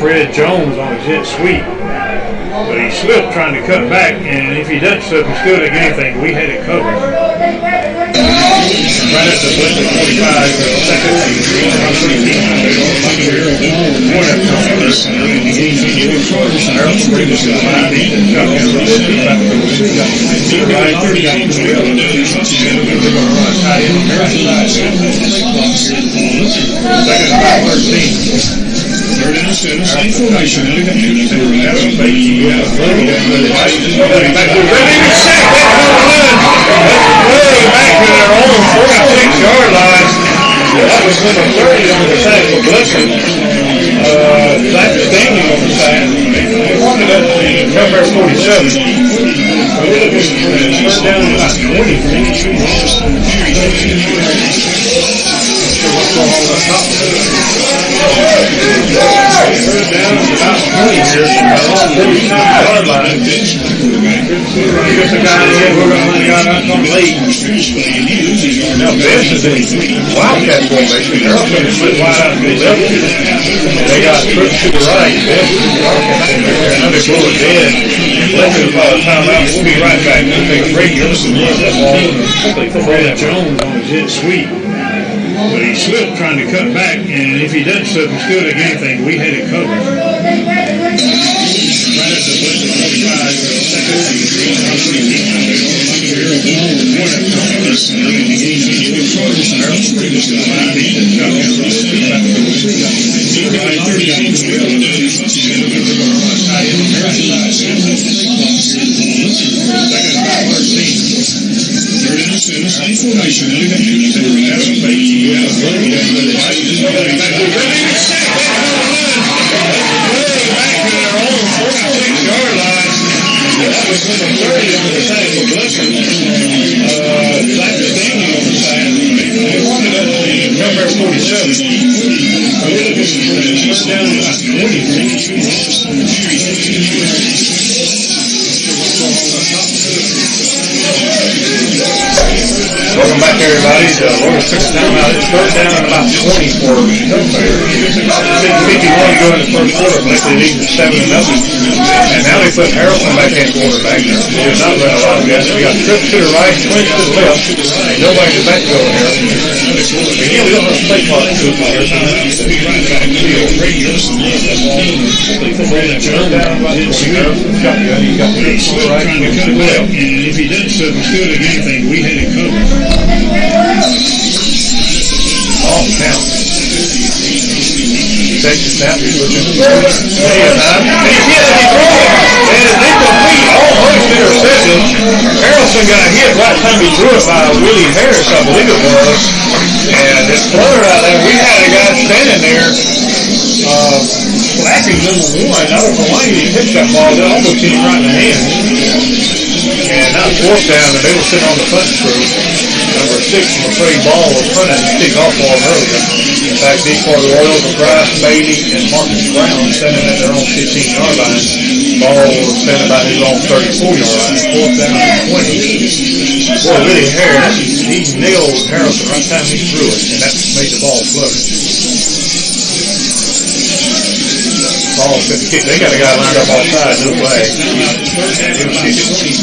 Fred Jones on a jet sweep. But he slipped trying to cut back, and if he doesn't slip, he still didn't get anything. We had it covered. Right at the Bleckley 45, second. Second about 13. Third and center, same formation. Back to their own 46-yard line. That was number 30 on the sack for Bleckley. Zach standing on the sack. They wanted up to Telfair 47. So we're looking for third down at about 20 for each. Third down about 20 here. Our 45-yard line. Just a guy in, we're going to let a guy out on late. Now Bess is in Wildcat formation. They're all going to slip wide out to the left. They got trips to the right. Bess is in Wildcat formation. Another blow it dead. Bleckley will call a timeout. We'll be right back. We'll take a break. Give us some love. That ball. Fred Jones on a jet sweep. But he slipped trying to cut back, and if he doesn't slip, he still didn't get anything. We had it covered. Right at the Bleckley 45, Welcome back, everybody. We're six down out. It's third down and about 20 for Telfair. 6:51 to go in the first quarter. Bleckley leads at 7-0. And now they put Harrelson back in quarterback. They're not running a lot of guys. We got trips to the right, swings to the left. Ain't nobody to back go in here. Again, we don't have a play clock to it here. So we'll be right back. Third down about 20. Harrelson's shotgun. He got trips to the right, swings to the left. And if he doesn't slip, he still didn't get anything. We had it covered. Ball count. Takes the snap. He's looking. And he's incomplete. Almost intercepted. Harrelson got hit right time he threw it by Willie Harris, I believe it was. And it's blurred out there. We had a guy standing there slacking number one. I don't know why he didn't hit that ball. That almost hit him right in the hand. And now it's fourth down, and they were sitting on the punting crew. Number 6, I'm afraid Ball was punting and kicked off ball earlier. In fact, these for the Royals are Bryce Bailey and Marcus Brown standing at their own 15-yard line. Ball was standing by his own 34-yard line. Fourth down and 20. Boy, Willie Harris, he nailed Harrelson right time he threw it, and that made the ball flutter. Ball fit the kick. They got a guy lined up outside, no flag. He'll kick it. That's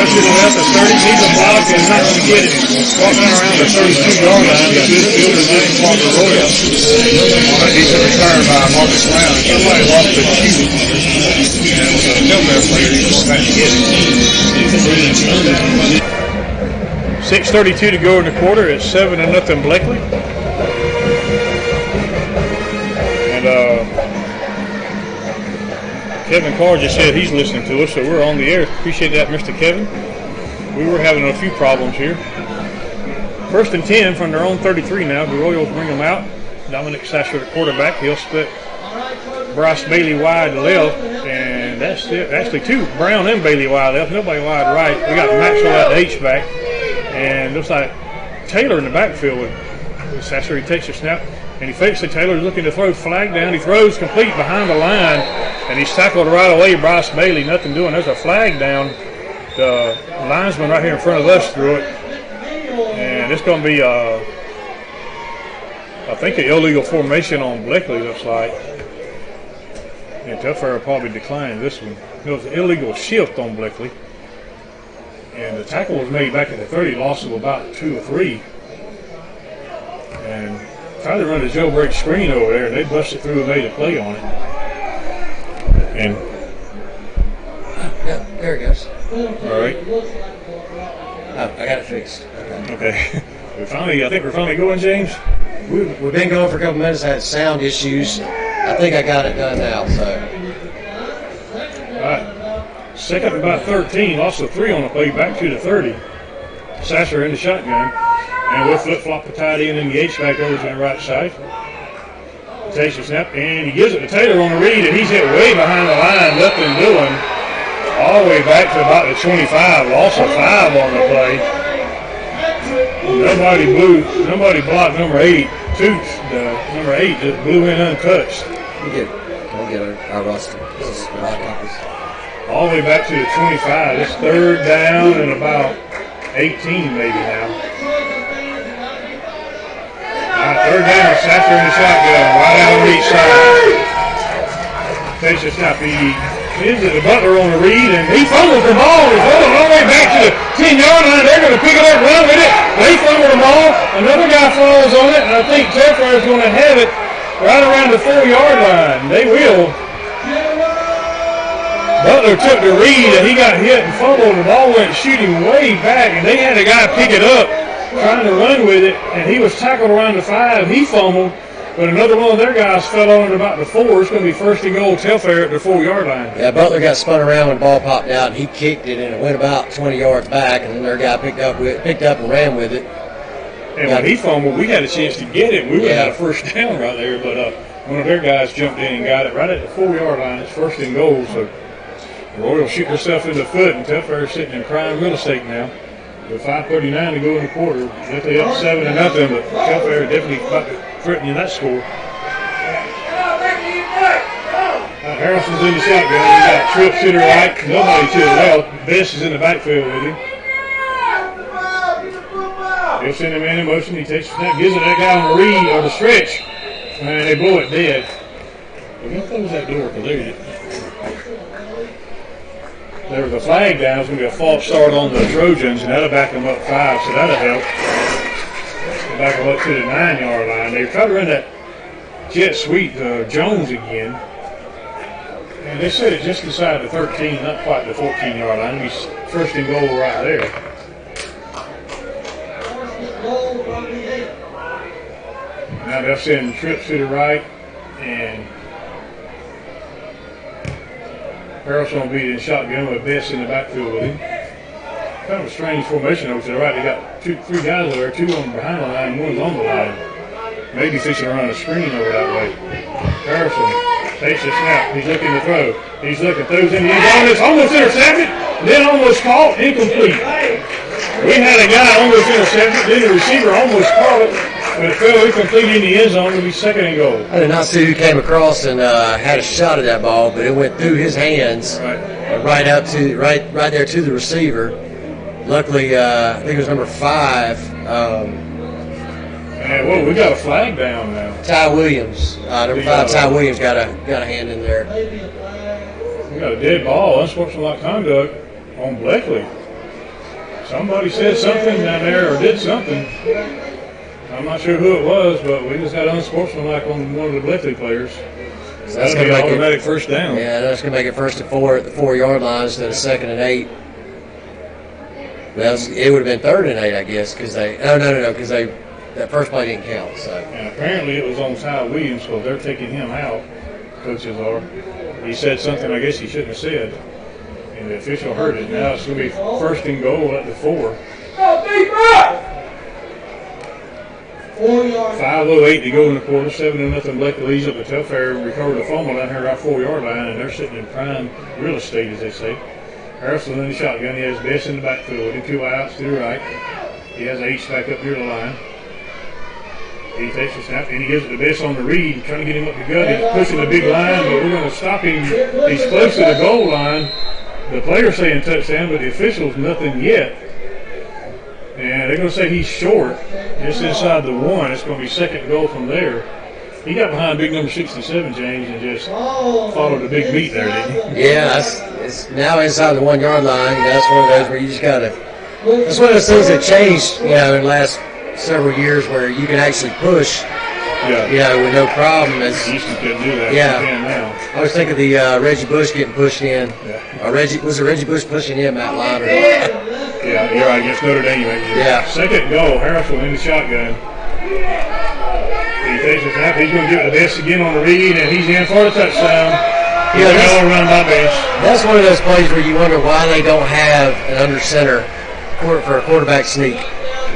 to the left of 30. He's a block and not going to get it. Walking around the 32-yard line. Got good field position for the Royals. A decent return by Marcus Brown. Somebody lost the cue. And it was a Telfair player. He's going back to get it. 6:32 to go in the quarter. It's 7-0 Bleckley. Kevin Carr just said he's listening to us, so we're on the air. Appreciate that, Mr. Kevin. We were having a few problems here. First and 10 from their own 33 now. The Royals bring them out. Dominic Sasser, the quarterback. He'll split Bryce Bailey wide left, and that's it. Actually, two, Brown and Bailey wide left. Nobody wide right. We got Maxwell at the H-back, and looks like Taylor in the backfield with Sasser. He takes a snap. And he fakes it. Taylor's looking to throw flag down. He throws complete behind the line, and he's tackled right away. Bryce Bailey, nothing doing. There's a flag down. The linesman right here in front of us threw it, and it's going to be I think an illegal formation on Bleckley looks like. And Telfair will probably decline this one. It was an illegal shift on Bleckley. And the tackle was made back at the 30, loss of about 2 or 3. And tried to run a jailbreak screen over there, and they busted through and made a play on it. And yeah, there it goes. All right. Oh, I got it fixed. Okay. I think we're finally going, James. We've been going for a couple minutes. I had sound issues. I think I got it done now. So. All right. Second and about 13, lost a 3 on the play, back to the 30. Sasser in the shotgun. And we'll flip-flop the tight end and the H-back over to the right side. Takes a snap, and he gives it to Taylor on the read, and he's hit way behind the line, nothing doing. All the way back to about the 25, loss of 5 on the play. Nobody blocked number 8. Toots, number 8, just blew in untouched. Can we get our roster? All the way back to the 25. It's third down and about 18 maybe now. Third down, Sasser in the shotgun, right out on each side. Takes a snap. He gives it to Butler on the read, and he fumbles the ball. He's rolling all the way back to the 10-yard line. They're going to pick it up, run with it. They fumble the ball. Another guy falls on it, and I think Telfair is going to have it right around the 4-yard line. They will. Butler took the read, and he got hit and fumbled. The ball went shooting way back, and they had a guy pick it up, trying to run with it, and he was tackled around the 5. He fumbled, but another one of their guys fell on it about the 4. It's going to be first and goal, Telfair at the 4-yard line. Yeah, Butler got spun around when the ball popped out, and he kicked it, and it went about 20 yards back, and then their guy picked up and ran with it. And when he fumbled, we had a chance to get it. We would have had a first down right there, but one of their guys jumped in and got it right at the 4-yard line. It's first and goal, so the Royals shoot themselves in the foot, and Telfair is sitting in prime real estate now. With 5:39 to go in the quarter, definitely up 7-0, but Telfair definitely threatening that score. Harrison's in the shotgun. He got Tripp to the right, nobody to the left. Best is in the backfield with him. He'll send him in motion. He takes the snap, gives it to that guy on the read or the stretch, and they blow it dead. We're going to close that door because there was a flag down. It's going to be a false start on the Trojans, and that'll back them up 5, so that'll help. Back them up to the 9-yard line. They tried to run that jet sweep Jones again, and they set it just inside the 13, not quite the 14-yard line. It'll be first and goal right there. Now they'll send Tripp to the right, and Harrelson will be in shotgun with Bess in the backfield with him. Kind of a strange formation over to the right. They got 3 guys over there, 2 on behind the line, 1's on the line. Maybe fixing to run a screen over that way. Harrelson takes the snap. He's looking to throw. He's looking, throws in the end zone. It's almost intercepted, then almost caught, incomplete. We had a guy almost intercepted, then the receiver almost caught it, but it fell incomplete in the end zone. It'll be second and goal. I did not see who came across and had a shot at that ball, but it went through his hands, right out to right there to the receiver. Luckily, I think it was number 5. We got a flag down now. Ty Williams, number 5. Ty Williams got a hand in there. We got a dead ball, unsportsmanlike conduct on Bleckley. Somebody said something down there or did something. I'm not sure who it was, but we just got unsportsmanlike on one of the Bleckley players. So that's going to be an automatic first down. Yeah, that's going to make it first and 4 at the 4-yard line instead of 2nd and 8. It would have been 3rd and 8, I guess, because because that first play didn't count. So. And apparently it was on Ty Williams, because they're taking him out. Coaches are. He said something I guess he shouldn't have said, and the official heard it. Now it's going to be first and goal at the 4. 5:08 to go in the quarter. 7-0 Bleckley leads up to Telfair. Recovered the fumble down here at our 4-yard line, and they're sitting in prime real estate, as they say. Harrison in the shotgun. He has Bess in the backfield with 2 outs to the right. He has H back up near the line. He takes the snap, and he gives it to Bess on the read, trying to get him up the gut. He's pushing the big line, but we're going to stop him. He's close to the goal line. The player's saying touchdown, but the official's nothing yet. And they're going to say he's short, just inside the 1. It's going to be second and goal from there. He got behind big number 67, James, and just followed the big beat there, didn't he? Yeah, it's now inside the 1 yard line. That's one of those where you just got to. That's one of those things that changed, in the last several years where you can actually push, with no problem. You used to couldn't do that. Yeah. You can now. I was thinking the Reggie Bush getting pushed in. Yeah. Was it Reggie Bush pushing in Matt Lyon? Yeah, you're right. Against Notre Dame. Yeah. Second goal, Harrison in the shotgun. He takes his snap. He's going to give it the best again on the read, and he's in for the touchdown. Run by base. That's one of those plays where you wonder why they don't have an under center for a quarterback sneak.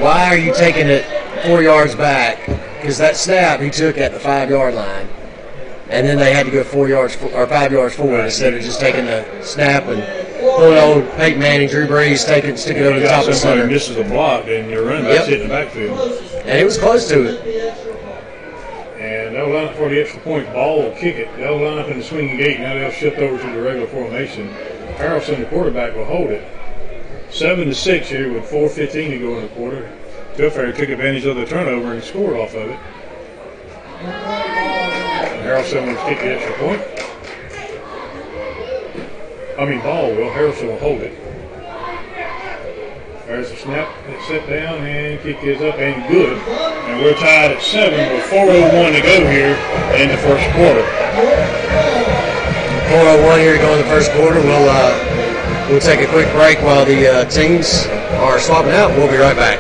Why are you taking it 4 yards back? Because that snap he took at the 5 yard line, and then they had to go 4 yards or 5 yards forward instead of just taking the snap and pulling old Peyton Manning, Drew Brees, stick it over the top of the center. Misses a block, and your running back's hitting the backfield. And it was close to it. And they'll line up for the extra point. Ball will kick it. They'll line up in the swinging gate. Now they'll shift over to the regular formation. Harrelson, the quarterback, will hold it. 7-6 here with 4:15 to go in the quarter. Telfair took advantage of the turnover and scored off of it. Harrelson will kick the extra point. Ball will. Harrelson will hold it. There's a snap. It's set down and kick is up and good. And we're tied at 7 with 4:01 to go here in the first quarter. 4:01 here to go in the first quarter. We'll take a quick break while the teams are swapping out. We'll be right back.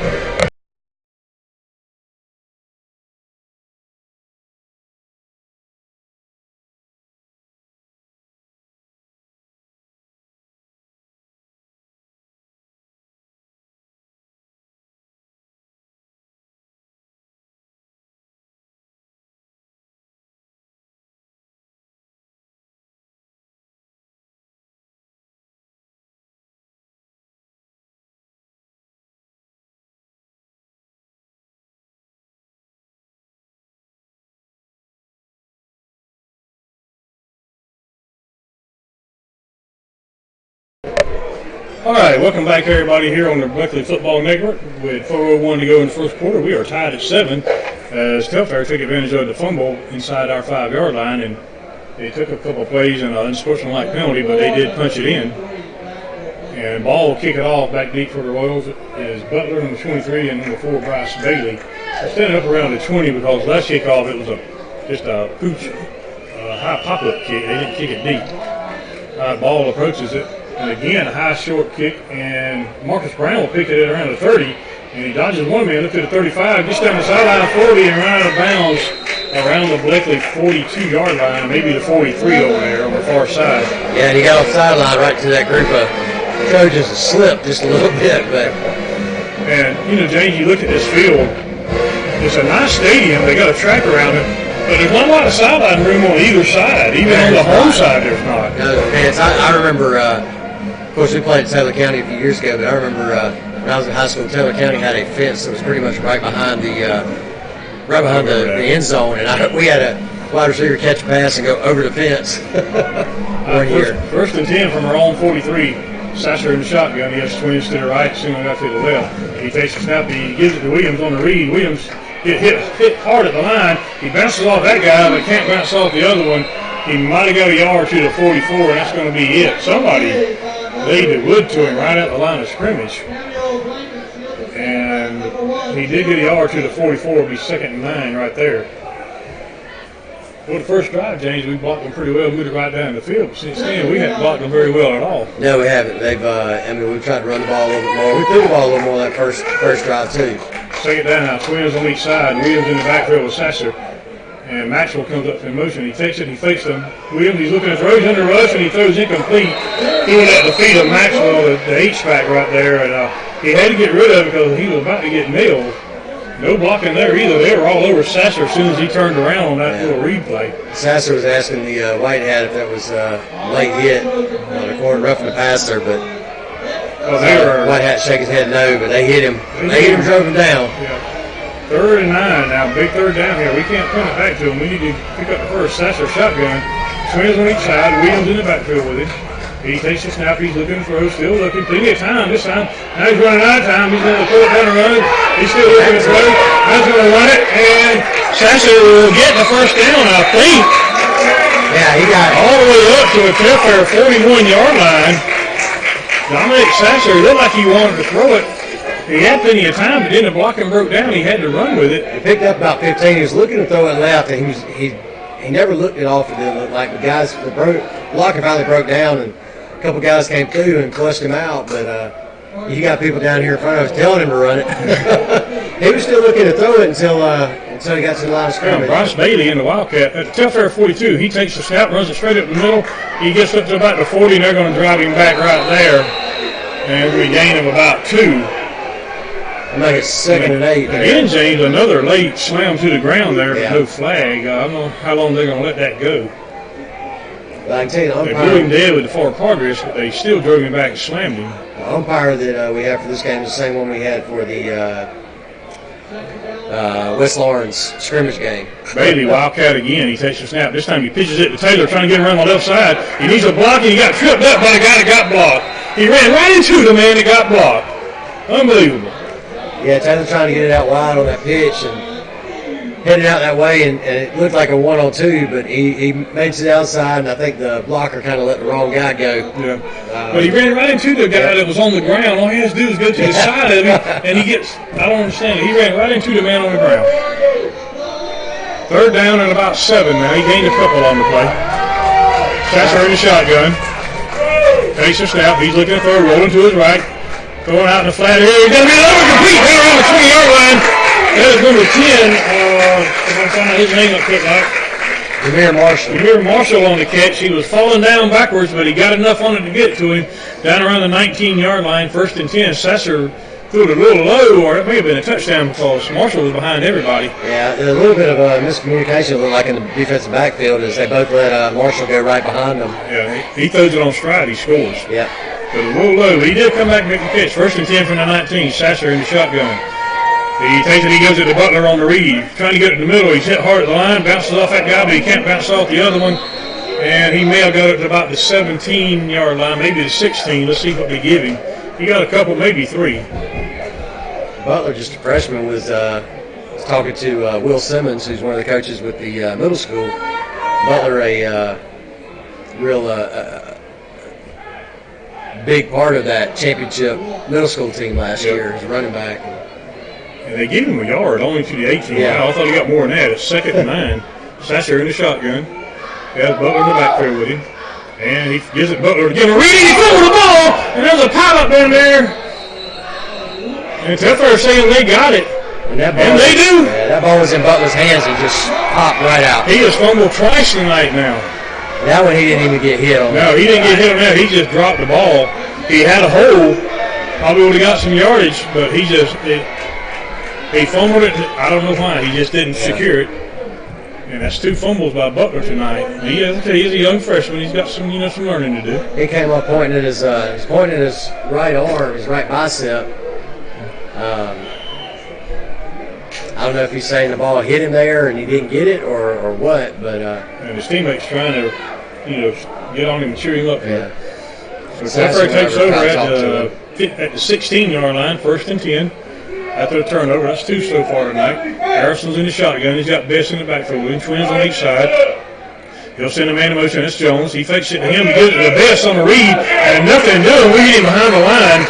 All right, welcome back, everybody, here on the Bleckley Football Network. With 4:01 to go in the first quarter, we are tied at 7 as Telfair took advantage of the fumble inside our 5 yard line, and they took a couple plays and an unsportsmanlike penalty, but they did punch it in. And Ball will kick it off back deep for the Royals. Is Butler, number 23, and number 4, Bryce Bailey. They're standing up around the 20 because last kickoff it was just a pooch, high pop-up kick. They didn't kick it deep. Ball approaches it. And again, a high short kick, and Marcus Brown will pick it at around the 30, and he dodges one man up to the 35, just down the sideline 40 and right out of bounds around the Bleckley 42 yard line, maybe the 43 over there on the far side. Yeah, and he got off the sideline right to that group of coaches and slipped just a little bit. And, James, you look at this field, it's a nice stadium. They got a track around it. But there's not a lot of sideline room on either side. Even on the home side, there's not. No, I remember, of course, we played in Taylor County a few years ago, but I remember when I was in high school, Taylor County had a fence that was pretty much right behind the end zone, and we had a wide receiver catch a pass and go over the fence one year. First and 10 from our own 43. Sasser in the shotgun. He has twins to the right, Seymour got to the left. He takes the snap. He gives it to Williams on the read. Williams hit hard at the line. He bounces off that guy, but can't bounce off the other one. He might have got a yard to the 44, and that's going to be it. Somebody laid the wood to him right at the line of scrimmage. And he did get a yard to the 44. It'll be 2nd and 9 right there. Well, the first drive, James, we blocked them pretty well. We moved it right down the field. Since then, we haven't blocked them very well at all. No, we haven't. We've tried to run the ball a little bit more. We threw the ball a little more that first drive, too. Second down now. Twins on each side. Williams in the backfield with Sasser. And Maxwell comes up in motion. He takes it. He fakes him. Williams, he's looking at throws under rush, and he throws incomplete. Throwing at the feet of Maxwell, the H-back right there. And he had to get rid of it because he was about to get nailed. No blocking there either. They were all over Sasser as soon as he turned around on that little read play. Sasser was asking the white hat if that was late hit on the corner, roughing the passer, but white hat shake his head no, but they hit him. They hit him, drove him down. Yeah. 3rd and 9 now. Big third down here. We can't punt it back to him. We need to pick up the first. Sasser shotgun. Twins on each side. Williams in the backfield with him. He takes the snap. He's looking to throw. Still looking. Plenty of time this time. Now he's running out of time. He's going to throw it down the road. He's still looking to throw. Now he's going to run it. And Sasser will get the first down, I think. Yeah, he got All the way up to a Telfair 41-yard line. Dominic Sasser looked like he wanted to throw it. He had plenty of time, but then the blocking broke down. He had to run with it. He picked up about 15. He was looking to throw it left, and he never looked it off. It didn't look like the blocking finally broke down, and a couple guys came through and flushed him out. But you got people down here in front of us telling him to run it. He was still looking to throw it until he got to the line of scrimmage. Bryce Bailey in the Wildcat at Telfair 42. He takes the snap, runs it straight up the middle. He gets up to about the 40, and they're going to drive him back right there. And we gain him about 2. Make it 2nd and 8. Again, James, another late slam to the ground there, but Yeah. no flag. I don't know how long they're going to let that go. But I can tell you, the They blew him umpire, dead with the far progress, but they still drove him back and slammed him. the umpire that we have for this game is the same one we had for the West Lawrence scrimmage game. Bailey, Wildcat again. He takes the snap. This time he pitches it to Taylor, trying to get him around the left side. He needs a block, and he got tripped up by the guy that got blocked. He ran right into the man that got blocked. Unbelievable. Yeah, Taylor trying to get it out wide on that pitch and headed out that way, and it looked like a 1-on-2, but he made it to the outside, and I think the blocker kind of let the wrong guy go. Yeah. But he ran right into the guy that was on the ground. All he has to do is go to the side of him, and he gets, I don't understand it. He ran right into the man on the ground. 3rd down and about 7 now. He gained a couple on the play. Sasser in the shotgun. Takes a snap. He's looking to throw, rolling to his right. Throwing out in the flat area. He's going to be another complete down around the 20-yard line. That is number 10. If I find his name up quick like. Jameer Marshall. Jameer Marshall on the catch. He was falling down backwards, but he got enough on it to get to him. Down around the 19-yard line, 1st and 10. Sasser threw it a little low, or it may have been a touchdown because Marshall was behind everybody. Yeah, a little bit of a miscommunication, it looked like in the defensive backfield, as they both let Marshall go right behind them. Yeah, he throws it on stride. He scores. Yeah. But a little low. But he did come back and make the catch. 1st and 10 from the 19. Sasser in the shotgun. He takes it. He goes to the Butler on the read. Trying to get it in the middle. He's hit hard at the line. Bounces off that guy, but he can't bounce off the other one. And he may have got it to about the 17-yard line, maybe the 16. Let's see what they give him. He got a couple, maybe 3. Butler, just a freshman, was talking to Will Simmons, who's one of the coaches with the middle school. Butler, a real big part of that championship middle school team last year as a running back. And they gave him a yard, only to the 18. Yeah. Wow, I thought he got more than that. It's 2nd and 9. Sasser in the shotgun. He has Butler in the backfield with him. And he gives it Butler to give him a read. He throws the ball, and there's a pilot down there. And Telfair saying they got it. And they do. Yeah, that ball was in Butler's hands and just popped right out. He has fumbled twice tonight now. That one he didn't even get hit on. No, he didn't get hit on that. He just dropped the ball. He had a hole. Probably would have got some yardage, but he fumbled it. I don't know why. He just didn't secure it. And that's 2 fumbles by Butler tonight. And he's a young freshman. He's got some learning to do. He came up pointing at his right arm, his right bicep. I don't know if he's saying the ball hit him there and he didn't get it or what, but and his teammates trying to, get on him and cheer him up. yeah. So Telfair takes over at the 16-yard line, 1st and 10. After the turnover, that's 2 so far tonight. Harrison's in the shotgun. He's got Best in the backfield with him. Twins on each side. He'll send a man in motion. That's Jones. He fakes it to him. He gives it to Best on the read. And nothing doing. We hit him behind the line.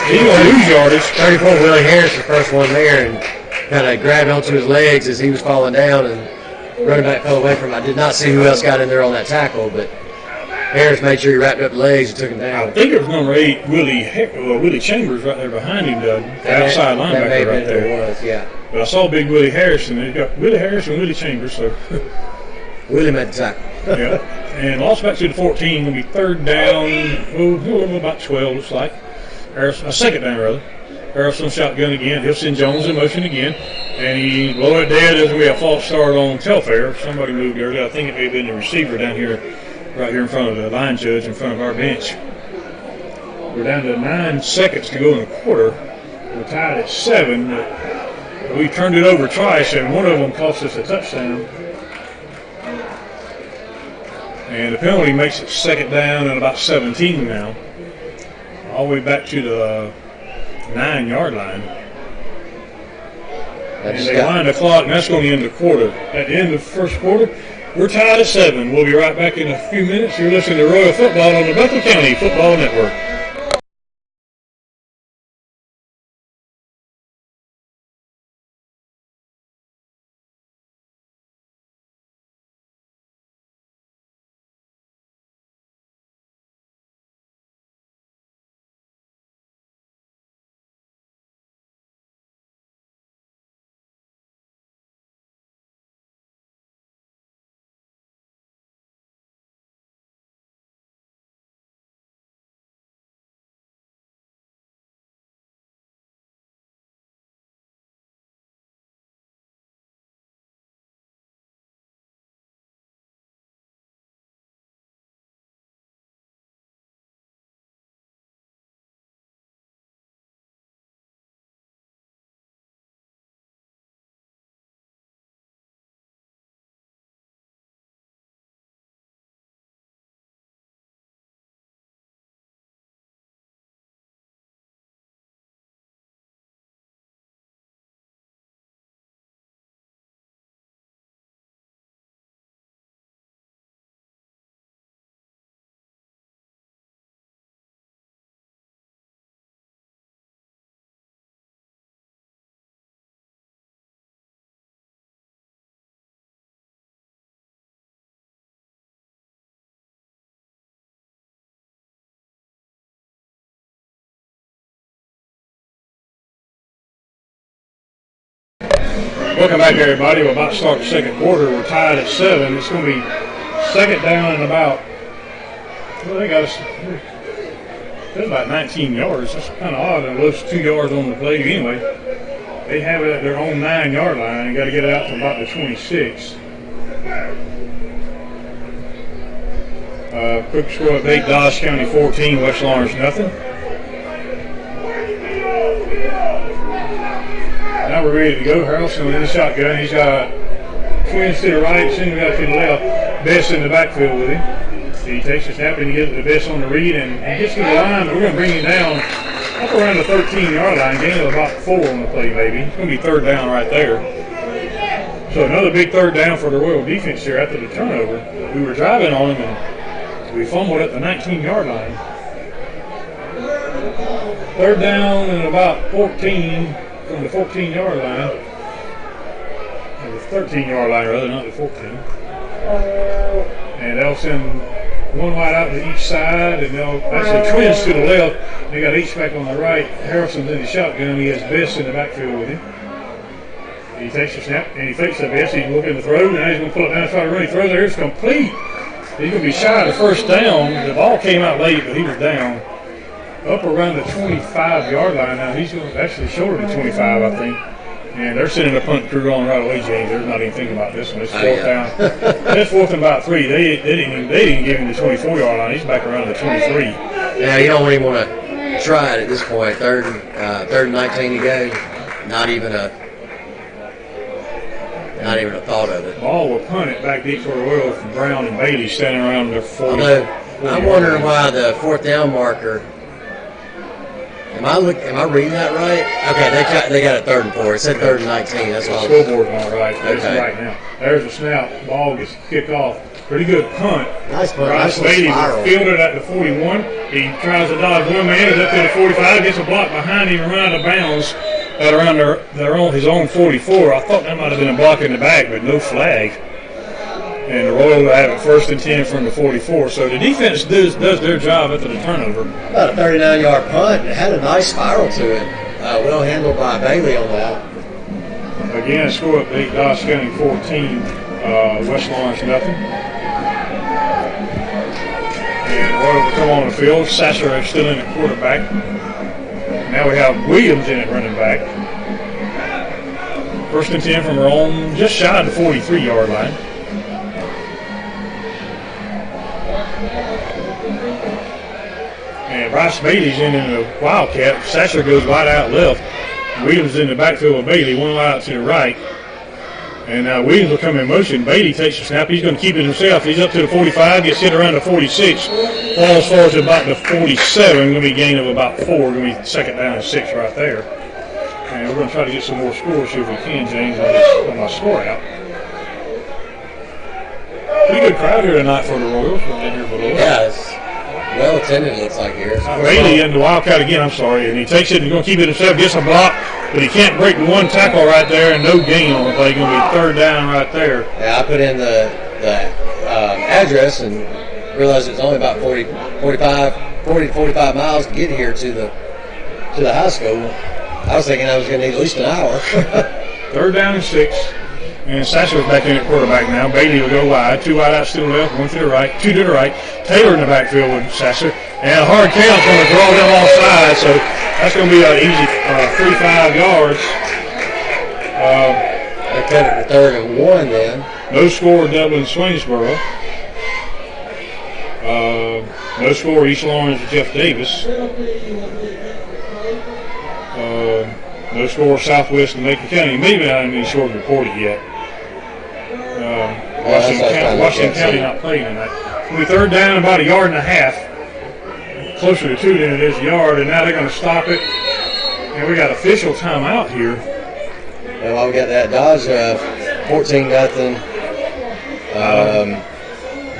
He's going to lose yardage. 34 Willie Harris, the first one there, and kind of grabbed onto his legs as he was falling down, and running back fell away from him. I did not see who else got in there on that tackle, but Harris made sure he wrapped up the legs and took him down. I think it was number 8, Willie Chambers right there behind him, the outside linebacker right there. It was, yeah. But I saw big Willie Harrison. They got Willie Harris and Willie Chambers. So Willie made the tackle. yeah, and lost back to the 14. Going to be 3rd down, about 12 looks like. Harrison, 2nd down rather. Harrison shotgun again. He'll send Jones in motion again. And he blow it dead. There's going to be a false start on Telfair. Somebody moved earlier. I think it may have been the receiver down here, right here in front of the line judge, in front of our bench. We're down to 9 seconds to go in the quarter. We're tied at 7. We turned it over twice, and one of them cost us a touchdown. And the penalty makes it second down and about 17 now. All the way back to the 9-yard line. And they wind the clock, and that's going to end the quarter. At the end of the first quarter, we're tied at 7. We'll be right back in a few minutes. You're listening to Royal Football on the Bleckley County Football Network. Welcome back, everybody. We're about to start the second quarter. We're tied at 7. It's going to be second down and about, well, they got us, that's about 19 yards. That's kind of odd. It looks 2 yards on the play anyway. They have it at their own 9-yard line and got to get it out to about the 26. Quick score update, Dodge County 14, West Lawrence nothing. Now we're ready to go. Harrelson in the shotgun. He's got twins to the right, Singer got to the left. Best in the backfield with him. He takes a snap and he gets the Best on the read and he gets to the line. But we're going to bring him down up around the 13-yard line. Gain of about 4 on the play maybe. It's going to be third down right there. So another big third down for the Royal defense here after the turnover. We were driving on him and we fumbled at the 19-yard line. Third down and about 14 from the 14-yard line. Or the 13-yard line rather, not the 14. And they'll send one wide out to each side, and they'll actually twins to the left. They got H-back on the right. Harrison's in the shotgun. He has Best in the backfield with him. He takes the snap, and he fakes the Best. He's looking to throw. Now he's going to pull it down and try to run. He throws there. It's complete. He's going to be shy of the first down. The ball came out late, but he was down. Up around the 25-yard line. Now he's going actually shorter than 25, I think. And they're sending a punt crew on right away, James. They're not even thinking about this one. It's fourth down. It's fourth and about 3. They didn't give him the 24-yard line. He's back around the 23. Yeah, you don't even want to try it at this point. Third and 19 to go. Not even a thought of it. Ball will punt it back deep for the Royals from Brown and Bailey standing around their 40. I'm wondering why the fourth down marker. Am I reading that right? Okay, they got it 3rd and 4. It said 3rd and 19. That's what the scoreboard's not right. It's right now. There's the snap. Ball gets kicked off. Pretty good punt. Nice punt. Nice lady fielded at the 41. He tries to dodge one man. He's up to the 45. Gets a block behind him and out of bounds at around his own 44. I thought that might have been a block in the back, but no flag. And the Royals have it 1st and 10 from the 44. So the defense does their job after the turnover. About a 39-yard punt. It had a nice spiral to it. Well handled by Bailey on that. Again, score update, Dodge County 14, West Lawrence nothing. And the Royals will come on the field. Sasser is still in at quarterback. Now we have Williams in at running back. 1st and 10 from our own, just shy of the 43-yard line. And Bryce Bailey's in the Wildcat. Sasser goes wide out left. Williams in the backfield with Bailey, one wide out to the right. And Williams will come in motion. Beatty takes the snap. He's going to keep it himself. He's up to the 45, gets hit around the 46, falls forward to about the 47. Going to be a gain of about 4. Going to be second down and 6 right there. And we're going to try to get some more scores here if we can, James, on my score out. Pretty good crowd here tonight for the Royals. In here below. Yeah, it's well attended, it looks like here. Bailey and the Wildcat again, I'm sorry. And he takes it and he's going to keep it himself, gets a block, but he can't break the one tackle right there and no gain on the play. Going to be third down right there. Yeah, I put in the address and realized it's only about 40 to 45 miles to get here to the high school. I was thinking I was going to need at least an hour. Third down and 6. And Sasser's back in at quarterback now. Bailey will go wide. 2 wide outs to the left, 1 to the right, 2 to the right. Taylor in the backfield with Sasser. And a hard count's going to draw them off side, so that's going to be an easy 3-5 yards. They cut it to 3rd and 1 then. No score, Dublin-Swainsboro. No score, East Lawrence, Jeff Davis. No score, Southwest and Macon County. Maybe not any scores reported yet. Washington County not playing tonight. It'll be third down about a yard and a half. Closer to 2 than it is a yard, and now they're going to stop it. And we got official timeout here. And while we got that, Dodge 14-0.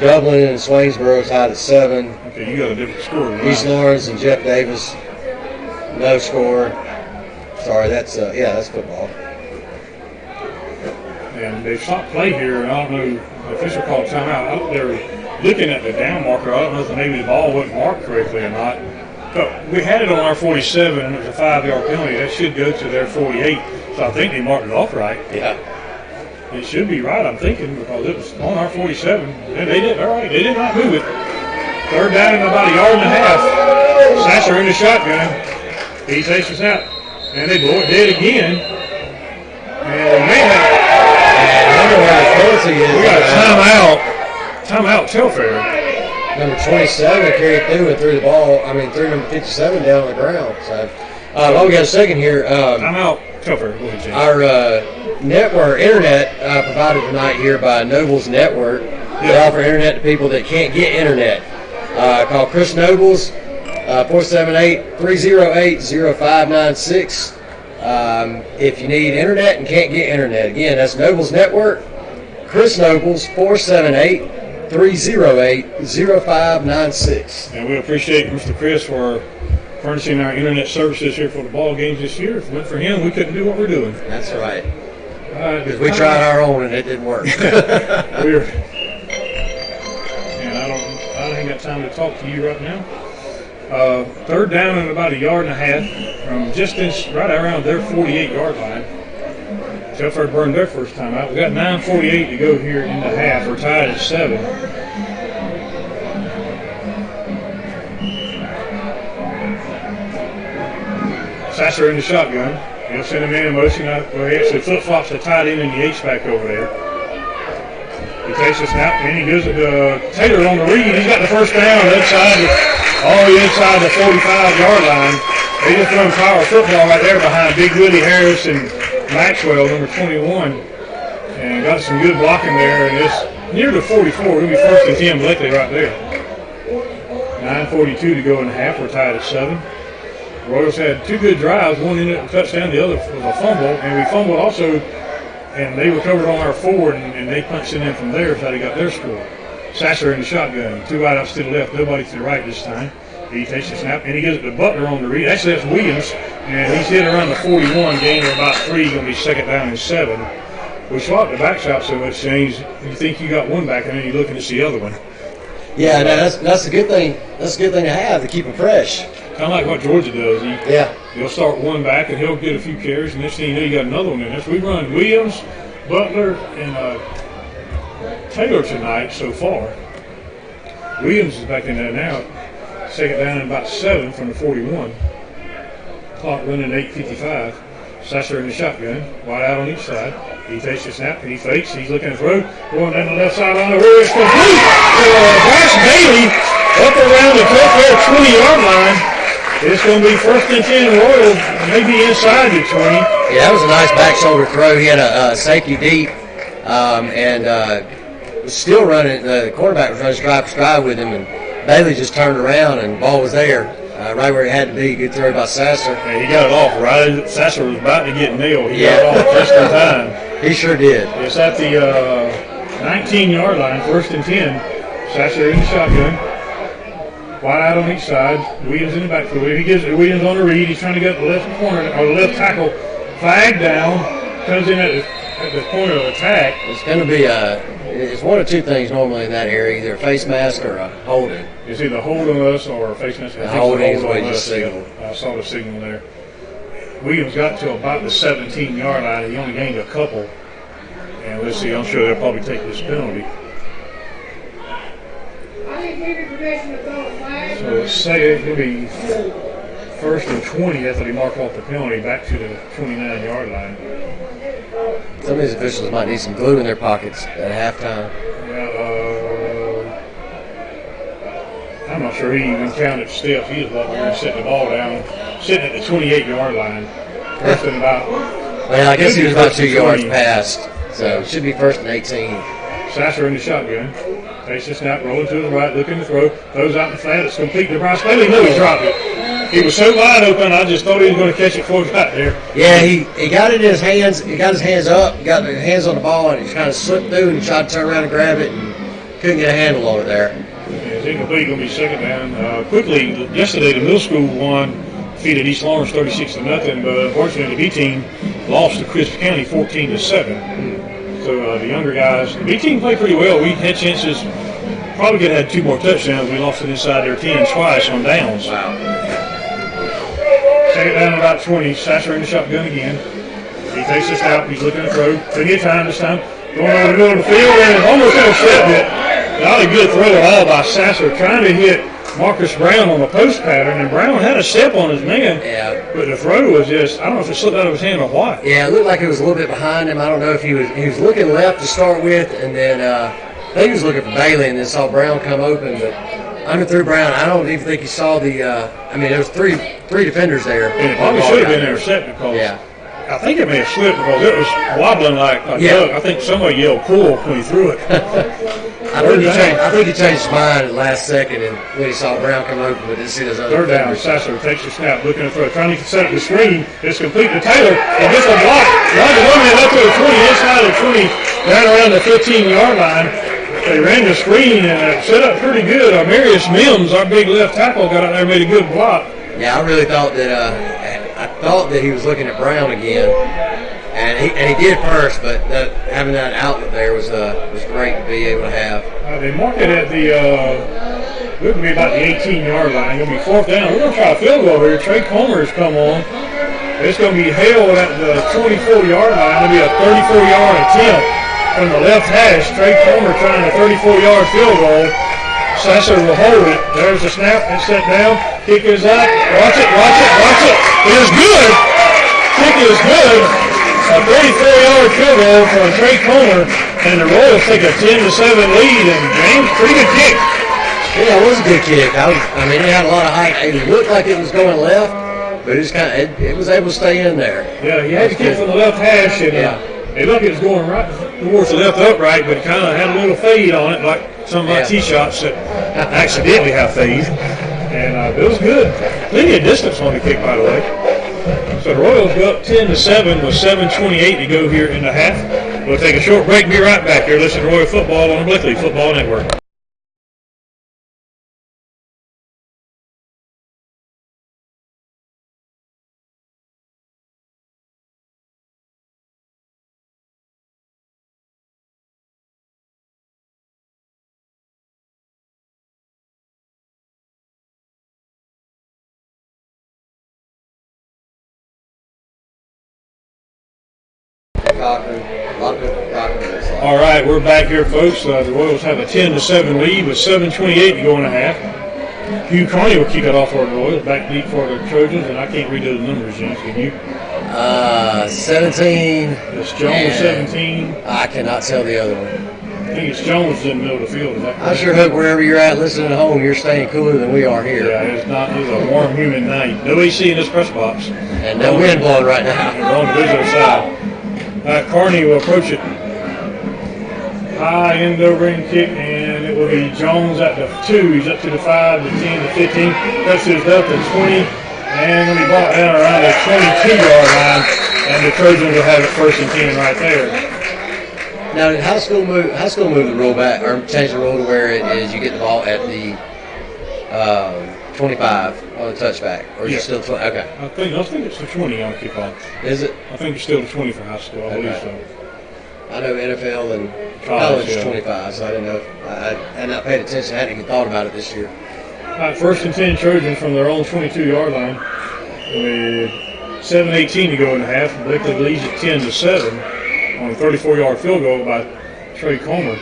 Dublin and Swainsboro tied at 7. Okay, you got a different score. East Lawrence and Jeff Davis, no score. Sorry, that's football. And they stopped play here, and I don't know, the official called timeout. They're looking at the down marker. I don't know if maybe the ball wasn't marked correctly or not. But we had it on our 47, and it was a 5-yard penalty. That should go to their 48. So I think they marked it off right. Yeah. It should be right, I'm thinking, because it was on our 47. And they did, all right, they did not move it. Third down and about a yard and a half. Sasser in the shotgun. He takes the snap. And they blow it dead again. And we got a timeout. Timeout, Telfair. Number 27 carried through and threw the ball. Threw number 57 down on the ground. So, we got a second here. Timeout, Telfair. Go ahead, James. Our network, internet, provided tonight here by Nobles Network. They offer internet to people that can't get internet. Call Chris Nobles, 478-308-0596. If you need internet and can't get internet. Again, that's Nobles Network. Chris Nobles, 478-308-0596. And we appreciate Mr. Chris for furnishing our internet services here for the ball games this year. If it went for him, we couldn't do what we're doing. That's right. Because we tried our own and it didn't work. And I ain't got time to talk to you right now. Third down and about a yard and a half from just right around their 48-yard line. Telfair burned their first time out. We got 9:48 to go here in the half. We're tied at 7. Sasser in the shotgun. He'll send a man in motion. He actually flip-flops the tight end and the H-back over there. He takes the snap and he gives it to Taylor on the read. He's got the first down all the inside the 45-yard line. They just run power football right there behind Big Woody Harris and Maxwell, number 21. And got some good blocking there. And it's near the 44. It'll be first and 10, Bleckley right there. 9:42 to go in the half. We're tied at 7. Royals had 2 good drives. One ended up a touchdown. The other was a fumble. And we fumbled also. And they recovered on our forward. And they punched it in from there. So they got their score. Sasser in the shotgun. 2 wideouts to the left. Nobody to the right this time. He takes the snap, and he gives it to Butler on the read. Actually, that's Williams, and he's hit around the 41, gain of about 3, going to be second down and 7. We swapped the back shot so much, James. You think you got one back, and then you're looking to see the other one. Yeah, no, that's a good thing. That's a good thing to have to keep it fresh. Kind of like what Georgia does. He'll start one back, and he'll get a few carries, and next thing you know, you got another one in there. So we run Williams, Butler, and Taylor tonight so far. Williams is back in there now. Second down and about 7 from the 41. Clock running 8:55. Sasser in the shotgun, wide out on each side. He takes the snap and he fakes. He's looking to throw. Going down the left side on the road. It's complete. Bryce Bailey up around the Telfair 20-yard line. It's going to be first and 10 Royals, maybe inside the 20. Yeah, that was a nice back shoulder throw. He had a safety deep and was still running. The quarterback was running stride for stride with him, and Bailey just turned around and the ball was there, right where it had to be. Good throw by Sasser. And he got it off right. Sasser was about to get nailed. He got it off just in time. He sure did. It's at the 19-yard line, 1st and 10. Sasser in the shotgun. Wide out on each side. Williams in the backfield. He gives Williams on the read. He's trying to get the left corner or the left tackle. Flag down. Comes in at the point of attack. It's going to be it's one of two things normally in that area, either a face mask or a holding. It's either hold on us or a face mask. Holding is what he just signaled. I saw the signal there. Williams got to about the 17-yard line. He only gained a couple. And let's see, I'm sure they'll probably take this penalty. So let's say it will be 1st and 20 after they mark off the penalty back to the 29-yard line. Some of these officials might need some glue in their pockets at halftime. I'm not sure he even counted steps. He was walking around setting the ball down, sitting at the 28-yard line. First and about. Well, I guess he was about 2 yards past, so it should be 1st and 18. Sasser in the shotgun. Takes the snap, rolling to the right, looking to throw. Throws out in the flat. It's complete to Bryce Bailey. No, he dropped it. He was so wide open, I just thought he was going to catch it before he got there. Yeah, he got it in his hands. He got his hands up, got his hands on the ball, and he kind of slipped through and he tried to turn around and grab it and couldn't get a handle on it there. It's incomplete, going to be 2nd down. Quickly, yesterday the middle school won, defeated East Lawrence 36-0, but unfortunately the B team lost to Crisp County 14-7. So the younger guys, the B team played pretty well. We had chances, probably could have had 2 more touchdowns. We lost it inside their 10 twice on downs. Wow. 2nd down about 20. Sasser in the shotgun again. He takes this out. He's looking to throw. Plenty of time this time. Going over the middle of the field and almost intercepted it. Not a good throw at all by Sasser. Trying to hit Marcus Brown on the post pattern, and Brown had a step on his man. Yeah. But the throw was just, I don't know if it slipped out of his hand or what. Yeah, it looked like it was a little bit behind him. I don't know if he was looking left to start with, and then I think he was looking for Bailey, and then saw Brown come open, but underthrew Brown. I don't even think he saw the. There was three defenders there. And it probably should have been intercepted because I think it may have slipped because it was wobbling like a duck. I think somebody yelled "pull" when he threw it. I think he changed his mind at the last second, and when he saw Brown come open, but didn't see those other 3rd down. Sasser takes the snap, looking to throw, trying to set up the screen. It's complete to Taylor, and gets a block. Line the woman up to the 20, inside the 20, down around the 15-yard line. They ran the screen and set up pretty good. Marius Mims, our big left tackle, got out there and made a good block. Yeah, I really thought that he was looking at Brown again, and he did first. But having that outlet there was great to be able to have. They mark it at the going to be about the 18-yard line. Going to be 4th down. We're going to try a field goal here. Trey Comer has come on. It's going to be held at the 24-yard line. It'll be a 34-yard attempt from the left hash. Trey Comer trying a 34-yard field goal. Sasser will hold it. There's the snap. It's set down. Kick is up. Watch it. It is good. Kick is good. A 34-yard field goal from Trey Comer. And the Royals take a 10-7 lead. And James, pretty good kick. Yeah, it was a good kick. It had a lot of height. It looked like it was going left, but it was able to stay in there. Yeah, he had to kick from the left hash. And it looked like it was going right towards the left upright, but it kind of had a little fade on it, like some of my tee shots that accidentally have fade. And it was good. Plenty of distance on the kick, by the way. So the Royals go up 10-7 with 7:28 to go here in the half. We'll take a short break and be right back here. Listen to Royal Football on the Bleckley Football Network. All right, we're back here, folks. The Royals have a 10-7 lead with 7:28 to go in the half. Hugh Carney will kick it off for the Royals, back deep for the Trojans, and I can't read those numbers, James. Can you? 17. It's Jones 17. I cannot tell the other one. I think it's Jones in the middle of the field. Is that correct? I sure hope wherever you're at listening at home, you're staying cooler than we are here. Yeah, it's a warm, humid night. No AC in this press box. And no wind blowing right now. We're on the visitor side. Carney will approach it. high end over end kick, and it will be Jones at the 2. He's up to the 5, the 10, the 15. That's his up to 20, and going to be brought down around the 22-yard line, and the Trojans will have it 1st and 10 right there. Now, did high school move the rule back, or change the rule to where it is you get the ball at the 25 on the touchback, or is it still 20? Okay. I think it's the 20 on kickoff. Is it? I think it's still the 20 for high school. I believe so. I know NFL and college is 25, so I didn't know. I had not paid attention. I hadn't even thought about it this year. All right, 1st and 10 Trojans from their own 22-yard line with 7:18 to go in the half. Bleckley leads at 10-7 on a 34-yard field goal by Trey Comer.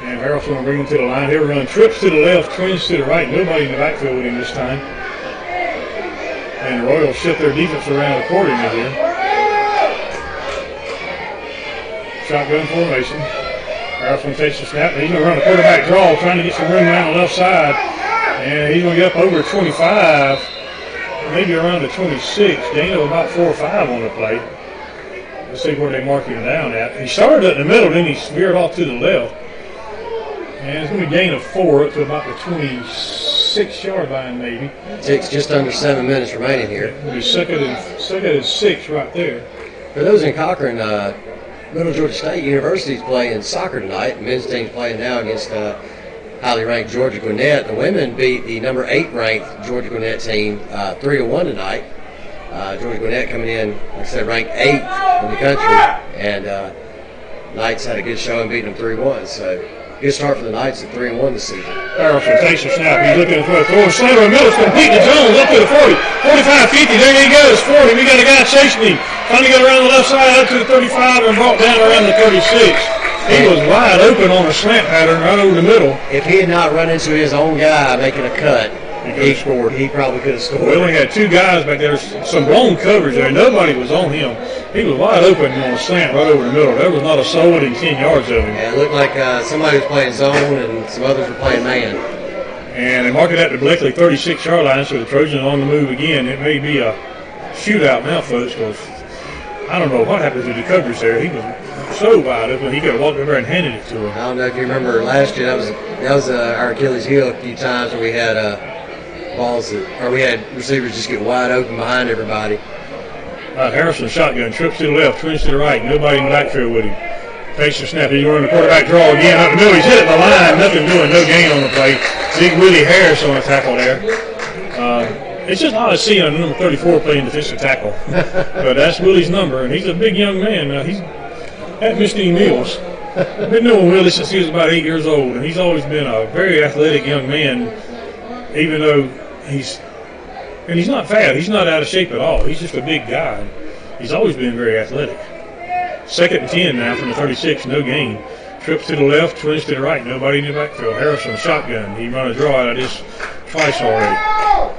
And Harrell's going to bring him to the line. He'll run trips to the left, twins to the right. Nobody in the backfield with him this time. And the Royals shift their defense around accordingly here. Shotgun formation. Harrelson takes the snap. He's going to run a quarterback draw, trying to get some room around the left side. And he's going to get up over 25, maybe around the 26. Gain of about 4 or 5 on the play. Let's see where they mark him down at. He started in the middle, then he veered off to the left. And it's going to be a gain of 4 up to about the 26-yard line, maybe. Takes just under 7 minutes remaining here. It'll be second and 6 right there. For those in Cochran, Middle Georgia State University's playing soccer tonight. The men's team's playing now against highly ranked Georgia Gwinnett. The women beat the number 8 ranked Georgia Gwinnett team 3-1 tonight. Georgia Gwinnett coming in, like I said, ranked 8th in the country, and Knights had a good showing beating them 3-1. So good start for the Knights at 3-1 this season. Harrelson takes a snap. He's looking for a throw. Slammer in the middle. It's complete to Jones up to the 40. 45, 50. There he goes. 40. We got a guy chasing him. Trying to get around the left side up to the 35 and brought down around the 36. He was wide open on a slant pattern right over the middle. If he had not run into his own guy making a cut, he scored. He probably could have scored. We only had 2 guys back there. Some blown coverage there. Nobody was on him. He was wide open on a slant right over the middle. There was not a soul within 10 yards of him. Yeah, it looked like somebody was playing zone and some others were playing man. And they marked it at the Bleckley 36-yard line, so the Trojans on the move again. It may be a shootout now, folks, because I don't know what happened to the coverage there. He was so wide open, he could have walked over and handed it to him. I don't know if you remember last year, that was our Achilles heel a few times where we had we had receivers just get wide open behind everybody. Harrelson shotgun, trips to the left, twins to the right, nobody in the backfield with him. Takes the snap, he's running the quarterback draw again up the middle. He's hit at the line, nothing doing, no gain on the play. Big Willie Harris on the tackle there. It's just odd to see a number 34 playing defensive tackle. But that's Willie's number, and he's a big young man. He hasn't missed any meals. I've been knowing Willie since he was about 8 years old, and he's always been a very athletic young man, even though he's not fat. He's not out of shape at all. He's just a big guy. He's always been very athletic. 2nd and 10 now from the 36, no gain. Trips to the left, twins to the right, nobody in the backfield. Harrelson shotgun. He run a draw out of this twice already.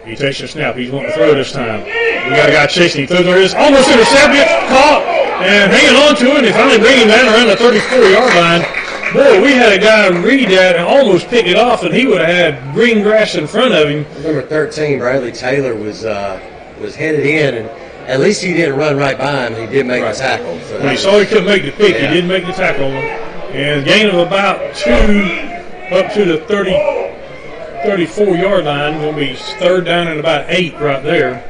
He takes a snap. He's wanting to throw this time. We got a guy chasing. He throws this. Almost intercepted. Caught. And hanging on to it. And they finally bring him down around the 34-yard line. Boy, we had a guy read that and almost pick it off, and he would have had green grass in front of him. Number 13, Bradley Taylor, was headed in, and at least he didn't run right by him. He did make the tackle. So when he saw he couldn't make the pick, he did make the tackle. And gain of about 2 up to the 34-yard line. Going to be 3rd down and about 8 right there.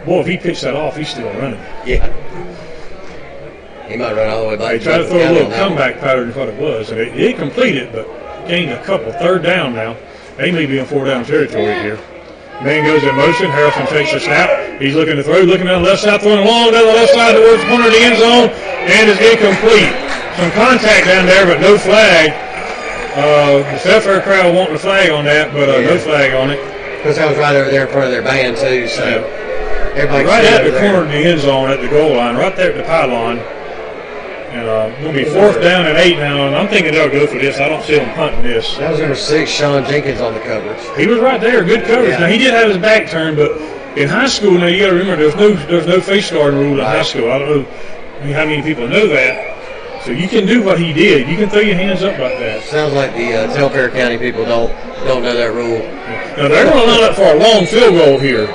Boy, if he picks that off, he's still running. Yeah. He might run all the way back. They tried to throw a little comeback pattern is what it was. And it did complete it, but gained a couple. 3rd down now. They may be in 4-down territory here. Man goes in motion. Harrelson takes a snap. He's looking to throw, looking down the left side, throwing long down the left side towards the corner of the end zone, and it's incomplete. Some contact down there, but no flag. The Telfair crowd wanting a flag on that, but no flag on it. Because that was right over there in front of their band, too. So everybody right at the corner of the end zone at the goal line, right there at the pylon. And going to be 4th down and 8 now, and I'm thinking they'll go for this. I don't see them punting this. That was number 6, Sean Jenkins, on the coverage. He was right there, good coverage. Yeah. Now, he did have his back turned, but in high school, now you got to remember, there's no face guarding rule in high school. I don't know how many people know that. So you can do what he did. You can throw your hands up like that. Sounds like the Telfair County people don't know that rule. Now, they're going to line up for a long field goal here.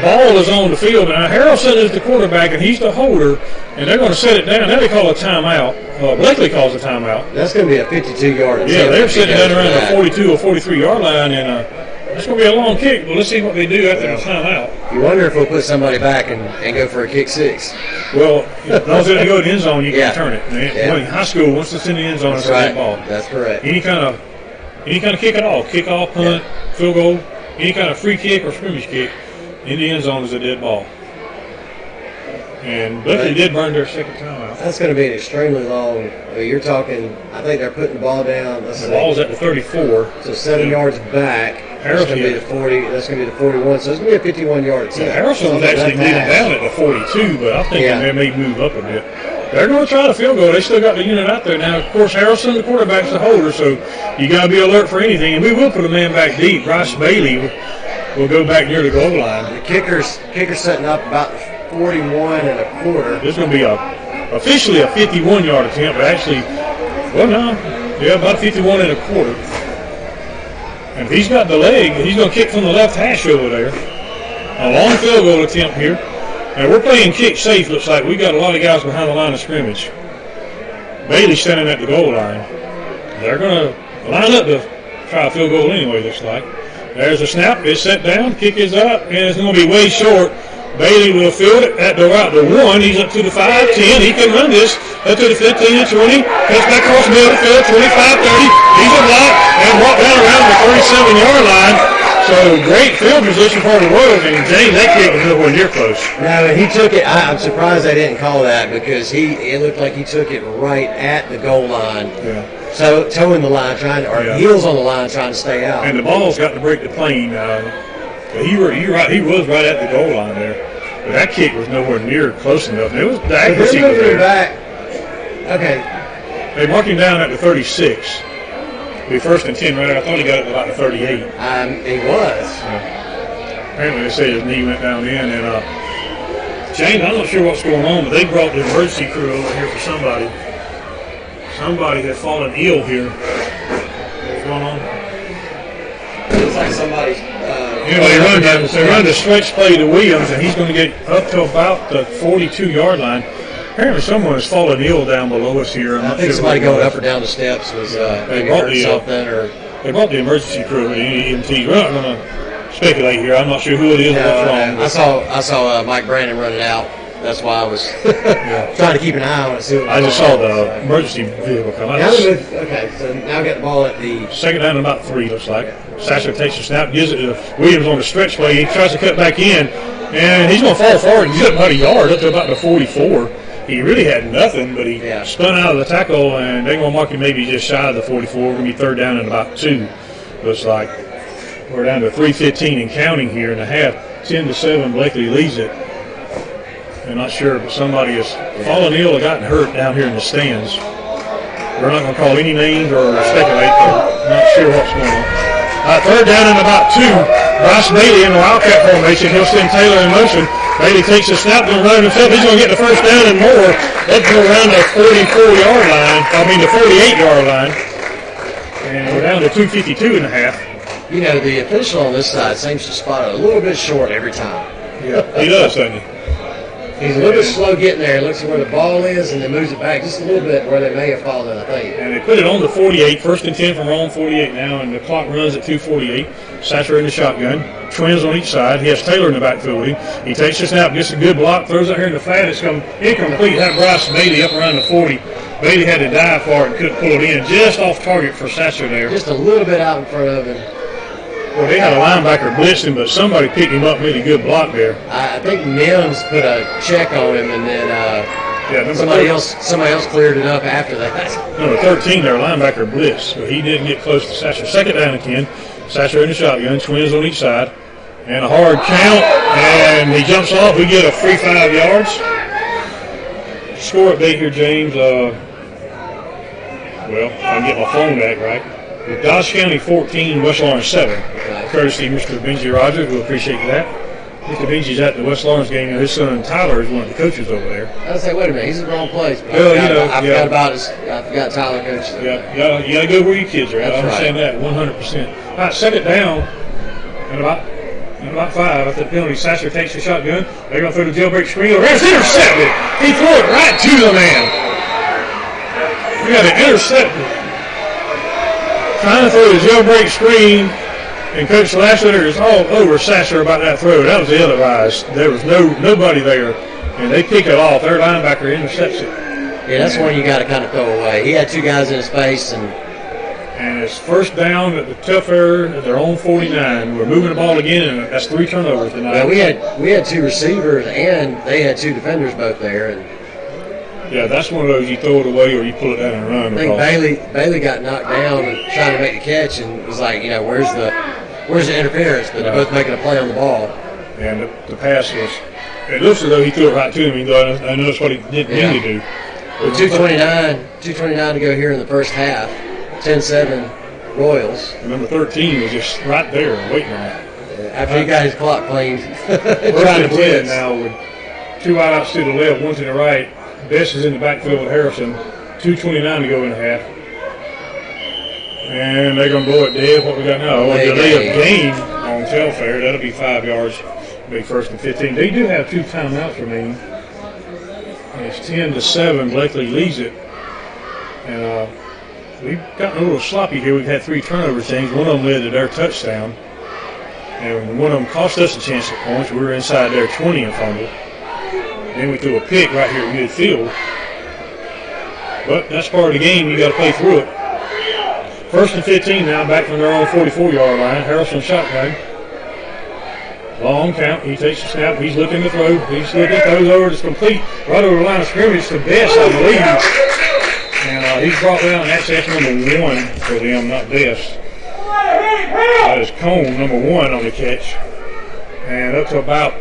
ball is on the field. Now, Harrelson is the quarterback, and he's the holder, and they're going to set it down. Now they call a timeout. Bleckley calls a timeout. That's going to be a 52-yard. Yeah, they're sitting down around the 42 or 43-yard line, and that's going to be a long kick. But let's see what they do after the timeout. You wonder if we'll put somebody back and go for a kick six. Well, as long as they go to the end zone, you can return it. Well, in high school, once it's in the end zone, it's a dead ball. That's correct. Any kind of kick at all, kickoff, punt, field goal, any kind of free kick or scrimmage kick in the end zone is a dead ball. And Bleckley did burn their second timeout. That's going to be an extremely long. You're talking. I think they're putting the ball down. The ball's at the 34. So 7 yards back. That's going to be the 40. That's going to be the 41. So it's going to be a 51-yard attempt. Harrison's actually leading down at the 42, but I'm thinking they may move up a bit. They're going to try the field goal. They still got the unit out there. Now, of course, Harrelson, the quarterback's the holder, so you got to be alert for anything. And we will put a man back deep. Bryce Bailey will go back near the goal line. The kicker's setting up about 41 and a quarter. This is going to be officially a 51-yard attempt, but actually, about 51 and a quarter. And if he's got the leg, he's going to kick from the left hash over there. A long field goal attempt here. And we're playing kick safe, looks like. We got a lot of guys behind the line of scrimmage. Bailey's standing at the goal line. They're going to line up to try a field goal anyway, looks like. There's a snap. It's set down. Kick is up, and it's going to be way short. Bailey will field it at the 1. He's up to the 5, 10. He can run this up to the 15, 20. Cuts back across the middle of the field, 25, 30. He's a block and walk down around the 37-yard line. So great field position for the Royals, and James, that kick was nowhere near close. No, and he took it. I'm surprised they didn't call that because it looked like he took it right at the goal line. Yeah. So toeing the line, heels on the line, trying to stay out. And the ball's got to break the plane. You're right. He was right at the goal line there, but that kick was nowhere near close enough. And it was the accuracy was there. Back. Okay. They marked him down at the 36. Be first and 10 right there. I thought he got it about the 38. He was. Apparently they say his knee went down in. And James, I'm not sure what's going on, but they brought the emergency crew over here for somebody. Somebody had fallen ill here. What's going on? It looks like somebody's. They run the stretch play to Williams, and he's going to get up to about the 42-yard line. Apparently someone has fallen ill down below us here. I think somebody going up or down the steps was maybe hurt something. They brought the emergency crew, the EMT. We're not going to speculate here. I'm not sure who it is or what's wrong. I saw Mike Brandon running out. That's why I was trying to keep an eye on it. I just saw the emergency vehicle come out. Okay, so now we got the ball at the second down and about 3, looks like. Sasser takes the snap, gives it to Williams on the stretch play. He tries to cut back in, and he's going to fall forward and get about a yard up to about the 44. He really had nothing, but he spun out of the tackle, and they're going to mark him maybe just shy of the 44. We're going to be third down and about 2. Looks like we're down to 3:15 and counting here in the half. 10-7, Bleckley leads it. I'm not sure, but somebody has fallen ill or gotten hurt down here in the stands. We're not going to call any names or speculate. I'm not sure what's going on. Third down and about 2. Bryce Bailey in the Wildcat formation. He'll send Taylor in motion. Bailey takes a snap to run himself. He's going to get the first down and more. That's going around the 44-yard line. The 48-yard line. And we're down to 2:52 and a half. You know, the official on this side seems to spot it a little bit short every time. Yeah, he does, doesn't he? He's a little bit slow getting there. He looks at where the ball is and then moves it back just a little bit where they may have fallen, I think. And they put it on the 48. First and 10 from Rome 48 now, and the clock runs at 2:48. Satcher in the shotgun. Twins on each side. He has Taylor in the backfield with him. He takes the snap, gets a good block, throws it here in the flat. It's incomplete. That Bryce Bailey up around the 40. Bailey had to dive for it and couldn't pull it in. Just off target for Satcher there. Just a little bit out in front of him. Well, they had a linebacker blitzing, but somebody picked him up, made a good block there. I think Mims put a check on him, and then somebody else cleared it up after that. Number 13, their linebacker blitz, but he didn't get close to Satcher. Second down and 10. Satcher in the shotgun, twins on each side, and a hard count, and he jumps off. We get a free 5 yards. Score update here, James. Well, if I can get my phone back right. Dodge County 14, West Lawrence 7. Courtesy Mr. Benji Rogers, we'll appreciate that. Mr. Benji's at the West Lawrence game, and his son Tyler is one of the coaches over there. I was like, wait a minute, he's in the wrong place. Well, I forgot Tyler coaches. Yeah, you got to go where your kids are at. I understand that 100%. All right, second down, and about About 5 after the penalty. Sasser takes the shotgun. They're going to throw the jailbreak screen over. It's intercepted. He threw it right to the man. We got it intercepted. Trying to throw the jailbreak screen, and Coach Lassiter is all over Sasser about that throw. That was ill-advised. There was nobody there, and they pick it off. Their linebacker intercepts it. Yeah, that's one you got to kind of throw away. He had 2 guys in his face, and it's first down at the Telfair at their own 49. We're moving the ball again, and that's 3 turnovers tonight. Yeah, we had 2 receivers, and they had 2 defenders both there. And yeah, that's one of those you throw it away or you pull it down and run. I think Bailey got knocked down and trying to make the catch, and was like, where's the interference? But they're both making a play on the ball. And the pass was, it looks as though he threw it right to him, even though I know that's what he didn't mean to do. With 2:29 to go here in the first half. 10-7 Royals. And number 13 was just right there waiting on it. After he got his clock cleaned. Trying to blitz now with 2 wideouts to the left, 1 to the right. Best is in the backfield with Harrison. 2:29 to go in the half. And they're going to blow it dead. What we got now? A delay of game on Telfair. That'll be 5 yards. Be 1st and 15. They do have 2 timeouts remaining. It's 10-7. Bleckley leads it. And we've gotten a little sloppy here. We've had 3 turnovers, James. One of them led to their touchdown. And one of them cost us a chance at points. We were inside their 20 and fumbled. Then we threw a pick right here at midfield. But that's part of the game. You got to play through it. 1st and 15 now, back from their own 44-yard line. Harrelson shotgun. Long count. He takes the snap. He's looking to throw. He's looking, throws over. It's complete. Right over the line of scrimmage to Best, I believe. And he's brought down. That's number 1 for them, not Best. That is Cone, number 1 on the catch. And up to about,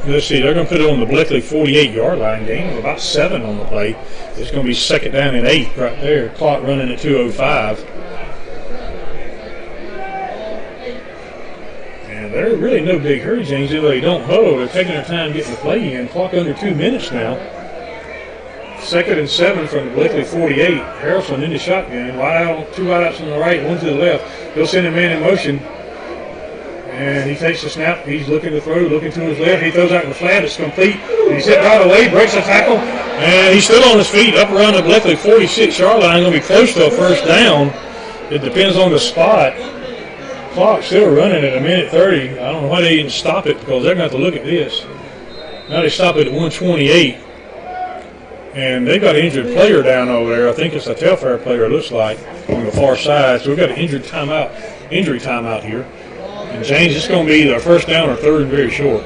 let's see, they're going to put it on the Bleckley 48-yard line. Game of about 7 on the play. It's going to be 2nd down and 8 right there. Clock running at 2:05. And they're really no big hurry, James. Even though they don't huddle, they're taking their time getting the play in. Clock under 2 minutes now. 2nd and 7 from the Bleckley 48. Harrelson in the shotgun. 2 wideouts on the right, 1 to the left. They'll send a man in motion. And he takes the snap. He's looking to throw, looking to his left. He throws out in the flat. It's complete. He's hit right away, breaks the tackle. And he's still on his feet up around the Bleckley 46-yard line. Going to be close to a 1st down. It depends on the spot. Clock still running at 1:30. I don't know why they didn't stop it, because they're going to have to look at this. Now they stop it at 1:28. And they've got an injured player down over there. I think it's a Telfair player, it looks like, on the far side. So we've got an injury timeout here. And James, it's going to be either 1st down or 3rd and very short.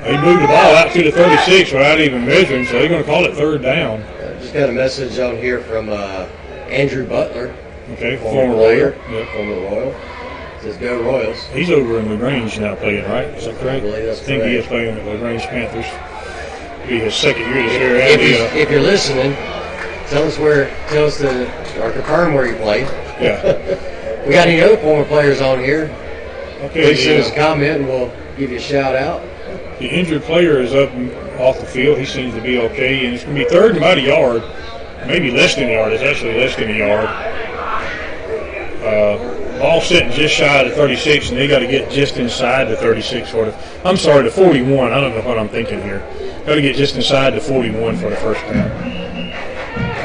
They moved the ball out to the 36 without even measuring, so they're going to call it 3rd down. Just got a message on here from Andrew Butler. Okay, former Royal. Yep. Former Royal. It says go Royals. He's over in LaGrange now playing, right? Is that correct? I believe that's think correct. he is playing with LaGrange Panthers. It'll be his 2nd year this year. If you're listening, tell us or confirm where you played. Yeah. We got any other former players on here? Okay. Please send us a comment and we'll give you a shout out. The injured player is up off the field. He seems to be okay. And it's going to be 3rd and about a yard. Maybe less than a yard. It's actually less than a yard. Ball sitting just shy of the 36, and they got to get just inside the 36 for the. I'm sorry, the 41. I don't know what I'm thinking here. Got to get just inside the 41 for the 1st down.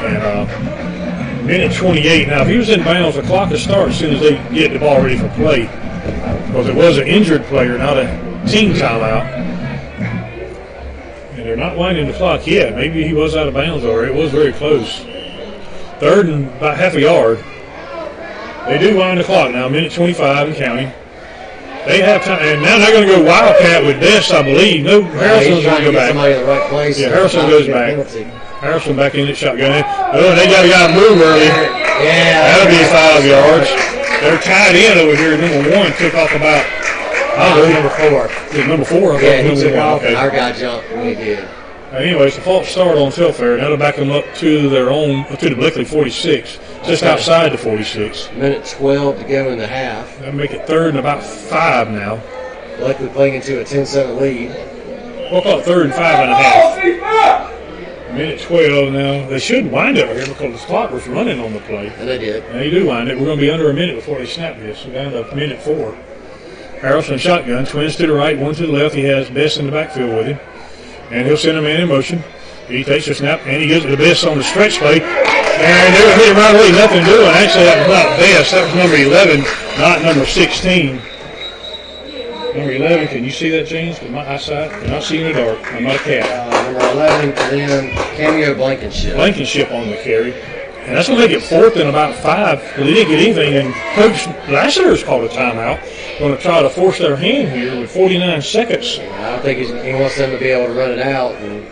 And 1:28. Now, if he was in bounds, the clock will start as soon as they get the ball ready for play, because it was an injured player, not a team timeout. And they're not winding the clock yet. Maybe he was out of bounds already. It was very close. 3rd and about half a yard. They do wind the clock now, 1:25 and counting. They have time, and now they're going to go Wildcat with Best, I believe. No, Harrison's going to go back. Somebody in the right place. Yeah, Harrison goes back. Harrison back in the shotgun. Oh, they got to move early. Yeah. That'll be 5 yards. They're tied in over here. Number 1 took off about, I don't know. Number 4. Number 4? Yeah, he took off, okay. and our guy jumped when he did. Anyways, the false start on Telfair. That'll back them up to the Bleckley 46, just outside the 46. 1:12 to go in the half. That'll make it 3rd and about 5 now. Bleckley playing into a 10-7 lead. We'll call it 3rd and 5 and a half. 1:12 now. They should wind up here because the clock was running on the play. And they did. And they do wind it. We're going to be under a minute before they snap this. We're down to 1:04. Harrelson shotgun, twins to the right, one to the left. He has Best in the backfield with him. And he'll send a man in motion. He takes a snap, and he gives it to Best on the stretch play. And they're hit him right away, nothing doing. Actually, that was not Best. That was number 11, not number 16. Number 11, can you see that, James? Because my eyesight, I'm not seeing in the dark. I'm not a cat. Number 11, then Cameo Blankenship. Blankenship on the carry. And that's going to make it 4th and about 5. Well, they didn't get anything, and Coach Lassiter's called a timeout. Going to try to force their hand here with 49 seconds. I don't think he wants them to be able to run it out and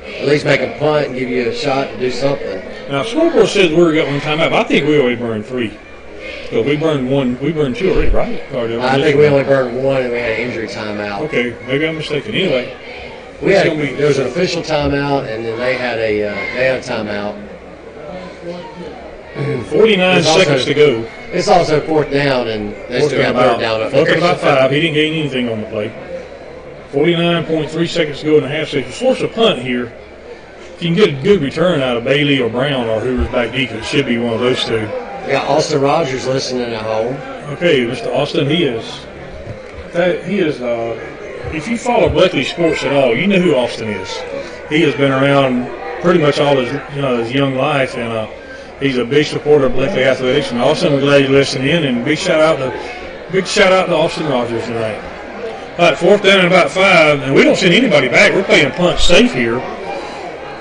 at least make a punt and give you a shot to do something. Now, scoreboard says we got one timeout, but I think we already burned 3. So we burned 1. We burned 2 already, right? I think we only burned 1, and we had an injury timeout. Okay, maybe I'm mistaken. Anyway, there was an official timeout, and then they had a timeout. 49 seconds to go. It's also 4th down, and they still got third down. 4th and about 5. He didn't gain anything on the play. 49.3 seconds to go in the half. So if you force a punt here, if you can get a good return out of Bailey or Brown or whoever's back deep, it should be one of those two. We got Austin Rogers listening at home. Okay, Mr. Austin, he is. If you follow Bleckley sports at all, you know who Austin is. He has been around pretty much all his young life, and he's a big supporter of Bleckley athletics. And Austin, we're glad you listened in, and big shout out to Austin Rogers tonight. All right, 4th down and about 5, and we don't send anybody back. We're playing punt safe here.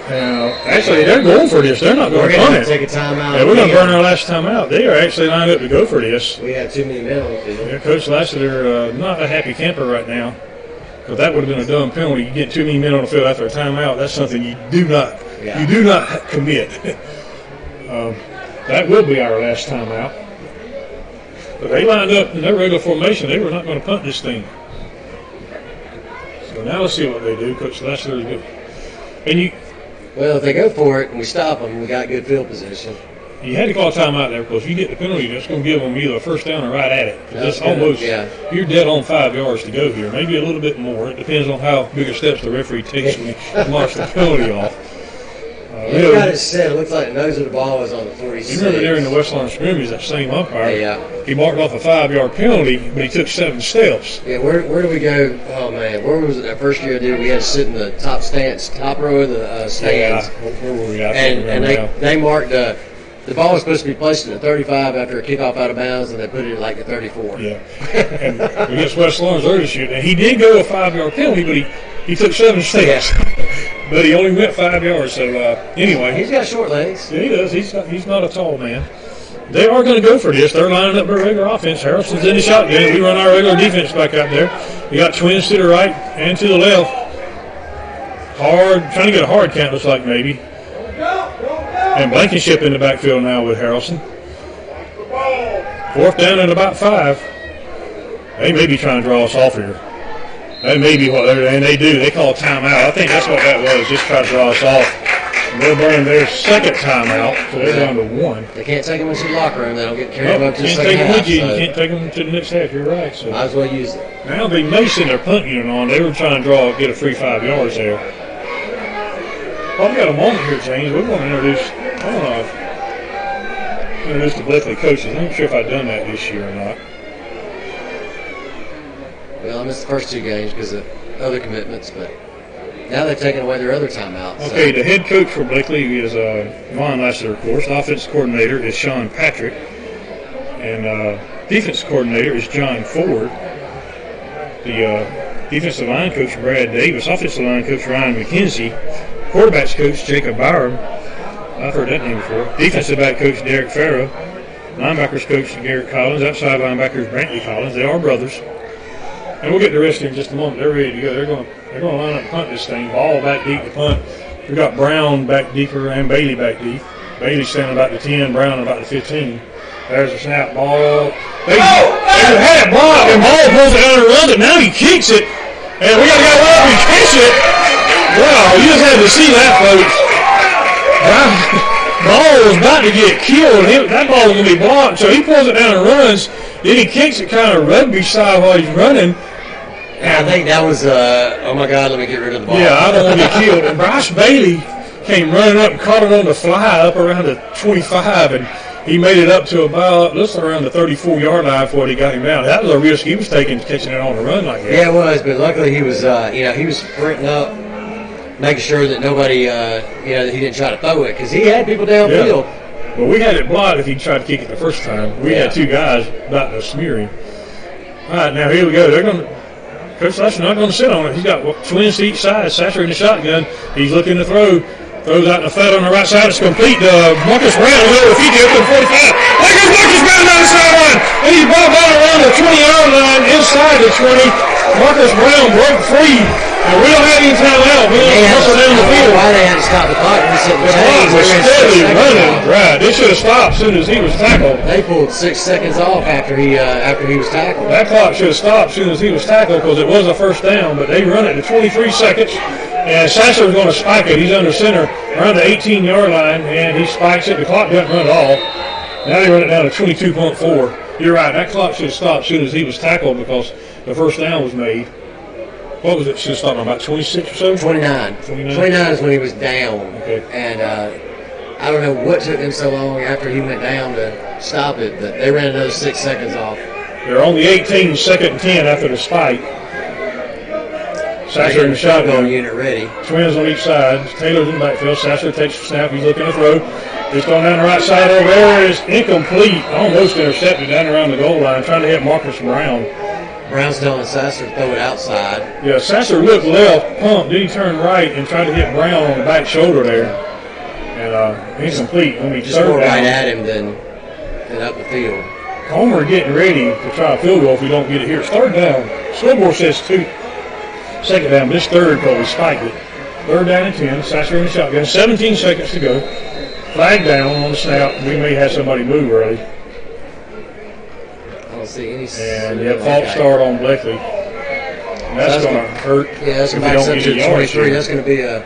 Actually, they're going for this. They're not going to punt it. Take a timeout. Yeah, we're going to burn our last timeout. They are actually lined up to go for this. We had too many men on the field. Yeah, Coach Lassiter, not a happy camper right now. But that would have been a dumb penalty. You get too many men on the field after a timeout. That's something you do not commit. That will be our last timeout. But they lined up in their regular formation. They were not going to punt this thing. So now let's see what they do. Coach Lassiter is good. And well, if they go for it and we stop them, we got good field position. You had to call a timeout there because if you get the penalty, that's going to give them either a first down or right at it. That's almost, you're dead on 5 yards to go here, maybe a little bit more. It depends on how bigger steps the referee takes when he marks the penalty off. He got it set. It looks like the nose of the ball was on the 46. You remember there in the West Line scrimmage, that same umpire, he marked off a 5-yard penalty, but he took 7 steps. Yeah, where do we go? Oh, man, where was it that first year I did? We had to sit in the top row of the stands. Yeah, where were we? And they marked the ball was supposed to be placed at the 35 after a kickoff out of bounds, and they put it at like the 34. Yeah. And against West Lawrence early shoot, and he did go a 5-yard penalty, but he took 7 steps. But he only went 5 yards. So anyway, he's got short legs. Yeah, he does. He's not a tall man. They are going to go for this. They're lining up their regular offense. Harrison's in the shotgun. We run our regular defense back out there. You got twins to the right and to the left. Trying to get a hard count, looks like maybe. And Blankenship in the backfield now with Harrelson. 4th down and about 5. They may be trying to draw us off here. That may be what they do. They call a timeout. I think that's what that was, just try to draw us off. And they're burning their second timeout, so they're down to 1. They can't take them into the locker room. They don't get carried up to the second second half. You can't take them to the next half. You're right. So might as well use it. Now they may send their punt unit on. They were trying to get a free 5 yards there. Well, we got a moment here, James. We want to introduce the Bleckley coaches. I'm not sure if I've done that this year or not. Well, I missed the first 2 games because of other commitments, but now they've taken away their other timeouts. Okay, the head coach for Bleckley is Von Lassiter, of course. The offensive coordinator is Sean Patrick. And defensive coordinator is John Ford. The defensive line coach, Brad Davis. Offensive line coach, Ryan McKenzie. Quarterbacks coach, Jacob Byram. I've heard that name before. Defensive back coach, Derek Farrow. Linebackers coach, Garrett Collins. Outside linebackers, Brantley Collins. They are brothers. And we'll get the rest of them in just a moment. They're ready to go. They're going to line up and punt this thing. Ball back deep to punt. We've got Brown back deeper and Bailey back deep. Bailey standing about the 10, Brown about the 15. There's a snap ball. They had it blocked, and Ball pulls it out and runs it. Now he kicks it, and we got to go up and catch it. Wow, you just had to see that, folks. Ball was about to get killed. That ball was going to be blocked, so he pulls it down and runs. Then he kicks it kind of rugby style while he's running. Yeah, I think that was, oh my God, let me get rid of the ball. Yeah, I don't want to get killed. And Bryce Bailey came running up and caught it on the fly up around the 25, and he made it up to about, let's say around the 34-yard line before he got him down. That was a risk he was taking, catching it on the run like that. Yeah, it was, but luckily he was, he was sprinting up, making sure that nobody, that he didn't try to throw it, because he had people downfield. Yeah. Well, we had it blocked if he tried to kick it the first time. We had two guys about to smear him. All right, now here we go. They're going to. Coach Sasser not going to sit on it. He's got twins to each side. Sasser in the shotgun. He's looking to throw. Throws out in the flat on the right side. It's complete to Marcus Brown. Over 50 up to the 45. There goes Marcus Brown down the sideline. And he's brought down around the 20-yard line inside the 20. Marcus Brown broke free. And we don't have any time out. We don't hustle down the field. Why they had to stop the clock? The clock was steadily running. Right. They should have stopped as soon as he was tackled. They pulled 6 seconds off after he was tackled. That clock should have stopped as soon as he was tackled because it was a first down, but they run it to 23 seconds. And Sasser was going to spike it. He's under center around the 18-yard line, and he spikes it. The clock doesn't run at all. Now they run it down to 22.4. You're right. That clock should have stopped as soon as he was tackled because the first down was made. What was it? Should have stopped on about 26 or so? 29. 29 is when he was down. Okay. And I don't know what took them so long after he went down to stop it, but they ran another 6 seconds off. They're on the 18, second and 10 after the spike. Sasser in the shotgun. Unit ready. Twins on each side. Taylor's in the backfield. Sasser takes the snap. He's looking to throw. He's going down the right side over there. It's incomplete. Almost intercepted down around the goal line. Trying to hit Marcus Brown. Brown's telling Sasser to throw it outside. Yeah, Sasser looked left, pumped, then he turned right and tried to hit Brown on the back shoulder there. And incomplete. I mean, just go right at him than up the field. Homer getting ready to try a field goal if we don't get it here. It's third down. Scoreboard says second down, but this third probably spiked it. Third down and 10. Sasser in the shotgun. 17 seconds to go. Flag down on the snap. We may have somebody move early. I don't see any. And false start on Bleckley. And that's going to hurt. Yeah, that's going to back us up to 23. That's going to be a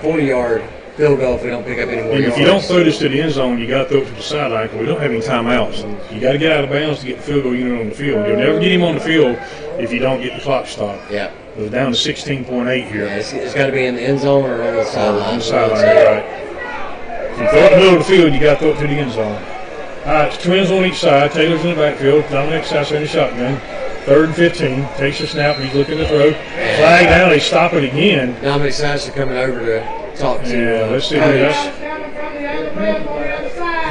40-yard field goal if we don't pick up any more yards. If you don't throw this to the end zone, you got to throw it to the sideline because we don't have any timeouts. You got to get out of bounds to get the field goal unit on the field. You'll never get him on the field if you don't get the clock stopped. Yeah. It was down to 16.8 here. Yeah, it's got to be in the end zone or on the sideline. On the sideline, right. If you throw it in the middle of the field, you got to throw it to the end zone. All right, twins on each side. Taylor's in the backfield. Dominic Sasser in the shotgun. Third and 15. Takes the snap. He's looking to throw. Flag down. They stop it again. Dominic Sasser coming over to talk to let's see who that's.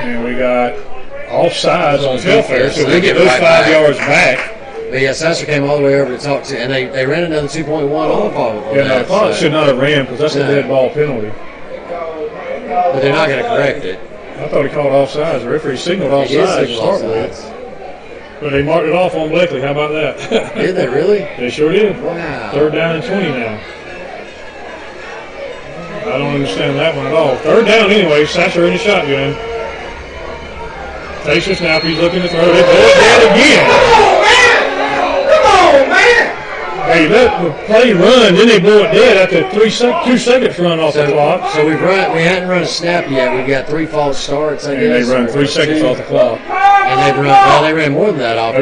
And we got offsides on Telfair, so we get those 5 yards back. But yeah, Sasser came all the way over to talk to, and they ran another 2.1 on probably. Yeah, no, the clock should not have ran because that's a dead ball penalty. But they're not going to correct it. I thought he called offsides. The referee signaled offsides to start with. But they marked it off on Bleckley. How about that? Did they really? They sure did. Wow. Third down and 20 now. I don't understand that one at all. Third down anyway. Sasser in the shotgun. Takes the snap. He's looking to throw. They blow it down again. Hey, let the play run, then they blow it dead after 2 seconds run off the clock. So we hadn't run a snap yet. We've got 3 false starts. I guess. They run 3 seconds off the clock. And they ran more than that off. It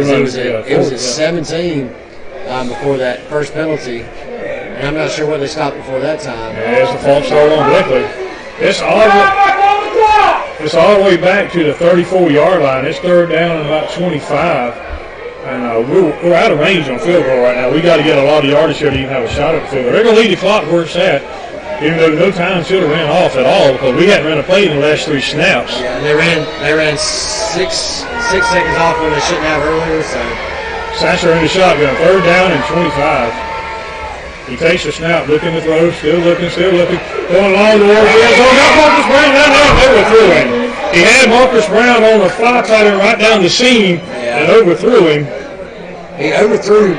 was at 17 before that first penalty. And I'm not sure what they stopped before that time. Yeah, it's a false start on Bleckley. It's all the way back to the 34-yard line. It's third down and about 25. And we're out of range on field goal right now. We got to get a lot of yardage here to even have a shot at the field goal. They're going to leave the clock where it's at, even though no time should have ran off at all because we hadn't run a play in the last 3 snaps. Yeah, they ran 6 seconds off when they shouldn't have earlier. So Sasser in the shotgun, third down and 25. He takes the snap, looking to throw, still looking. Going along towards the end zone. Got Marcus Brown down there and overthrew him. He had Marcus Brown on the fly pattern right down the seam and overthrew him. He overthrew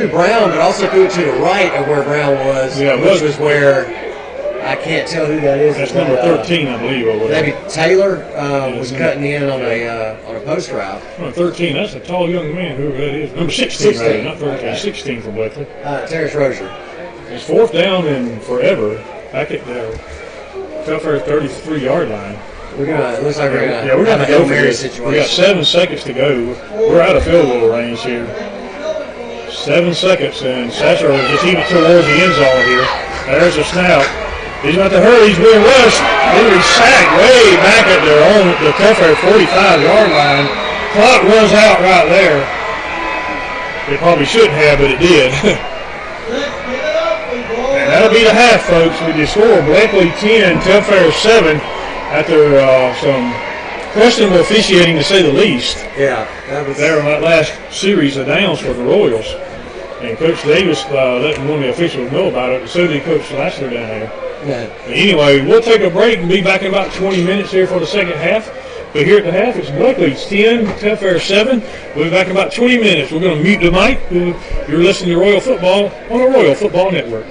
Brown, but also threw it to the right of where Brown was, which was where I can't tell who that is. That's number 13, I believe. Or maybe Taylor was cutting in on a post route. Number 13, that's a tall young man, whoever that is. Number 16, rather, not 13, 16 from Bleckley. Terrence Rozier. It's fourth down and forever. Back at the Telfair 33-yard line. It looks like we're going to have a go Hail for Mary this. situation. We got 7 seconds to go. We're out of field goal range here. 7 seconds, and Sasser will just even towards the end zone here. There's a snap. He's about to hurry. He's being rushed. Henry sacked way back at the Telfair 45-yard line. Clock runs out right there. It probably shouldn't have, but it did. And that'll be the half, folks. We just scored Bleckley 10, Telfair 7 after some questionable officiating, to say the least. Yeah, that was there on that last series of downs for the Royals. And Coach Davis letting one of the officials know about it. So did Coach Lassiter down there. yeah. But anyway, we'll take a break and be back in about 20 minutes here for the second half. But here at the half, it's Bleckley's 10, Telfair 7. We'll be back in about 20 minutes. We're going to mute the mic. You're listening to Royal Football on the Royal Football Network.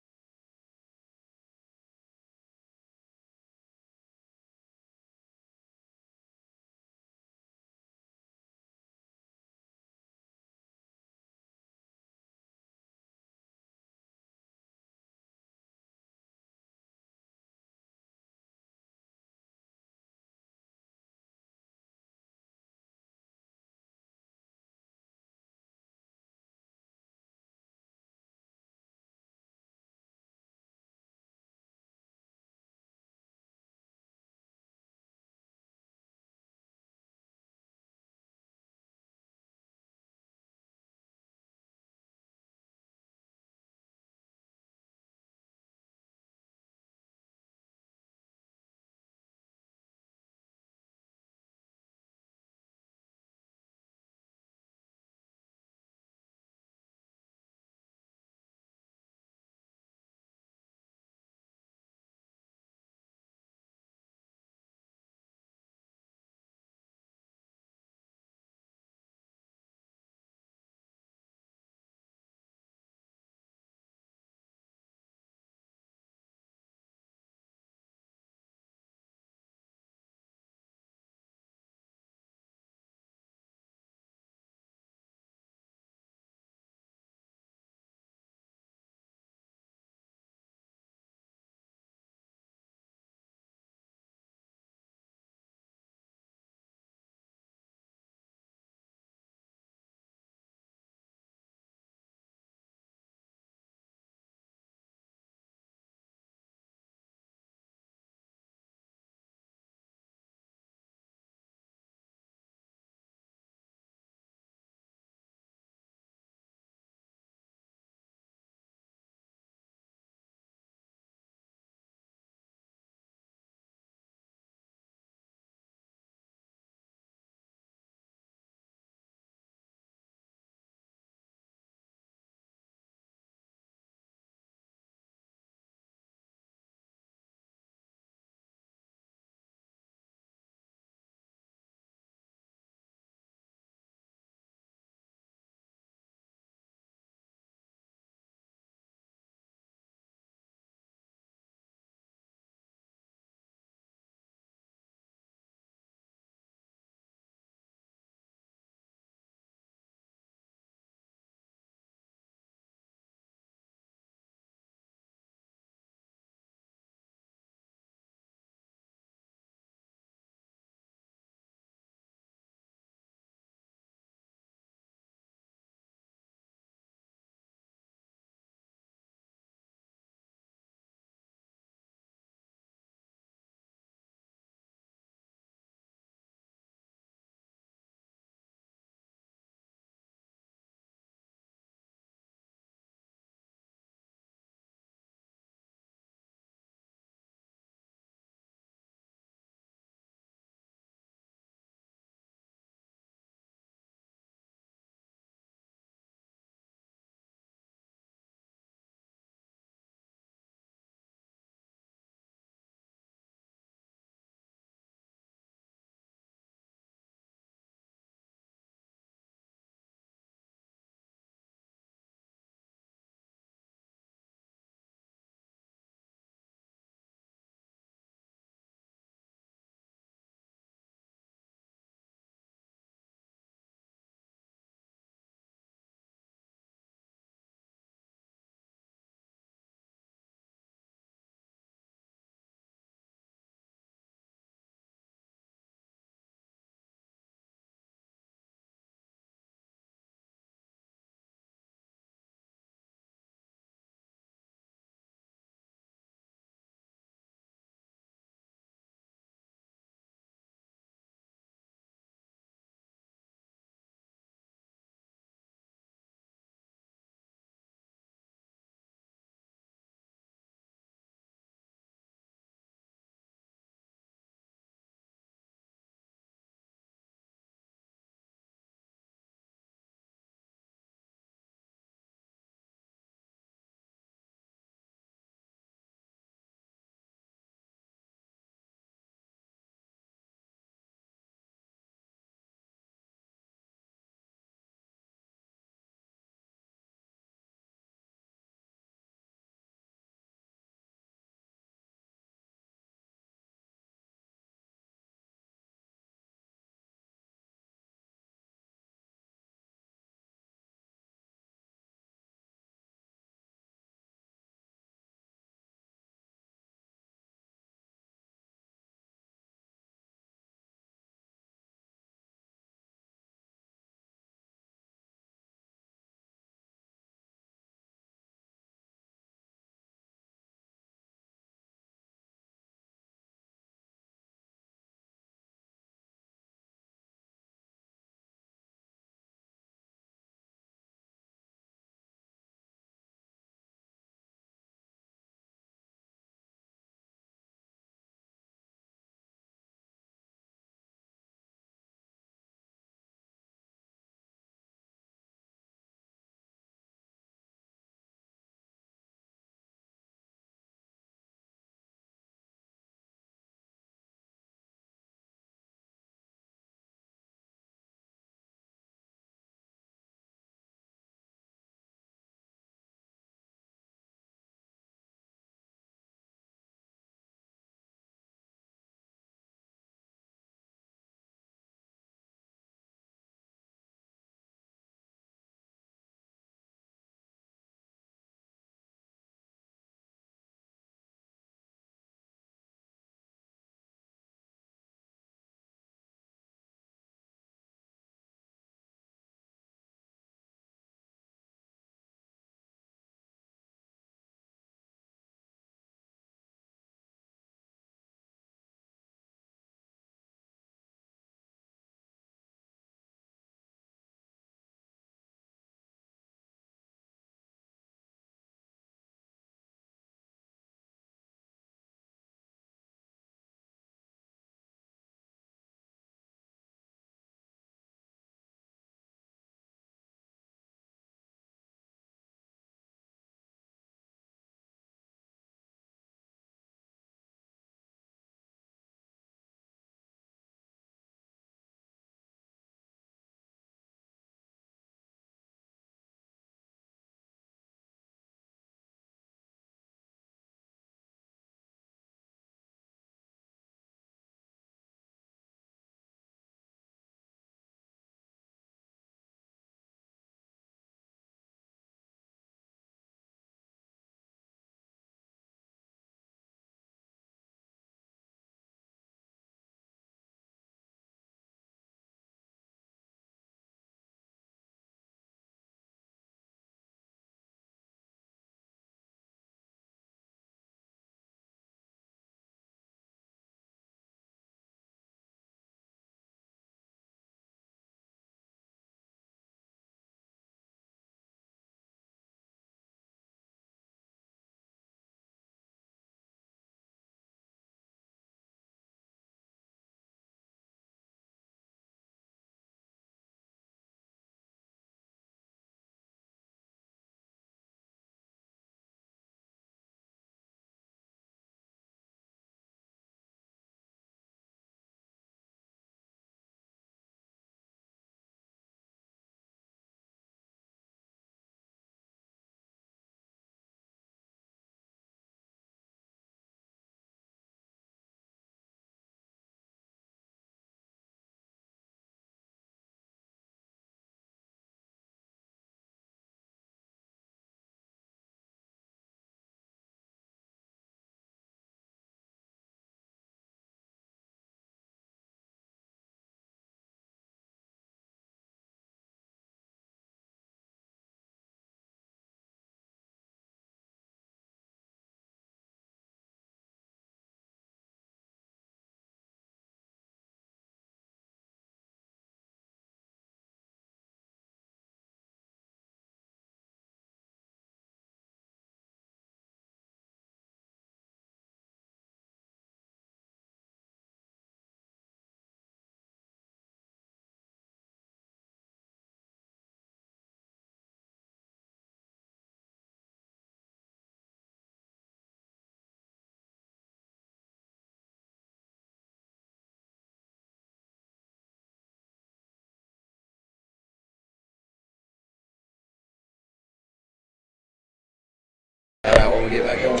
we get back on.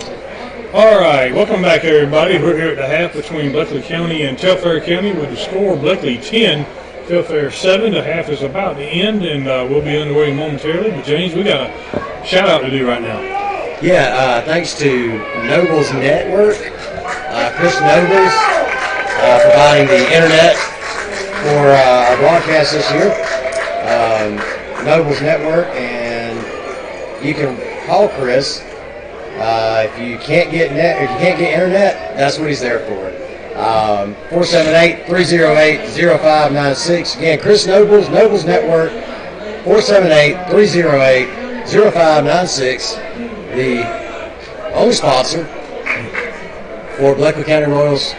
All right, welcome back, everybody. We're here at the half between Bleckley County and Telfair County with the score Bleckley 10, Telfair 7. The half is about to end, and we'll be underway momentarily. But, James, we got a shout-out to do right now. Yeah, thanks to Nobles Network, Chris Nobles, providing the internet for our broadcast this year. Nobles Network, and you can call Chris. If you can't get internet, that's what he's there for. 478-308-0596. Again, Chris Nobles, Nobles Network, 478-308-0596. The only sponsor for Bleckley County Royals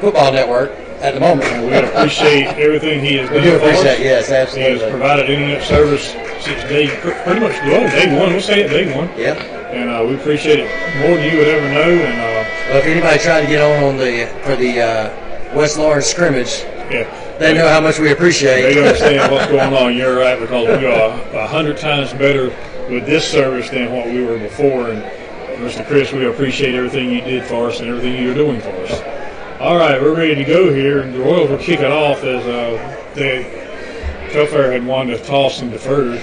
Football Network at the moment. And we appreciate everything he has done. We do appreciate for us. Yes, absolutely. He has provided internet service since pretty much day one. We'll say it day one. Yep. And we appreciate it more than you would ever know. And well, if anybody tried to get on for the West Lawrence scrimmage, they know how much we appreciate. They understand what's going on. You're right, because we are 100 times better with this service than what we were before. And Mr. Chris, we appreciate everything you did for us and everything you're doing for us. All right, we're ready to go here. The Royals will kick it off as Telfair had won the toss and deferred.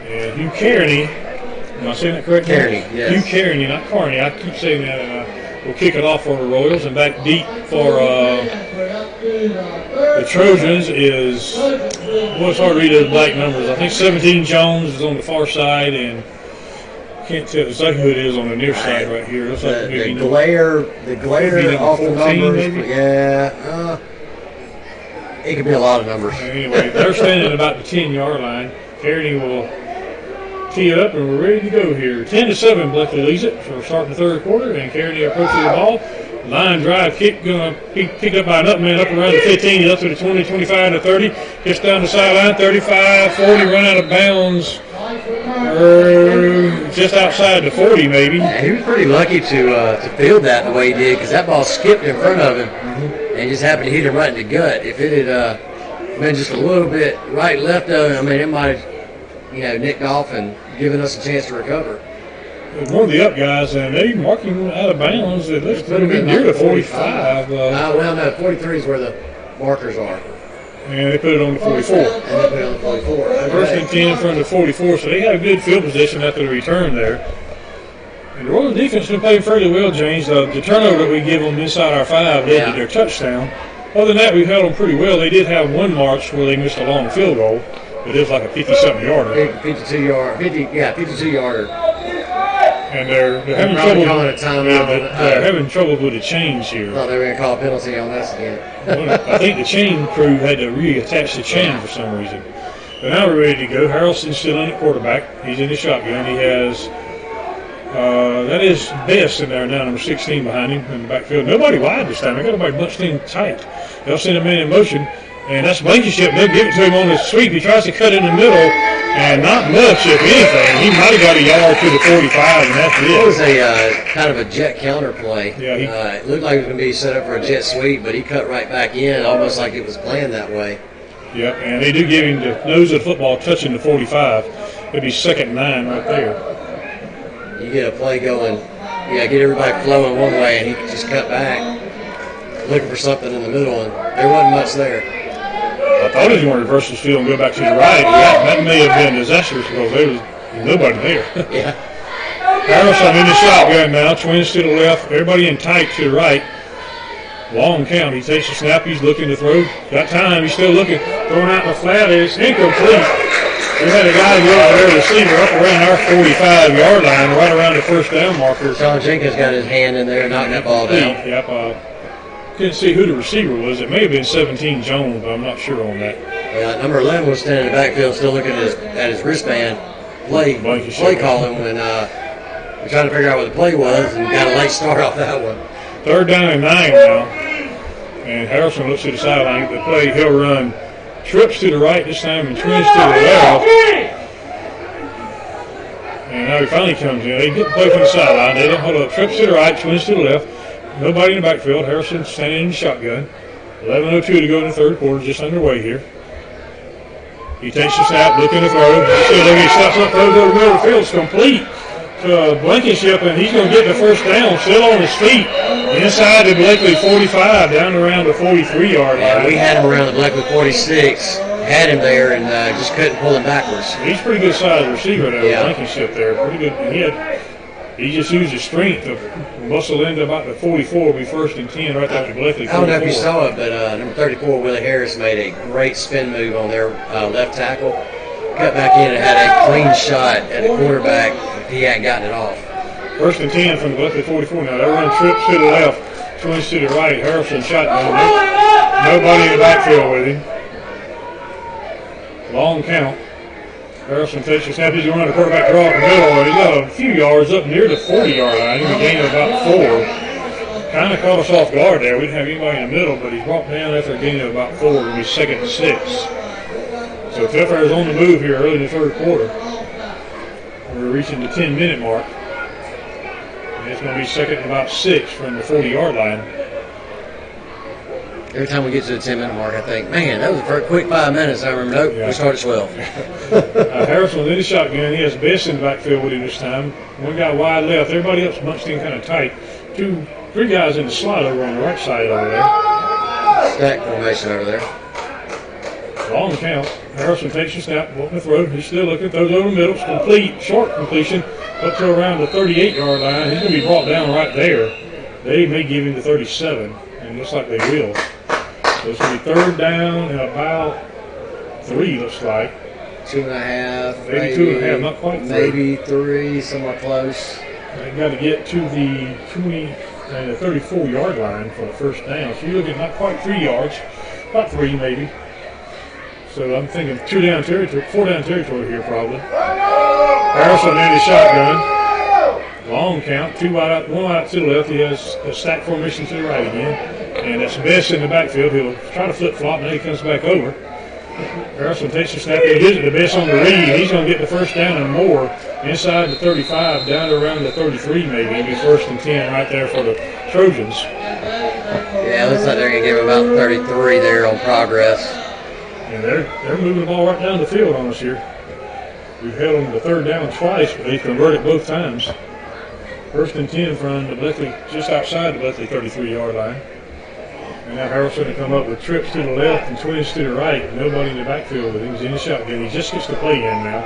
And Hugh Kearney, am I saying that correctly? Kearney, yes. Hugh Kearney, not Carney. I keep saying that. We'll kick it off for the Royals. And back deep for the Trojans is, it's hard to read those black numbers. I think 17 Jones is on the far side, and can't tell exactly who it is on the near side right here. Looks like the glare off the numbers. Maybe? Yeah, it could be a lot of numbers. Anyway, they're standing at about the 10-yard line. Kearney will tee it up, and we're ready to go here. 10-7, Bleckley leads it. So we're starting the third quarter, and Kearney approaches the ball. Line drive kick going to be picked up by an up man up around the 15. He's up to the 20, 25, and the 30. Gets down the sideline, 35, 40, run out of bounds. Just outside the 40, maybe. Yeah, he was pretty lucky to field that the way he did, because that ball skipped in front of him and just happened to hit him right in the gut. If it had been just a little bit right left of him, I mean, it might have, nicked off and given us a chance to recover. One of the up guys, and they marked him out of bounds. It looks pretty good near the 45. Well, no, 43 is where the markers are. And they put it on the 44. And they put it on the 44. Okay. First and 10 in front of the 44, so they had a good field position after the return there. And the Royal defense has been playing fairly well, James. The turnover that we give them inside our 5 led to their touchdown. Other than that, we held them pretty well. They did have one march where they missed a long field goal, but it was like a 50-something yarder. 52-yarder. And they're having trouble. They're having trouble with the chains here. I thought they were going to call a penalty on us again. I think the chain crew had to reattach the chain for some reason. But now we're ready to go. Harrelson's still in the quarterback. He's in the shotgun. He has that is Best in there now, number 16 behind him in the backfield. Nobody wide this time. They got everybody bunched in tight. They'll send a man in motion, and that's Blankenship. They'll give it to him on his sweep. He tries to cut in the middle, and not much, if anything. He might have got a yard to the 45, and that's it. It was a kind of a jet counter play. Yeah, it looked like it was going to be set up for a jet sweep, but he cut right back in, almost like it was planned that way. Yep, and they do give him the nose of the football touching the 45. It'd be 2nd and 9 right there. You get a play going, get everybody flowing one way, and he could just cut back, looking for something in the middle, and there wasn't much there. I thought he was going to reverse his field and go back to the right. That may have been disastrous because there was nobody there. Yeah. Harrelson in the shotgun now, twins to the left, everybody in tight to the right. Long count. He takes the snap. He's looking to throw. Got time. He's still looking. Throwing out in the flat. It's incomplete. We had a guy go over there, receiver, up around our 45-yard line, right around the first down marker. Sean Jenkins got his hand in there, knocking that ball down. Yep. Couldn't see who the receiver was. It may have been 17 Jones, but I'm not sure on that. Yeah, number 11 was standing in the backfield, still looking at his wristband. Play calling when we're trying to figure out what the play was, and got a late start off that one. 3rd down and 9 now. And Harrelson looks to the sideline. The play, he'll run trips to the right this time and twins to the left. And now he finally comes in. They get the play from the sideline. They don't hold up. Trips to the right, twins to the left. Nobody in the backfield. Harrelson standing in the shotgun. 11:02 to go in the third quarter, just underway here. He takes the snap, looking to throw. Still looking, he steps up, throws over the middle of the field. It's complete Blankenship, and he's going to get the first down, still on his feet, inside the Bleckley 45, down around the 43-yard line. Yeah, we had him around the Bleckley 46, had him there, and just couldn't pull him backwards. He's a pretty good size receiver there, yeah. Blankenship there. Pretty good. And he just used his strength to muscle into about the 44, will be 1st and 10 right after Bleckley 44. I don't know if you saw it, but number 34, Willie Harris, made a great spin move on their left tackle. Cut back in and had a clean shot at the quarterback if he hadn't gotten it off. 1st and 10 from the Bleckley 44. Now they run trips to the left, twins to the right. Harrison shotgun. Nobody in the backfield with him. Long count. Harrison takes a snap. He's going to run the quarterback draw in the middle. He's got a few yards up near the 40-yard line. He's a gain of about 4. Kind of caught us off guard there. We didn't have anybody in the middle, but he's brought down after a gain of about 4. It'll be 2nd and 6. So Telfair is on the move here early in the third quarter. We're reaching the 10-minute mark. And it's going to be 2nd and about 6 from the 40-yard line. Every time we get to the 10-minute mark, I think, man, that was a very quick 5 minutes. I remember, nope, we start at 12. Harrison was in the shotgun. He has Best in the backfield with him this time. One guy wide left. Everybody else bunched in kind of tight. 3 guys in the slot over on the right side over there. Stack formation over there. Long count. Harrison takes a snap, walking the throw. He's still looking, throws over the middle. It's complete, short completion, up to around the 38-yard line. He's going to be brought down right there. They may give him the 37, and it looks like they will. So it's going to be 3rd down and about 3, looks like. 2.5. Maybe 2.5, not quite 3. Maybe 3, somewhat close. They've got to get to the 20 and the 34-yard line for the first down. So you're looking at not quite 3 yards, about 3 maybe. So I'm thinking 4 down territory here probably. Harrison in his shotgun. Long count, 1 out to the left. He has a stack formation to the right again. And that's Best in the backfield. He'll try to flip-flop, and then he comes back over. Harrison takes a snap. He gives it to Best on the read. He's going to get the first down and more inside the 35, down to around the 33 maybe. It'll be 1st and 10 right there for the Trojans. Yeah, it looks like they're going to give him about 33 there on progress. And they're moving the ball right down the field on us here. We've held them to 3rd down twice, but they've converted both times. 1st and 10 from the Bleckley, just outside the Bleckley 33-yard line. And now Harrison will come up with trips to the left and twins to the right. Nobody in the backfield with him. He's in the shotgun. He just gets to play in now.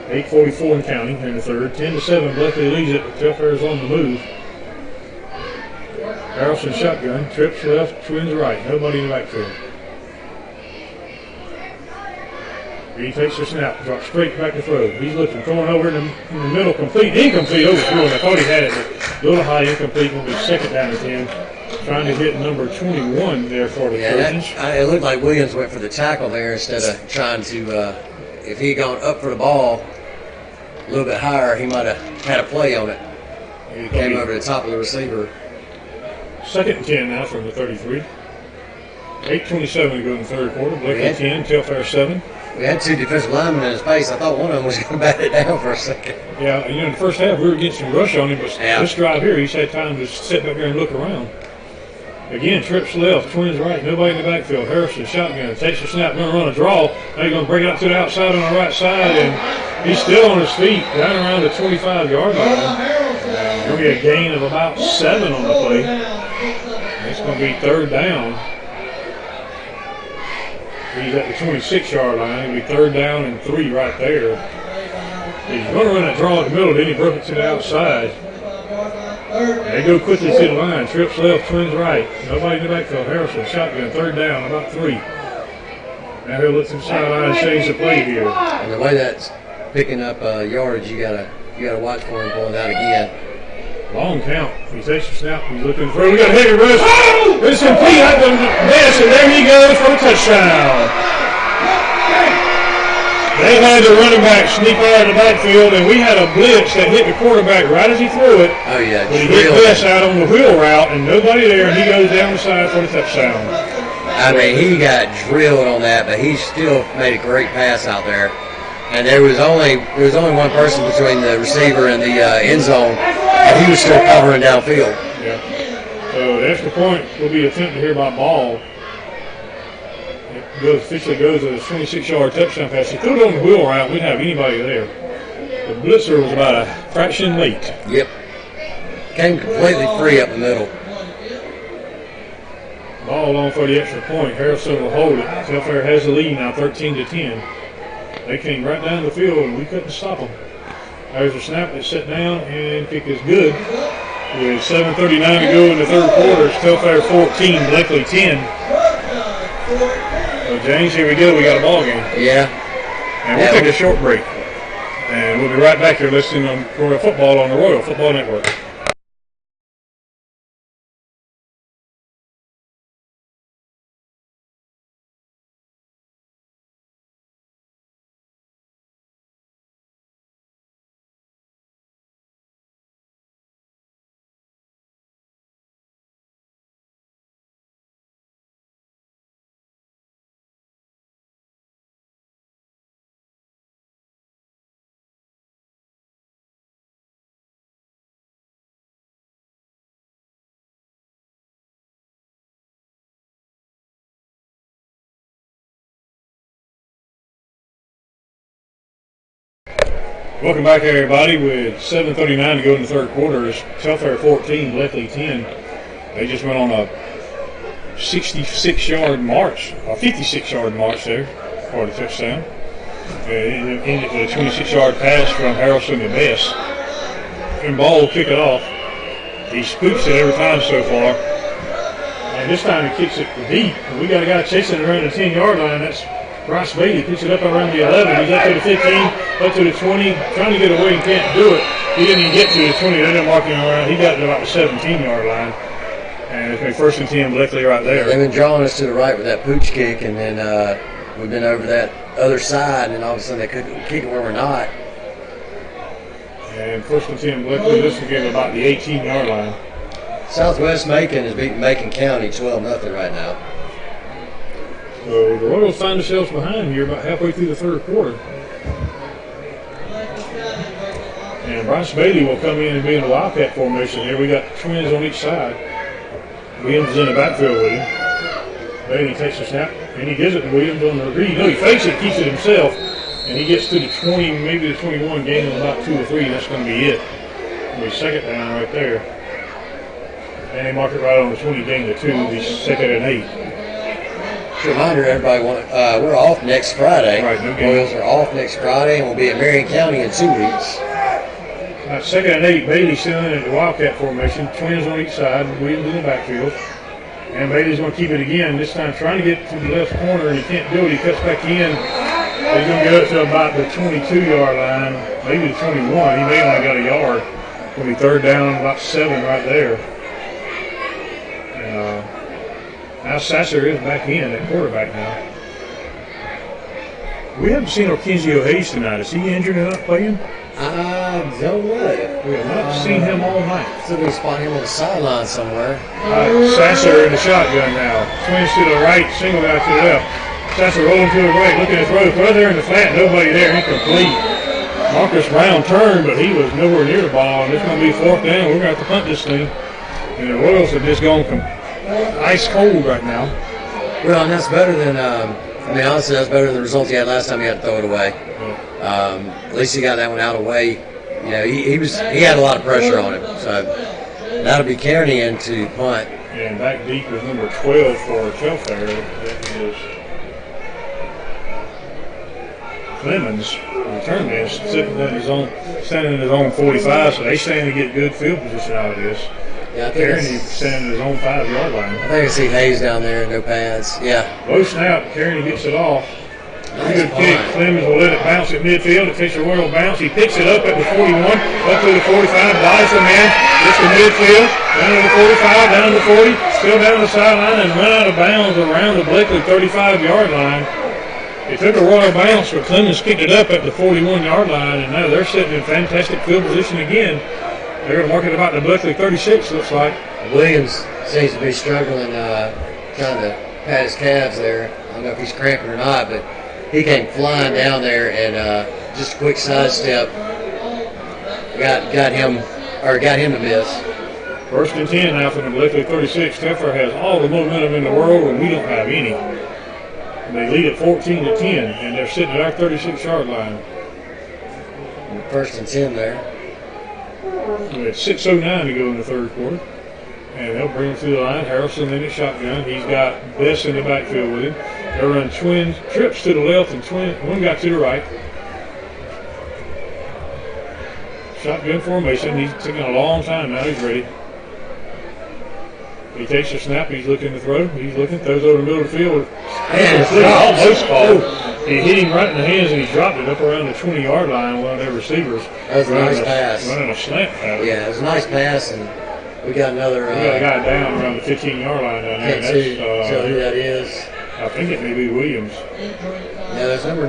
8:44 and counting in the 3rd. 10-7, Bleckley leads it, but Telfair is on the move. Harrison shotgun, trips left, twins right. Nobody in the backfield. He takes the snap, drops straight back to throw. He's looking, throwing over in the middle, complete, incomplete, overthrown. I thought he had it, but a little high, incomplete, will be 2nd down and 10. Trying to hit number 21 there for the Trojans. It looked like Williams went for the tackle there instead of trying to, if he had gone up for the ball a little bit higher, he might have had a play on it. He came over the top of the receiver. 2nd and 10 now from the 33. 8:27 to go in the 3rd quarter. Bleckley 10, Telfair 7. We had 2 defensive linemen in his face. I thought one of them was going to bat it down for a second. Yeah, in the first half we were getting some rush on him, but this drive here, he's had time to sit back there and look around. Again, trips left, twins right, nobody in the backfield. Harrison shotgun, takes a snap, going to run a draw. Now he's going to break it out to the outside on the right side, and he's still on his feet, down around the 25-yard line. Going to be a gain of about 7 on the play. It's going to be 3rd down. He's at the 26-yard line. It'll be 3rd down and 3 right there. He's going to run that draw in the middle, then he broke it to the outside. They go quickly to the line. Trips left, twins right. Nobody in the backfield. Harrison, shotgun, 3rd down, about 3. Now he'll look to the sideline and change the play here. And the way that's picking up yardage, you gotta watch for him pulling out again. Long count. He takes the snap. He's looking for. We got a heavy rush. It's complete out the Best, and there he goes for the touchdown. They had the running back sneak out of the backfield, and we had a blitz that hit the quarterback right as he threw it. Oh, yeah. But he hit Best out on the wheel route, and nobody there, and he goes down the side for the touchdown. I mean, he got drilled on that, but he still made a great pass out there. And there was only one person between the receiver and the end zone, and he was still covering downfield. Yeah. So the extra point will be attempted here by Ball. Officially goes to a 26-yard touchdown pass. He threw it on the wheel route. We didn't have anybody there. The blitzer was about a fraction late. Yep. Came completely free up the middle. Ball on for the extra point. Harrison will hold it. Telfair has the lead now, 13-10. They came right down the field, and we couldn't stop them. There's a snap that's set down, and kick is good. With 7:39 to go in the third quarter, it's Telfair 14, Bleckley 10. So James, here we go. We got a ball game. Yeah. And we'll take a short break. And we'll be right back here listening on Royal Football on the Royal Football Network. Welcome back, everybody. With 7:39 to go in the third quarter, it's Telfair 14, Bleckley 10. They just went on a 66-yard march, a 56-yard march there for the touchdown. It ended with a 26-yard pass from Harrelson to Best. And Ball will kick it off. He spooks it every time so far. And this time he kicks it deep. And we got a guy chasing it around the 10-yard line. That's Bryce Beatty. Picks it up around the 11. He's up to the 15, up to the 20. Trying to get away and can't do it. He didn't even get to the 20. They didn't mark him around. He got to about the 17-yard line. And it's been 1st and 10, Bleckley right there. They've been drawing us to the right with that pooch kick, and then we've been over that other side, and all of a sudden they couldn't kick it where we're not. And 1st and 10, Bleckley. This will give about the 18-yard line. Southwest Macon is beating Macon County 12-0 right now. So the Royals find themselves behind here about halfway through the third quarter. And Bryce Bailey will come in and be in a Wildcat formation here. We got twins on each side. Williams in the backfield with him. Bailey takes a snap, and he gives it to Williams on the read. No, he fakes it, keeps it himself, and he gets to the 20, maybe the 21, gain of about 2 or 3, and that's going to be it. It'll be second down right there. And they mark it right on the 20, gain of 2. It'll be 2nd and 8. Reminder, everybody, we're off next Friday. Right, no game. Royals are off next Friday, and we'll be at Marion County in 2 weeks. Now 2nd and 8, Bailey still in the Wildcat formation. Twins on each side, Williams in the backfield. And Bailey's going to keep it again, this time trying to get to the left corner, and he can't do it. He cuts back in. He's going to get up to about the 22-yard line, maybe the 21. He may have only got a yard. It'll be 3rd down, about 7 right there. Now Sasser is back in at quarterback now. We haven't seen Orkenzio Hayes tonight. Is he injured and not playing? I don't know. We have not seen him all night. Still going to spot him on the sideline somewhere. Sasser in the shotgun now. Twins to the right, single guy to the left. Sasser rolling to the right, looking at throw. Throw there in the flat, nobody there, incomplete. Marcus Brown turned, but he was nowhere near the ball, and it's going to be 4th down. We're going to have to punt this thing. And the Royals have just gone ice cold right now. Well, and that's better than, honestly, that's better than the results he had last time he had to throw it away. At least he got that one out of the way. You know, he had a lot of pressure on him. So that'll be Carnian to punt. And back deep is number 12 for Telfair. That is Clemens, return man, standing in his own 45, so they stand to get good field position out of this. Yeah, I Kearney standing in his own 5-yard line. I think I see Hayes down there, no pads. Yeah. Low snap, Kearney gets it off. Nice Good kick. Clemens will let it bounce at midfield. It takes a royal bounce. He picks it up at the 41, up to the 45, dives the man, gets to midfield, down to the 45, down to the 40, still down the sideline, and run out of bounds around the Bleckley 35-yard line. It took a royal bounce, but Clemens picked it up at the 41-yard line, and now they're sitting in fantastic field position again. They're going to mark it about the Bleckley 36, looks like. Williams seems to be struggling, trying to pat his calves there. I don't know if he's cramping or not, but he came flying down there and just a quick sidestep got him to miss. 1st and 10 now from the Bleckley 36. Telfair has all the momentum in the world, and we don't have any. They lead at 14-10, and they're sitting at our 36-yard line. First and 10 there. We had 6:09 to go in the third quarter. And they'll bring him through the line. Harrelson in the shotgun. He's got Bess in the backfield with him. They'll run twin trips to the left and one got to the right. Shotgun formation. He's taking a long time now. He's ready. He takes a snap. He's looking to throw. He's looking. Throws over the middle of the field. Almost called. He hit him right in the hands and he dropped it up around the 20-yard line. One of their receivers. That was a nice pass. Running a slant pass. Yeah, it was a nice pass, and we got another. We got a guy down around the 15-yard line down there. Can't tell who that is. I think it may be Williams. Yeah, that's number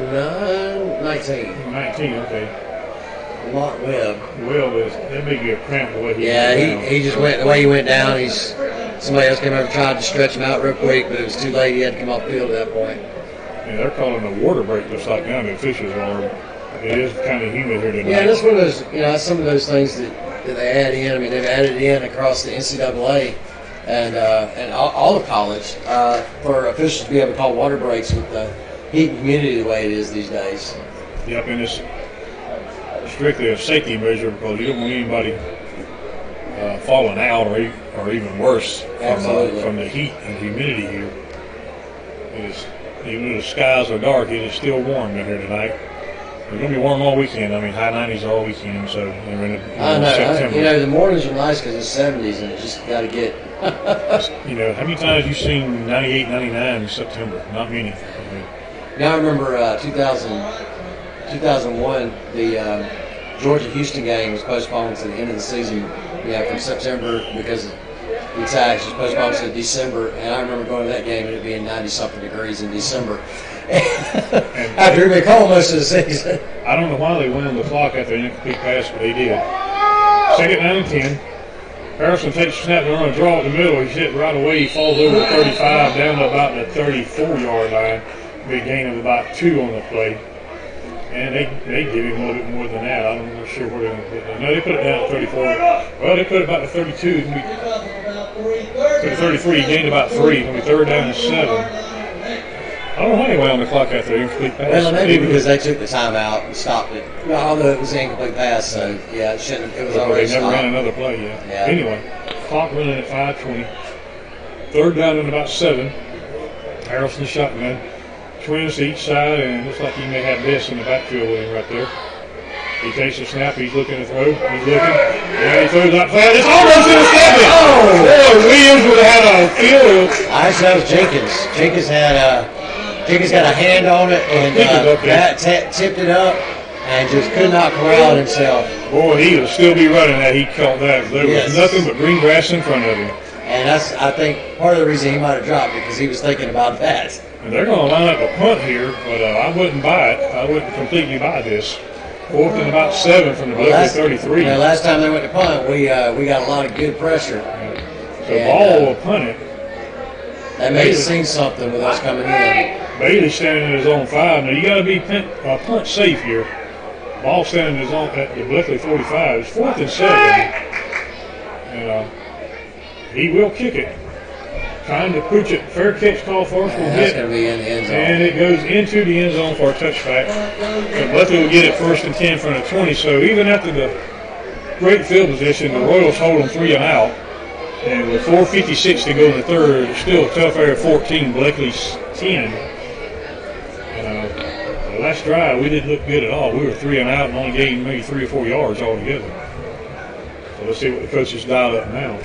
19. 19, okay. Mark Webb. Well, that may be a cramp the way he Yeah, went down. he just went the way he went down. Somebody else came over and tried to stretch him out real quick, but it was too late. He had to come off the field at that point. Yeah, they're calling the water break just like now the officials are. It is kind of humid here tonight. Yeah, that's one of those. That's some of those things that they add in. I mean, they've added in across the NCAA and all of college for officials to be able to call water breaks with the heat and humidity the way it is these days. Yep, and it's strictly a safety measure because you don't want anybody falling out or even worse from the heat and humidity here. Even though the skies are dark, it is still warm down here tonight. It's going to be warm all weekend. I mean, high 90s all weekend, so we're in September. The mornings are nice because it's 70s and it's just got to get. How many times have you seen 98, 99 in September? Not many. I remember 2001, the Georgia-Houston game was postponed to the end of the season, from September because the tax was postponed to December, and I remember going to that game and it being 90-something degrees in December. After it had been cold most of the season. I don't know why they went on the clock after an incomplete pass, but they did. Second down and 10. Harrison takes a snap and run a draw in the middle. He's hit right away. He falls over the 35 down to about the 34-yard line. Big gain of about 2 on the play. And they give him a little bit more than that. I'm not sure where they're going to put that. No, they put it down at 34. Well, they put it about the 32. To the 33, he gained about 3. It's going to be third down and 7. I don't know why they went on the clock after the incomplete pass. Well, maybe because they took the timeout and stopped it. Although it was an incomplete pass, so yeah, it shouldn't. It was already stopped. They never ran another play yet. Yeah. Anyway, clock running at 5:20. Third down and about 7. Harrelson shotgun. Twins to each side, and it looks like he may have Bess in the backfield with him right there. He takes a snap. He's looking to throw. He's looking. Yeah, he throws out flat. It's almost intercepted. Oh! Boy, Williams would have had a field. Actually, that was Jenkins. Jenkins got a hand on it and tipped it up and just could not corral it himself. Boy, he would still be running that. He caught that. There was nothing but green grass in front of him. And that's, I think, part of the reason he might have dropped it because he was thinking about that. And they're going to line up a punt here, but I wouldn't buy it. I wouldn't completely buy this. Fourth and about 7 from the Bleckley 33. Last time they went to punt, we got a lot of good pressure. So Ball will punt it. That may have seen something with us coming in. Bailey standing in his own 5. Now you got to be punt safe here. Ball standing in his own at the Bleckley 45. It's 4th and 7. And he will kick it. Trying to pooch it. Fair catch call for us. That's going to be in the end zone. And it goes into the end zone for a touchback. And Bleckley will get it 1st and 10 from the 20. So even after the great field position, the Royals hold them 3 and out. And with 4:56 to go in the third, still Telfair 14, Bleckley's 10. The last drive, we didn't look good at all. We were 3 and out and only gained maybe 3 or 4 yards altogether. So let's see what the coaches dial up now.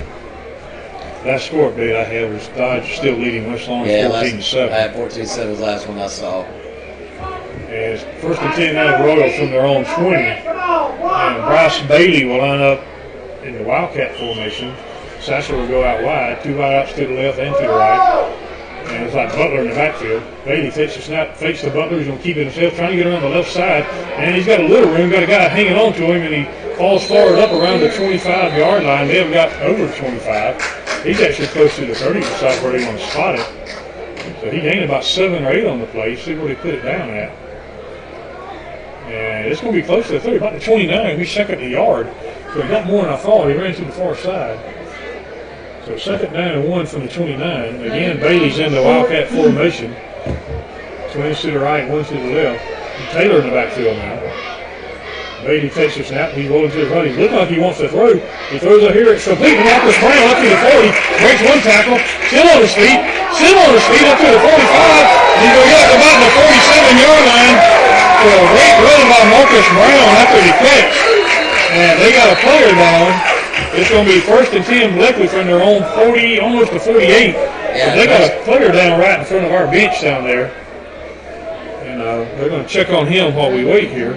Last score update I had was Dodge still leading West Lawn 14-7. I had 14-7 was the last one I saw. And it's 1st and 10 now, the Royals from their own 20. And Bryce Bailey will line up in the Wildcat formation. Sasser will go out wide, 2 wideouts to the left and to the right. And it's like Butler in the backfield. Bailey takes the snap, fakes the Butler. He's going to keep it himself, trying to get around the left side. And he's got a little room, got a guy hanging on to him, and he falls forward up around the 25-yard line. They haven't got over the 25. He's actually close to the 30 beside where they want to spot it. So he gained about 7 or 8 on the play. See where they put it down at. And it's going to be close to the 30, about the 29. He's second the yard. So he got more than I thought. He ran to the far side. So 2nd down and 1 from the 29. Again, Bailey's in the Wildcat formation. Twins to the right, 1 to the left. And Taylor in the backfield now. Bailey takes the snap. He's rolling to his right. He looks like he wants to throw. He throws it here. It's complete. Marcus Brown up to the 40. Breaks one tackle. Still on his feet. Still on his feet up to the 45. He's going to get up about the 47-yard line. So a great run by Marcus Brown after the catch. And they got a player down. It's going to be 1st and 10 Bleckley from their own 40, almost to 48. Yeah, they got a player down right in front of our bench down there. And they're going to check on him while we wait here.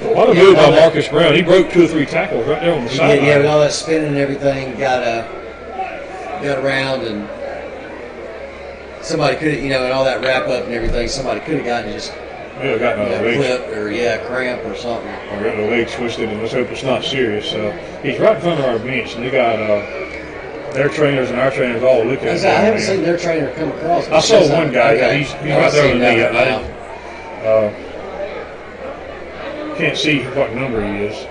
But what a move by Marcus Brown. He broke 2 or 3 tackles right there on the sideline. Yeah, with all that spinning and everything, got around, and somebody could have, and all that wrap up and everything, somebody could have gotten just clipped or cramp or something. Or got the leg twisted, and let's hope it's not serious. He's right in front of our bench, and they got their trainers and our trainers all looking at him. I haven't seen their trainer come across. I saw one guy. Okay. He's right there with me. Can't see what number he is.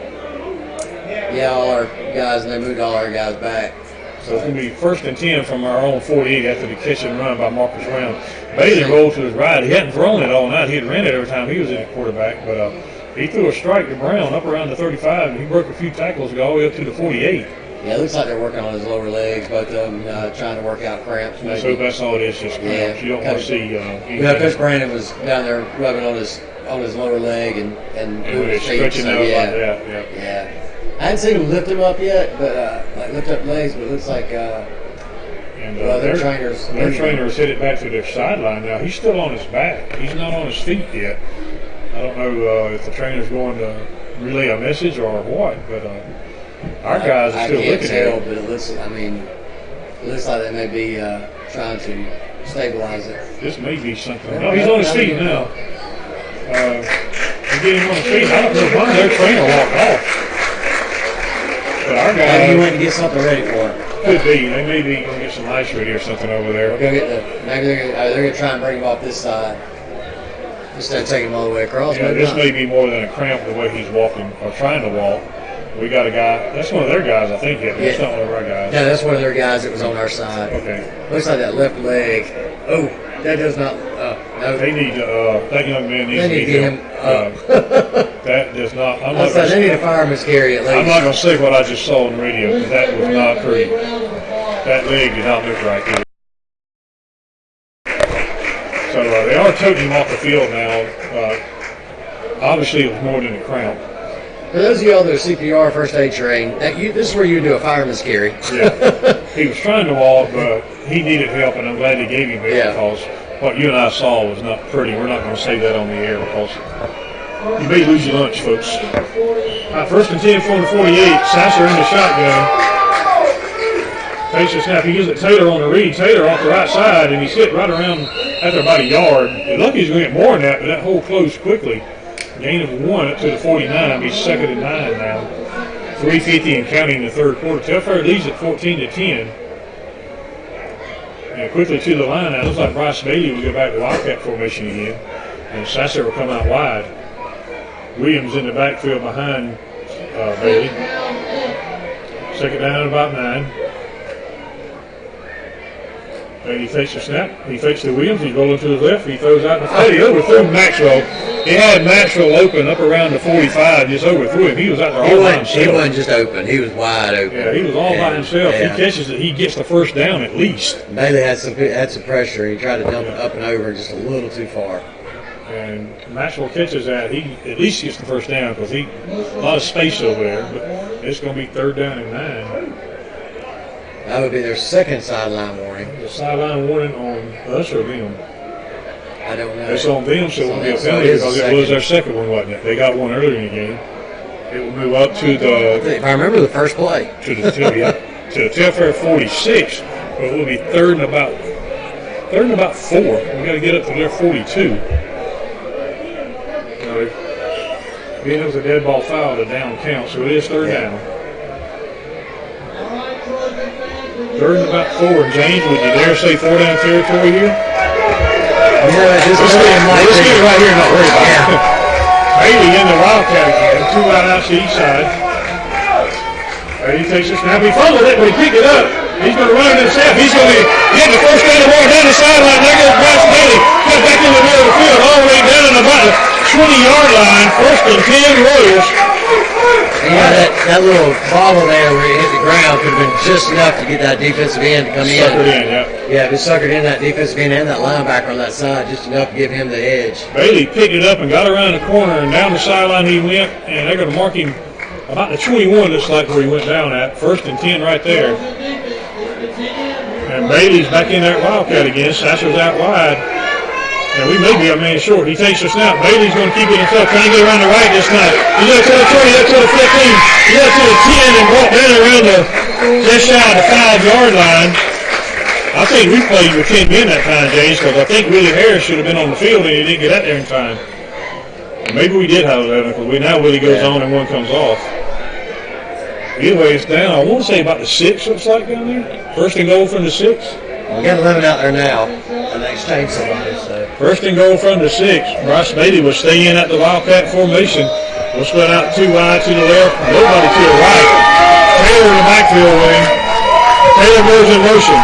Yeah, all our guys, and they moved all our guys back. So it's going to be 1st and 10 from our own 48 after the catch and run by Marcus Brown. Bailey rolled to his right. He hadn't thrown it all night. He had ran it every time he was in at quarterback. But he threw a strike to Brown up around the 35, and he broke a few tackles to go all the way up to the 48. Yeah, it looks like they're working on his lower legs, both of them trying to work out cramps. Maybe. So that's all it is, just cramps. You don't want to see. Coach Brandon was down there rubbing on his lower leg and stretching out like that. Yeah. I hadn't seen him lift him up yet, but lift up legs. But it looks like their trainers. Their trainers hit it back to their sideline now. He's still on his back. He's not on his feet yet. I don't know if the trainer's going to relay a message or what, but our guys are still looking at it. I can't tell, but it looks like they may be trying to stabilize it. This may be something. No, he's on his feet now. They're getting on his feet. I don't know why their trainer walked off. But our guys. Maybe he went to get something ready for him. Could be. They may be going to get some ice ready or something over there. Maybe they're going to try and bring him off this side instead of taking him all the way across. Yeah, this may be more than a cramp the way he's walking or trying to walk. We got a guy. That's one of their guys, I think. That's not one of our guys. Yeah, that's one of their guys that was on our side. Okay. Looks like that left leg. Oh, that does not. No. They need that young man needs to be get him up. That does not. They need a fireman's carry at least. I'm not going to say what I just saw on the radio because that was not pretty. That leg did not look right. So they are toting him off the field now. Obviously, it was more than a cramp. For those of y'all that are CPR first aid trained, this is where you do a fireman's carry. Yeah. He was trying to walk, but he needed help, and I'm glad they gave him it because what you and I saw was not pretty. We're not going to say that on the air because you may lose your lunch, folks. 1st and 10 from the 48. Sasser in the shotgun. Takes a snap. He gives it Taylor on the read. Taylor off the right side, and he's hit right around after about a yard. Lucky he's going to get more than that, but that hole closed quickly. Gain of 1 up to the 49. He's 2nd and 9 now. 3:50 and counting in the third quarter. Telfair leads at 14-10. And quickly to the line now. Looks like Bryce Bailey will go back to Wildcat formation again. And Sasser will come out wide. Williams in the backfield behind Bailey. 2nd down, about 9. Bailey takes the snap. He fakes to Williams. He's rolling to his left. He throws out in the field. He overthrew Maxwell. He had Maxwell open up around the 45. Just overthrew him. He was out there all by himself. He wasn't just open. He was wide open. Yeah, he was all by himself. Yeah. He catches it. He gets the first down at least. Bailey had some pressure. He tried to dump it up and over just a little too far. And Maxwell catches that. He at least gets the first down because a lot of space over there. But it's going to be 3rd down and 9. That would be their second sideline warning. The sideline warning on us or them? I don't know. It's on them, so it won't be a penalty because it was their second one, wasn't it? They got one earlier in the game. It will move up to the. If I remember the first play. To the Telfair 46, but it will be 3rd and about 4. We got to get up to their 42. Being it was a dead ball foul, the down count, so it is 3rd down. 3rd and about 4. James, would you dare say 4-down territory here? Yeah, let's get it right here and not worry about it. Bailey in the Wildcat again. 2 right out to each side. Bailey takes a snap. He fumbled it, but he picked it up. He's going to run it himself. He's going to get the first down the ball down the sideline. There goes Bryce Bailey. Cut back in the middle of the field, all the way down in the bottom. 20-yard line, 1st and 10 Royals. Yeah, that little bobble there where he hit the ground could have been just enough to get that defensive end to come in. Suckered in, yeah. Yeah, if it suckered in that defensive end and that linebacker on that side, just enough to give him the edge. Bailey picked it up and got around the corner and down the sideline he went, and they're going to mark him about the 21, looks like, where he went down at. 1st and 10 right there. And Bailey's back in there at Wildcat again. Sasser's out wide. And we may be a man short. He takes a snap. Bailey's going to keep it himself, trying to get around the right this time. He looks to the 20, he looks to the 15, he looks to the 10, and brought down around the just shy of the 5-yard line. I think we played with 10 men that time, James, because I think Willie Harris should have been on the field and he didn't get out there in time. Maybe we did have 11, because now Willie goes on and one comes off. Either way, it's down. I want to say about the 6, looks like down there. 1st and goal from the 6. We got 11 out there now, and they exchanged somebody. So 1st and goal from the 6. Bryce Bailey will stay in at the Wildcat formation. We'll split out 2 wide to the left, nobody to the right. Taylor in the backfield with him. Taylor goes in motion.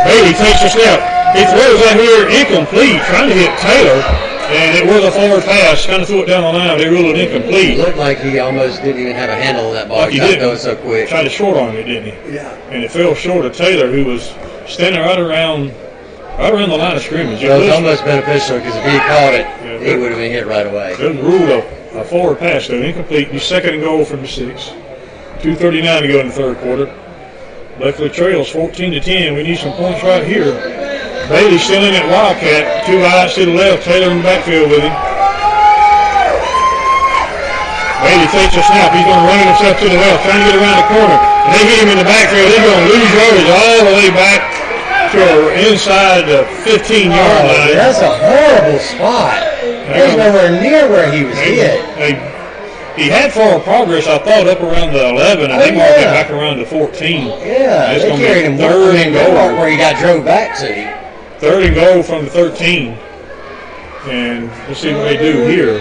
Bailey takes a snap. He throws out here incomplete, trying to hit Taylor, and it was a forward pass. Kind of threw it down the line. They ruled it incomplete. It looked like he almost didn't even have a handle on that ball. Like he did. Going so quick. Tried to short on it, didn't he? Yeah. And it fell short of Taylor, who was standing right around the line of scrimmage. So it was almost beneficial because if he caught it, he would have been hit right away. It was ruled a forward pass, though, incomplete. He's 2nd and goal from the 6. 2:39 to go in the 3rd quarter. Bleckley trails 14-10. We need some points right here. Bailey still in at Wildcat. 2 eyes to the left. Taylor in the backfield with him. Bailey takes a snap. He's going to run it himself to the left, trying to get around the corner. And they hit him in the backfield. They're going to lose yardage all the way back to inside the 15-yard line. That's a horrible spot. There's nowhere near where he was hit. He had forward progress, I thought, up around the 11, and they marked him back around the 14. Yeah, it's they going to carried be him 3rd and goal. where he got drove back to. 3rd and goal from the 13. And let's see what they do here.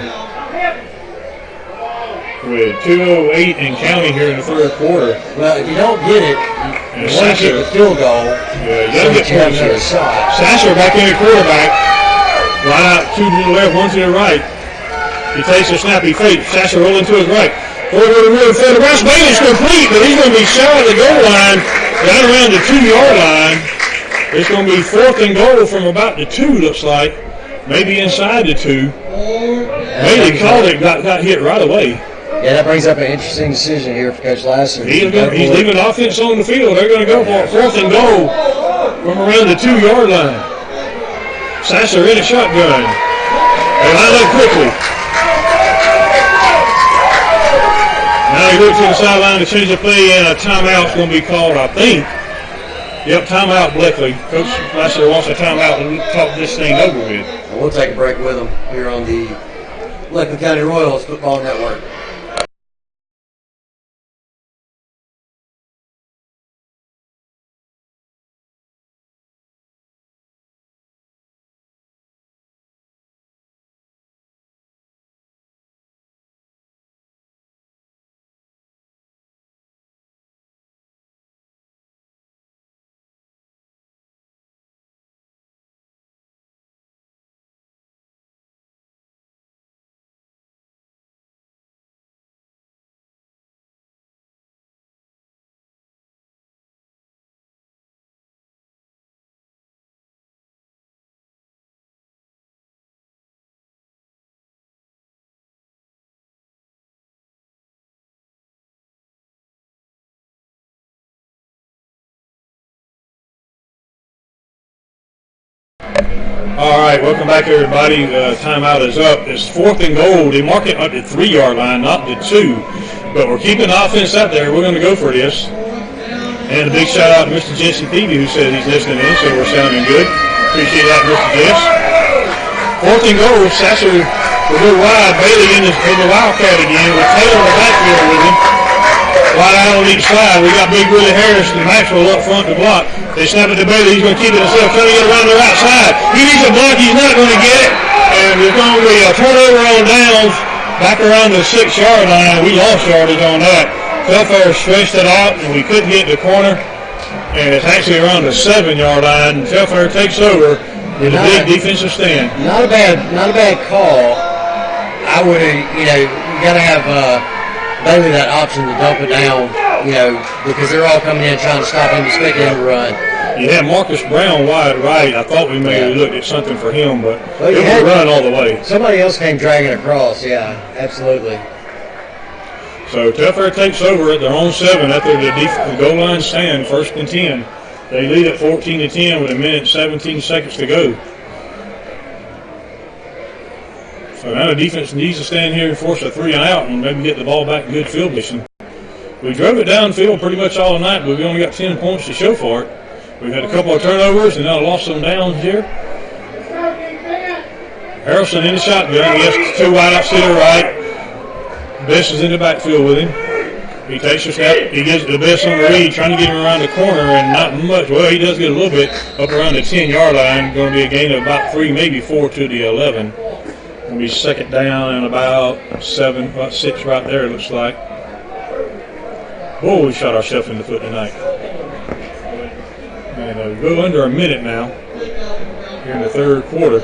With 2:08 and counting here in the 3rd quarter. Well, if you don't get it, you want to get the field goal. Yeah, you got to get points here. Sasser back in the quarterback. Line out 2 to the left, 1 to the right. He takes a snap, he fakes. Sasser rolling to his right. Forward to the middle, the Bryce Bailey's complete, but he's going to be shy of the goal line, down around the 2-yard line. It's going to be 4th and goal from about the 2, looks like. Maybe inside the 2. Bailey called it, got hit right away. Yeah, that brings up an interesting decision here for Coach Lasser. He's leaving offense on the field. They're going to go for it. 4th and goal from around the 2-yard line. Sasser in a shotgun. They line up quickly. Now he looks to the sideline to change the play, and a timeout's going to be called, I think. Yep, timeout, Bleckley. Coach Lasser wants a timeout to talk this thing over with. We'll take a break with him here on the Bleckley County Royals Football Network. All right, welcome back, everybody. Timeout is up. It's 4th and goal. They mark it up the 3-yard line, not the 2. But we're keeping the offense out there. We're going to go for this. And a big shout out to Mr. Jesse Peavy, who said he's listening in, so we're sounding good. Appreciate that, Mr. Jess. 4th and goal. Sasser will go wide. Bailey in the Wildcat again with Taylor in the backfield with him. Wide out on each side. We got Big Willie Harris and Maxwell up front to block. They snap it to Bailey. He's going to keep it himself, trying to get around the right side. He needs a block. He's not going to get it. And there's going to be a turnover on downs back around the 6-yard line. We lost yardage on that. Telfair stretched it out, and we couldn't get the corner. And it's actually around the 7-yard line. Telfair takes over with a big defensive stand. Not a bad call. I would have, you got to have Bailey that option to dump it down, because they're all coming in trying to stop him, expecting him to run. You had Marcus Brown wide right. I thought we maybe looked at something for him, but it would run all the way. Somebody else came dragging across, yeah, absolutely. So Telfair takes over at their own 7 after the goal line stand, 1st and 10. They lead at 14-10 with 1:17 seconds to go. So now the defense needs to stand here and force a 3 and out and maybe get the ball back in good field position. We drove it downfield pretty much all night, but we only got 10 points to show for it. We've had a couple of turnovers and now lost some downs here. Harrelson in the shotgun. He has 2 wide outs to the right. Best is in the backfield with him. He takes a snap. He gets the best on the read, trying to get him around the corner, and not much. Well, he does get a little bit up around the 10-yard line. Going to be a gain of about 3, maybe 4 to the 11. Going to be 2nd down and about 6 right there, it looks like. Whoa, we shot ourselves in the foot tonight. And we go under a minute now here in the 3rd quarter.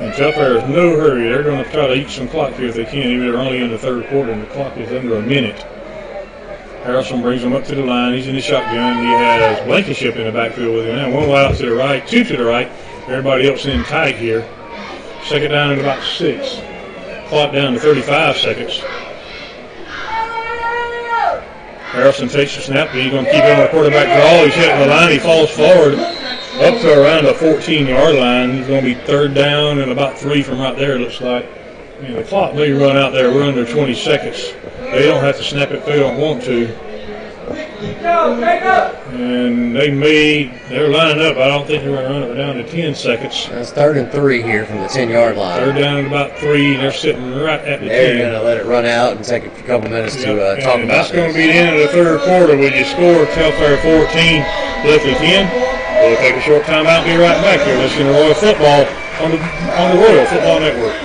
And Telfair is no hurry. They're going to try to eat some clock here if they can. Even they're only in the 3rd quarter and the clock is under a minute. Harrelson brings him up to the line. He's in the shotgun. He has Blankenship in the backfield with him. Now 1 wide out to the right, 2 to the right. Everybody else in tight here. 2nd down and about 6. Clock down to 35 seconds. Harrelson takes the snap. He's going to keep it on the quarterback draw. He's hitting the line. He falls forward up to around the 14-yard line. He's going to be 3rd down and about 3 from right there, it looks like. And the clock may run out there. We're under 20 seconds. They don't have to snap it if they don't want to. And they're lining up. I don't think they're going to run it down to 10 seconds. That's 3rd and 3 here from the 10-yard line. 3rd down and about 3. They're sitting right at the 10. They're going to let it run out and take a couple minutes to talk about it. That's going to be the end of the 3rd quarter with you score Telfair 14, Bleckley 10. We'll take a short time out and be right back here listening to Royal Football on the Royal Football Network.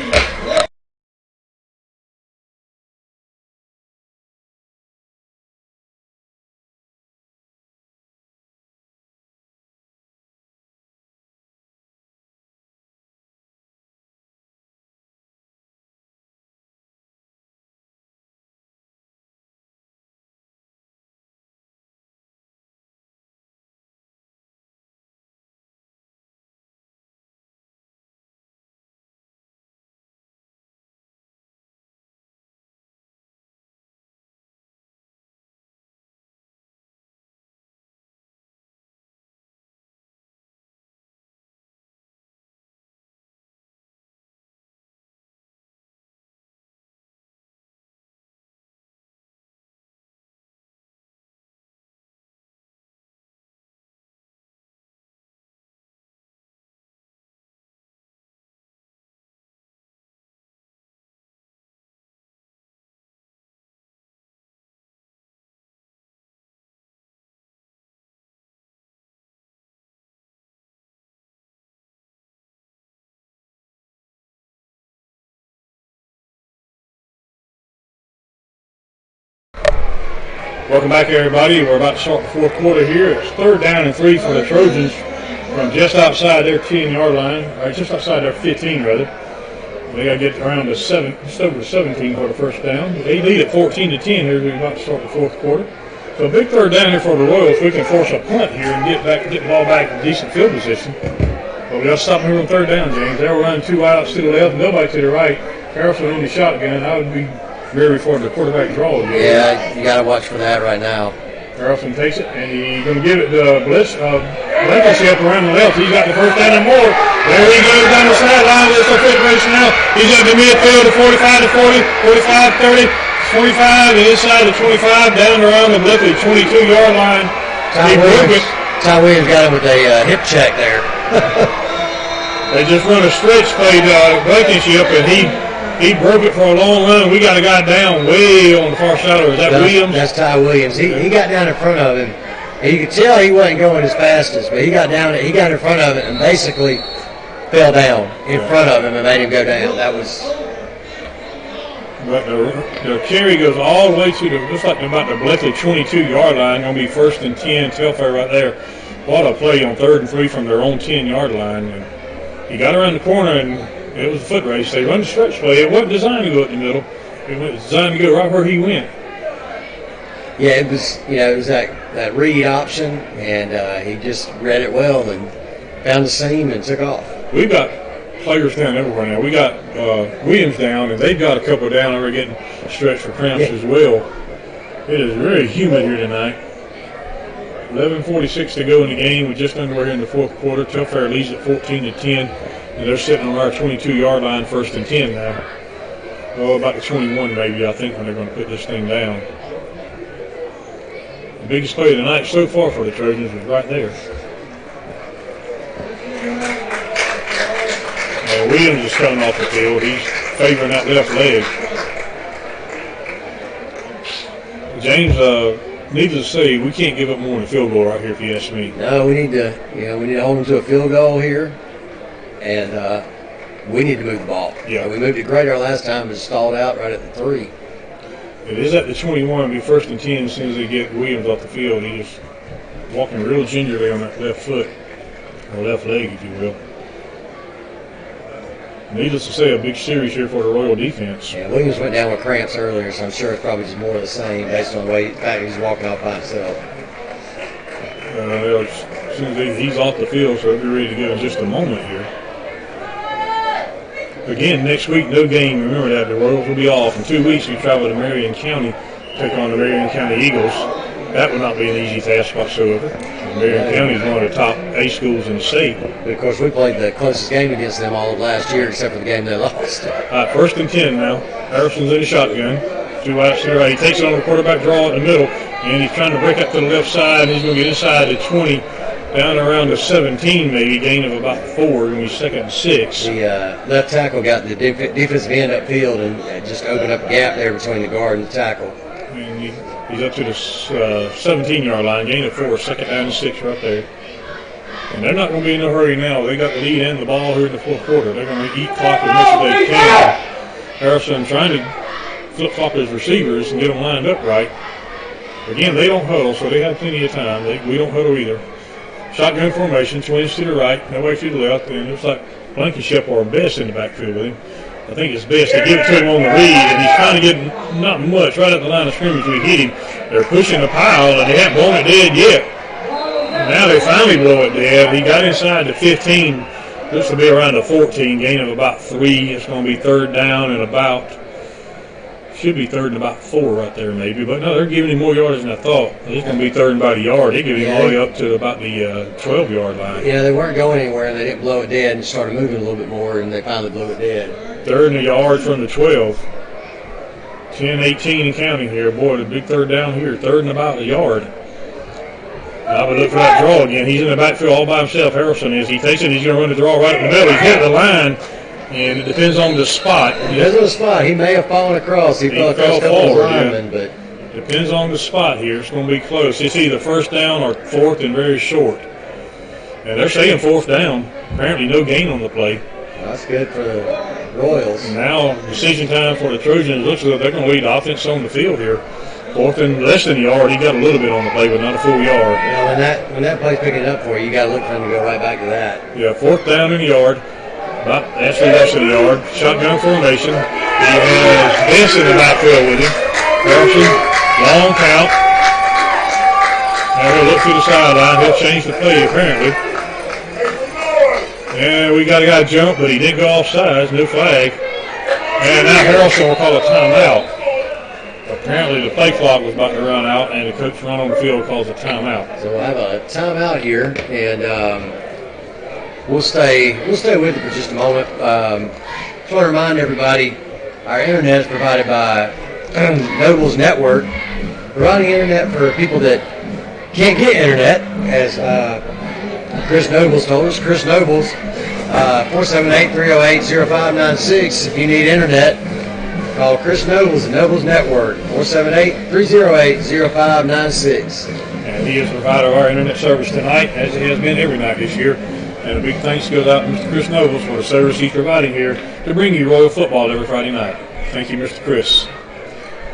Welcome back, everybody. We're about to start the 4th quarter here. It's 3rd down and 3 for the Trojans from just outside their 10-yard line, or just outside their 15, rather. They got to get around to just over 17 for the 1st down. They lead at 14-10 here. We're about to start the 4th quarter. So a big 3rd down here for the Royals. We can force a punt here and get the ball back in decent field position. But we got to stop them here on 3rd down, James. They'll run 2 outs to the left, nobody to the right. Harrelson in the shotgun. I would be very for the quarterback draw. Yeah, you got to watch for that right now. Harrelson takes it, and he's going to give it to Bleckley around the left. He's got the 1st down and more. There he goes down the sideline with some preparation now. He's at the midfield to 45 to 40, 45, 30, 25, and inside the 25, down around the Bleckley 22-yard line. Ty Williams got him with a hip check there. They just run a stretch play to Blankenship, and he broke it for a long run. We got a guy down way on the far side. Is that Williams? That's Ty Williams. He got down in front of him. And you could tell he wasn't going as fastest, but he got in front of it and basically fell down in front of him and made him go down. That was. But the carry goes all the way to looks like about the Bleckley 22-yard line. Going to be 1st and 10, Telfair right there. What a play on 3rd and 3 from their own 10-yard line. And He got around the corner, and it was a foot race. They run the stretch play. It wasn't designed to go up the middle. It was designed to go right where he went. Yeah, it was. It was that read option, and he just read it well and found the seam and took off. We've got players down everywhere now. We got Williams down, and they've got a couple down that are getting stretched for cramps as well. It is very humid here tonight. 11:46 to go in the game. We're just underway in the fourth quarter. Telfair leads at 14-10, and they're sitting on our 22-yard line, 1st and 10 now. Oh, about the 21 maybe, I think, when they're going to put this thing down. The biggest play of the night so far for the Trojans was right there. Williams is coming off the field. He's favoring that left leg. James, needless to say, we can't give up more than a field goal right here, if you ask me. No, we need to hold them to a field goal here, and we need to move the ball. Yeah. We moved it great our last time, but stalled out right at the 3. It is at the 21. It'll be 1st and 10 as soon as they get Williams off the field. He's walking real gingerly on that left foot, or left leg, if you will. Needless to say, a big series here for the Royal defense. Yeah, Williams went down with cramps earlier, so I'm sure it's probably just more of the same based on the fact he's walking off by himself. As soon as he's off the field, so he'll be ready to go in just a moment here. Again, next week, no game. Remember that. The Royals will be off. In 2 weeks, we travel to Marion County, take on the Marion County Eagles. That will not be an easy task whatsoever. Marion County is one of the top A schools in the state. But of course, we played the closest game against them all of last year, except for the game they lost. 1st and 10 now. Harrison's in the shotgun. 2 outs to the right. He takes it on the quarterback draw in the middle, and he's trying to break up to the left side. He's going to get inside the 20, down around the 17 maybe, gain of about 4, and he's 2nd and 6. The left tackle got the defensive end upfield and just opened up a gap there between the guard and the tackle. And he's up to the 17-yard line, gain of 4, 2nd down and 6 right there. And they're not going to be in no hurry now. They got the lead and the ball here in the fourth quarter. They're going to eat clock as much as they can. Harrison trying to flip-flop his receivers and get them lined up right. Again, they don't huddle, so they have plenty of time. We don't huddle either. Shotgun formation, twins to the right, nobody to the left, and it looks like Blankenship or Best in the backfield with him. I think it's best to give it to him on the read, and he's trying to get not much right at the line of scrimmage. We hit him. They're pushing the pile, and they haven't blown it dead yet. Now they finally blow it dead. He got inside the 15. This will be around the 14, gain of about 3. It's going to be 3rd down and should be 3rd and about 4 right there maybe. But no, they're giving him more yardage than I thought. It's going to be 3rd and about a yard. They give him all the way up to about the 12-yard line. Yeah, they weren't going anywhere, and they didn't blow it dead and started moving a little bit more, and they finally blew it dead. 3rd and a yard from the 12. 10-18 and counting here. Boy, the big 3rd down here. 3rd and about a yard. I would look for that draw again. He's in the backfield all by himself. Harrison is. He takes it. He's going to run the draw right in the middle. He's hit the line, and it depends on the spot. Depends on the spot. He may have fallen across. He fell across a couple of linemen, but depends on the spot here. It's going to be close. It's either 1st down or 4th and very short. And they're saying 4th down. Apparently no gain on the play. That's good for the Royals. And now decision time for the Trojans. Looks like they're going to lead offense on the field here. 4th and less than a yard. He got a little bit on the play, but not a full yard. Yeah, when that play's picking it up for you, you got to look for him to go right back to that. Yeah, 4th down and a yard. Actually less than a yard. Shotgun formation. He has Best in the backfield with him. Harrison, long count. Now he'll look through the sideline. He'll change the play apparently. And we got a guy jump, but he didn't go offsides. No flag. And now Harrison will call a timeout. Apparently the play clock was about to run out, and the coach run on the field calls a timeout. So we'll have a timeout here, and we'll stay with it for just a moment. Just want to remind everybody, our internet is provided by Noble's Network, providing internet for people that can't get internet, as Chris Nobles told us. Chris Nobles, 478-308-0596. If you need internet, call Chris Nobles at Nobles Network, 478-308-0596. And he is the provider of our internet service tonight, as he has been every night this year. And a big thanks goes out to Mr. Chris Nobles for the service he's providing here to bring you Royal football every Friday night. Thank you, Mr. Chris.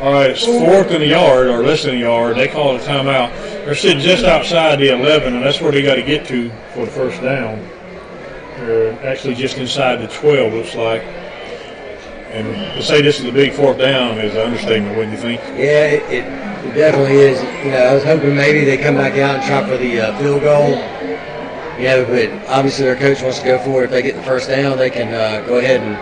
All right, it's 4th and a yard, or less than a yard. They call it a timeout. They're sitting just outside the 11, and that's where they got to get to for the 1st down. They're actually just inside the 12, looks like. And to say this is a big fourth down is an understatement, wouldn't you think? Yeah, it definitely is. I was hoping maybe they come back out and try for the field goal. But obviously their coach wants to go for it. If they get the first down, they can go ahead and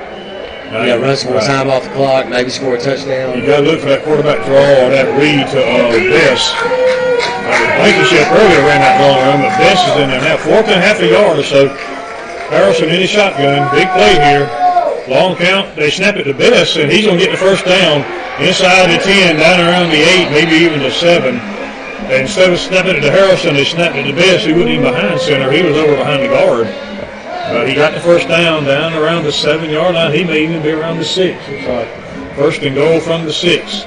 run some more time off the clock, maybe score a touchdown. You got to look for that quarterback draw or that read to Bess. Blankenship earlier ran that long run, but Bess is in there now. Fourth and half a yard or so. Harrelson in his shotgun. Big play here. Long count. They snap it to Bess, and he's going to get the first down inside the 10, down around the 8, maybe even the 7. And instead of snapping it to Harrelson, they snapped it to Bess, who wasn't even behind center. He was over behind the guard. But he got the first down around the 7-yard line. He may even be around the 6. It's like first and goal from the 6.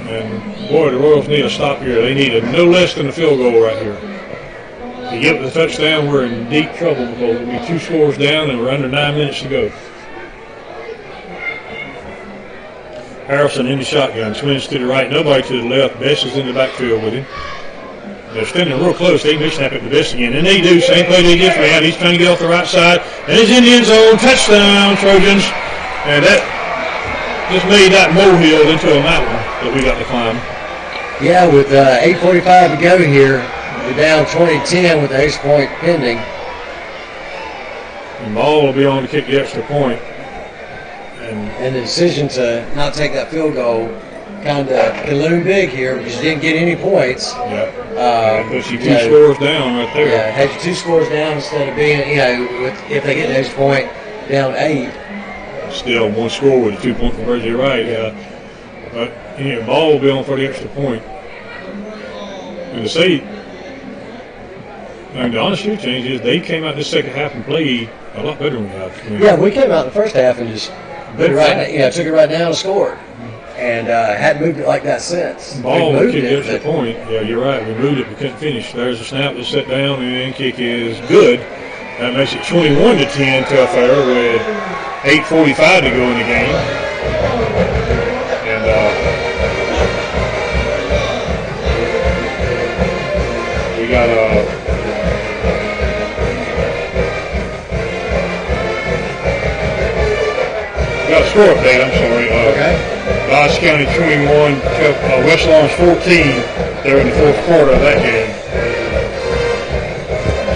And, boy, the Royals need a stop here. They need no less than a field goal right here. If you get the touchdown, we're in deep trouble because it'll be 2 scores down and we're under 9 minutes to go. Harrelson in the shotgun, swings to the right, nobody to the left. Bess is in the backfield with him. They're standing real close. They may snap it to Bess again. And they do. Same play they just ran. He's trying to get off the right side. And he's in the end zone. Touchdown, Trojans. And that just made that molehill into a mountain that we got to climb. Yeah, with 8:45 to go here, we're down 20-10 with the extra point pending. And Ball will be on to kick the extra point. And the decision to not take that field goal kind of can loom big here because you didn't get any points. Yeah. Puts you 2 scores down right there. Yeah, had you 2 scores down instead of being, if they get the extra point, down 8. Still 1 score with a 2-point conversion, you're right. Yeah. But Ball will be on for the extra point. And to say, the honest truth change is they came out this second half and played a lot better than we have. Yeah, we came out in the first half and just took it right down and scored. And hadn't moved it like that since. Ball kicked the extra point. Yeah, you're right. We moved it, we couldn't finish. There's a snap that's set down, and the end kick is good. That makes it 21-10 Telfair with 8:45 to go in the game. And we got a score update. I'm sorry. Okay. Dodge County 21, West Lawrence 14. They're in the 4th quarter of that game.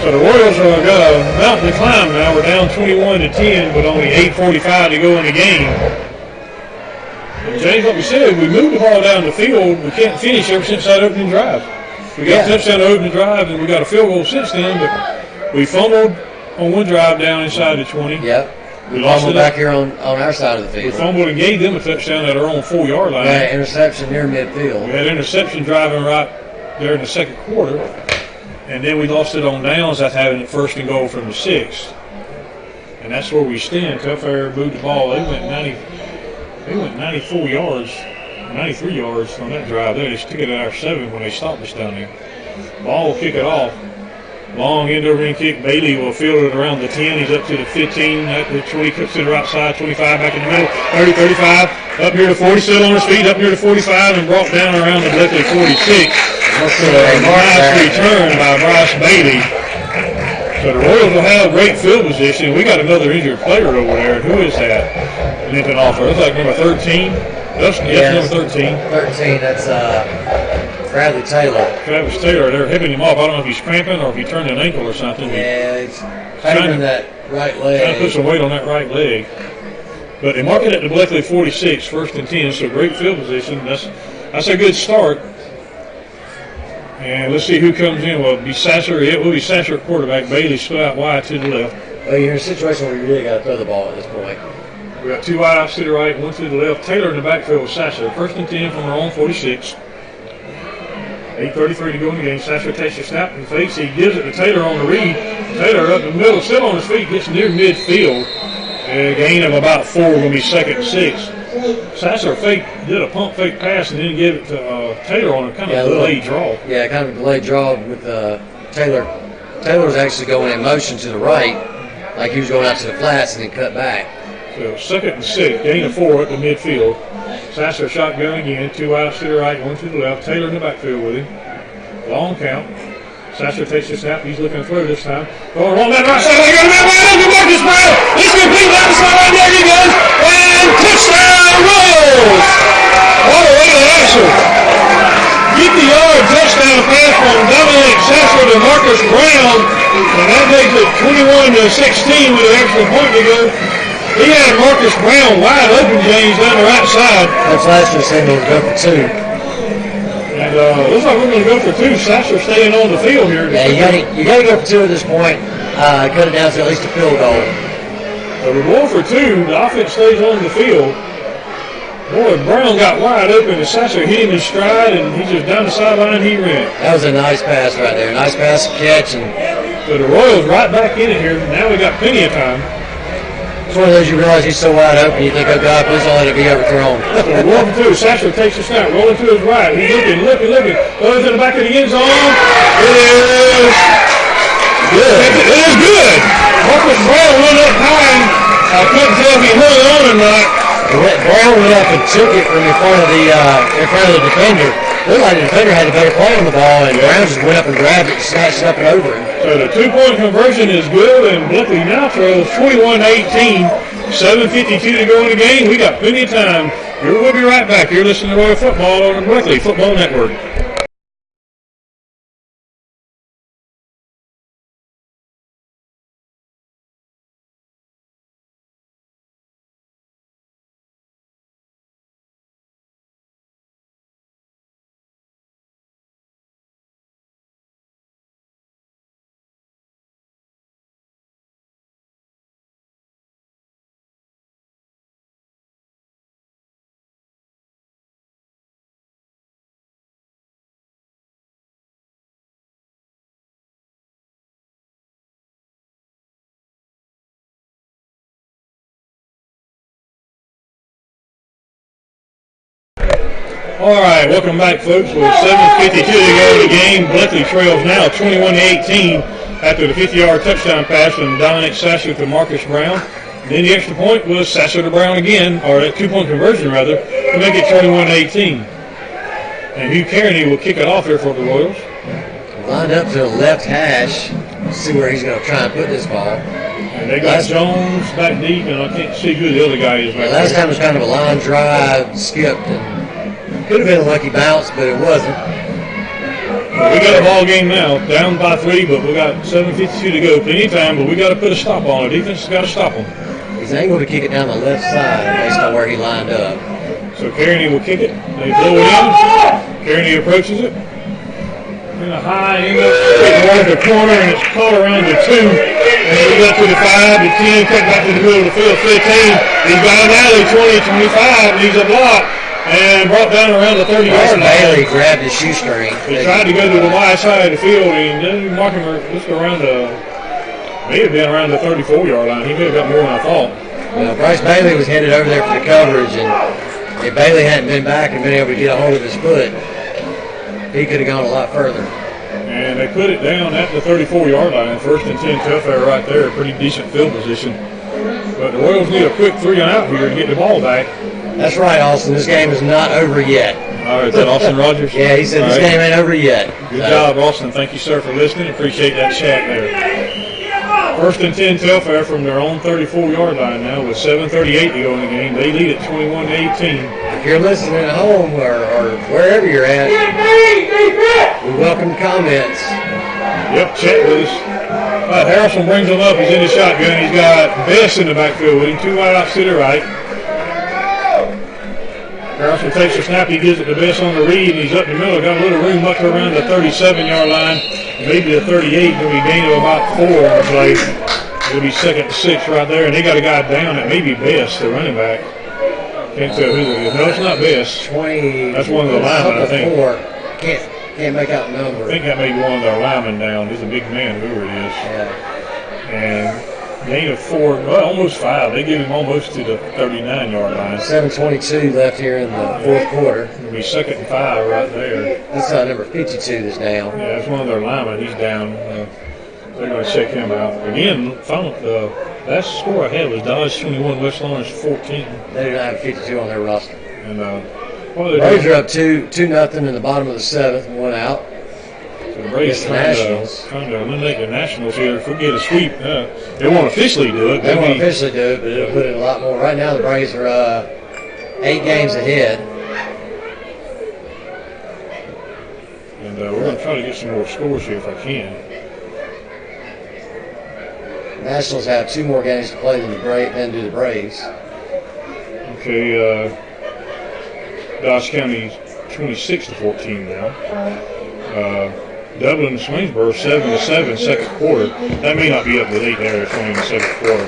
So the Royals have got a mountain to climb now. We're down 21-10 with only 8:45 to go in the game. And James, like we said, we moved the ball down the field. We can't finish ever since that opening drive. We got a touchdown opening drive, and we got a field goal since then, but we fumbled on one drive down inside the 20. Yep. We fumbled back here on our side of the field. We fumbled and gave them a touchdown at our own 4-yard line. We had an interception near midfield. We had an interception driving right there in the second quarter. And then we lost it on downs after having it first and goal from the 6. And that's where we stand. Telfair moved the ball. They went 94 yards, 93 yards on that drive. They just took it at our 7 when they stopped us down there. Ball will kick it off. Long end over end kick. Bailey will field it around the 10. He's up to the 15. At the 20, cuts to the right side. 25 back in the middle. 30, 35. Up near the 40. Still on his feet. Up near the 45 and brought down around the Bleckley 46. Nice return by Bryce Bailey. So the Royals will have great field position. We got another injured player over there. Who is that? Limping off. Looks like number 13. That's number 13. 13. That's Bradley Taylor. Travis Taylor, they're hipping him off. I don't know if he's cramping or if he turned an ankle or something. Yeah, he's favoring that right leg. Trying to put some weight on that right leg. But they mark it at the Bleckley 46, 1st and 10, so great field position. That's a good start. And let's see who comes in. Well, it'll be Sasser. It will be Sasser at quarterback. Bailey split out wide to the left. Well, you're in a situation where you really got to throw the ball at this point. We got 2 wideouts to the right, 1 to the left. Taylor in the backfield with Sasser. 1st and 10 from our own 46. 8:33 to go in the game. Sasser takes a snap and fakes. He gives it to Taylor on the read. Taylor up the middle, still on his feet, gets near midfield. A gain of about 4 will be 2nd and 6. Sasser did a pump fake pass and then gave it to Taylor on a kind of delayed draw. Yeah, kind of a delayed draw with Taylor. Taylor was actually going in motion to the right, like he was going out to the flats and then cut back. So 2nd and 6, gain of 4 at the midfield. Sasser shotgun again, 2 outs to the right, 1 to the left. Taylor in the backfield with him. Long count. Sasser takes the snap. He's looking through this time. Going on that right side. They got him out wide open. Marcus Brown. He's complete down the sideline. There he goes. And touchdown Royals. What a way to answer. 50-yard touchdown pass from Dominic Sasser to Marcus Brown. And that makes it 21-16 with an extra point to go. He had Marcus Brown wide open, James, down the right side. Coach Lester said he'll go for 2. And looks like we're going to go for 2. Sasser staying on the field here. Yeah, you got to go for 2 at this point. Cut it down to at least a field goal. So we're going for 2. The offense stays on the field. Boy, Brown got wide open and Sasser hit him in stride, and he just down the sideline he ran. That was a nice pass right there. Nice pass and catch. And so the Royals right back in it here. Now we got plenty of time. It's one of those you realize he's so wide open, you think, oh, God, please don't let it be overthrown. So rolling through. Sasser takes the snap. Rolling to his right. He's looking. Goes to the back of the end zone. It is good. It is good. Marcus Brown went up high. I couldn't tell if he hung it on or not. Brown went up and took it from in front of the defender. Looked like the defender had a better play on the ball, and Brown just went up and grabbed it and snatched it up and over him. So the 2-point conversion is good, and Bleckley now throws 21-18. 7:52 to go in the game. We got plenty of time. We'll be right back. You're listening to Royal Football on the Bleckley Football Network. All right, welcome back, folks. With 7:52 to go in the game, Bleckley trails now 21-18 after the 50-yard touchdown pass from Dominic Sasser to Marcus Brown. Then the extra point was Sasser to Brown again, or a 2-point conversion rather, to make it 21-18. And Hugh Kearney will kick it off here for the Royals. Lined up to the left hash. Let's see where he's going to try and put this ball. And they got Jones back deep, and I can't see who the other guy is back last there. time was kind of a line drive, skipped, and could have been a lucky bounce, but it wasn't. We got a ball game now, down by 3, but we got 7:52 to go. Plenty of time, but we got to put a stop on it. Defense has got to stop them. He's able to kick it down the left side based on where he lined up. So Kearney will kick it. They blow it in. Kearney approaches it. In a high end up towards the corner, and it's caught around the 2. And we got to the 5, the 10, cut back to the middle of the field, 15. He's got an alley, 20, 25, needs a block. And brought down around the 30-yard line. Bailey grabbed his shoestring. He tried to go to the wide side of the field, and then marking just around may have been around the 34-yard line. He may have got more than I thought. Well, Bryce Bailey was headed over there for the coverage, and if Bailey hadn't been back and been able to get a hold of his foot, he could have gone a lot further. And they put it down at the 34-yard line. First and 10, Telfair right there, pretty decent field position. But the Royals need a quick 3-and-out here to get the ball back. That's right, Austin. This game is not over yet. All right, is that Austin Rogers? Yeah, he said this game ain't over yet. Good job, Austin. Thank you, sir, for listening. Appreciate that chat there. First and 10, Telfair from their own 34-yard line now with 7:38 to go in the game. They lead at 21-18. If you're listening at home or wherever you're at, we welcome comments. Yep, chat with us. All right, Harrison brings him up. He's in the shotgun. He's got Bess in the backfield with him. 2 wide outs to the right. Harrison takes the snap. He gives it to Bess on the read, and he's up the middle. Got a little room up to around the 37-yard line, maybe the 38. There'll be a gain of about 4 on the play. It'll be 2nd and 6 right there, and they got a guy down at maybe Bess, the running back. Can't tell who it is. No, it's not Bess. 20. That's one of the linemen, I think. 4. Can't make out the number. I think that may be one of their linemen down. He's a big man, whoever it is. Yeah. And gain of 4, well, almost 5. They give him almost to the 39-yard line. 7:22 left here in the fourth quarter. It'll be 2nd and 5 right there. That's number 52 that's down. Yeah, that's one of their linemen. He's down. They're going to check him out. Again, that score I had was Dodge 21, West Lawrence 14. They do not have 52 on their roster. And Braves are up 2-0 in the bottom of the 7th, 1 out. So The Braves the Nationals. trying to eliminate the Nationals here. If we get a sweep, they won't officially do it. They won't officially do it, but it'll put it a lot more. Right now, the Braves are 8 games ahead. And we're going to try to get some more scores here if I can. The Nationals have 2 more games to play than do the Braves. Okay, Dodge County 26-14 now. Dublin and Swainsboro 7-7 second quarter. That may not be up to date there. It's only in the second quarter.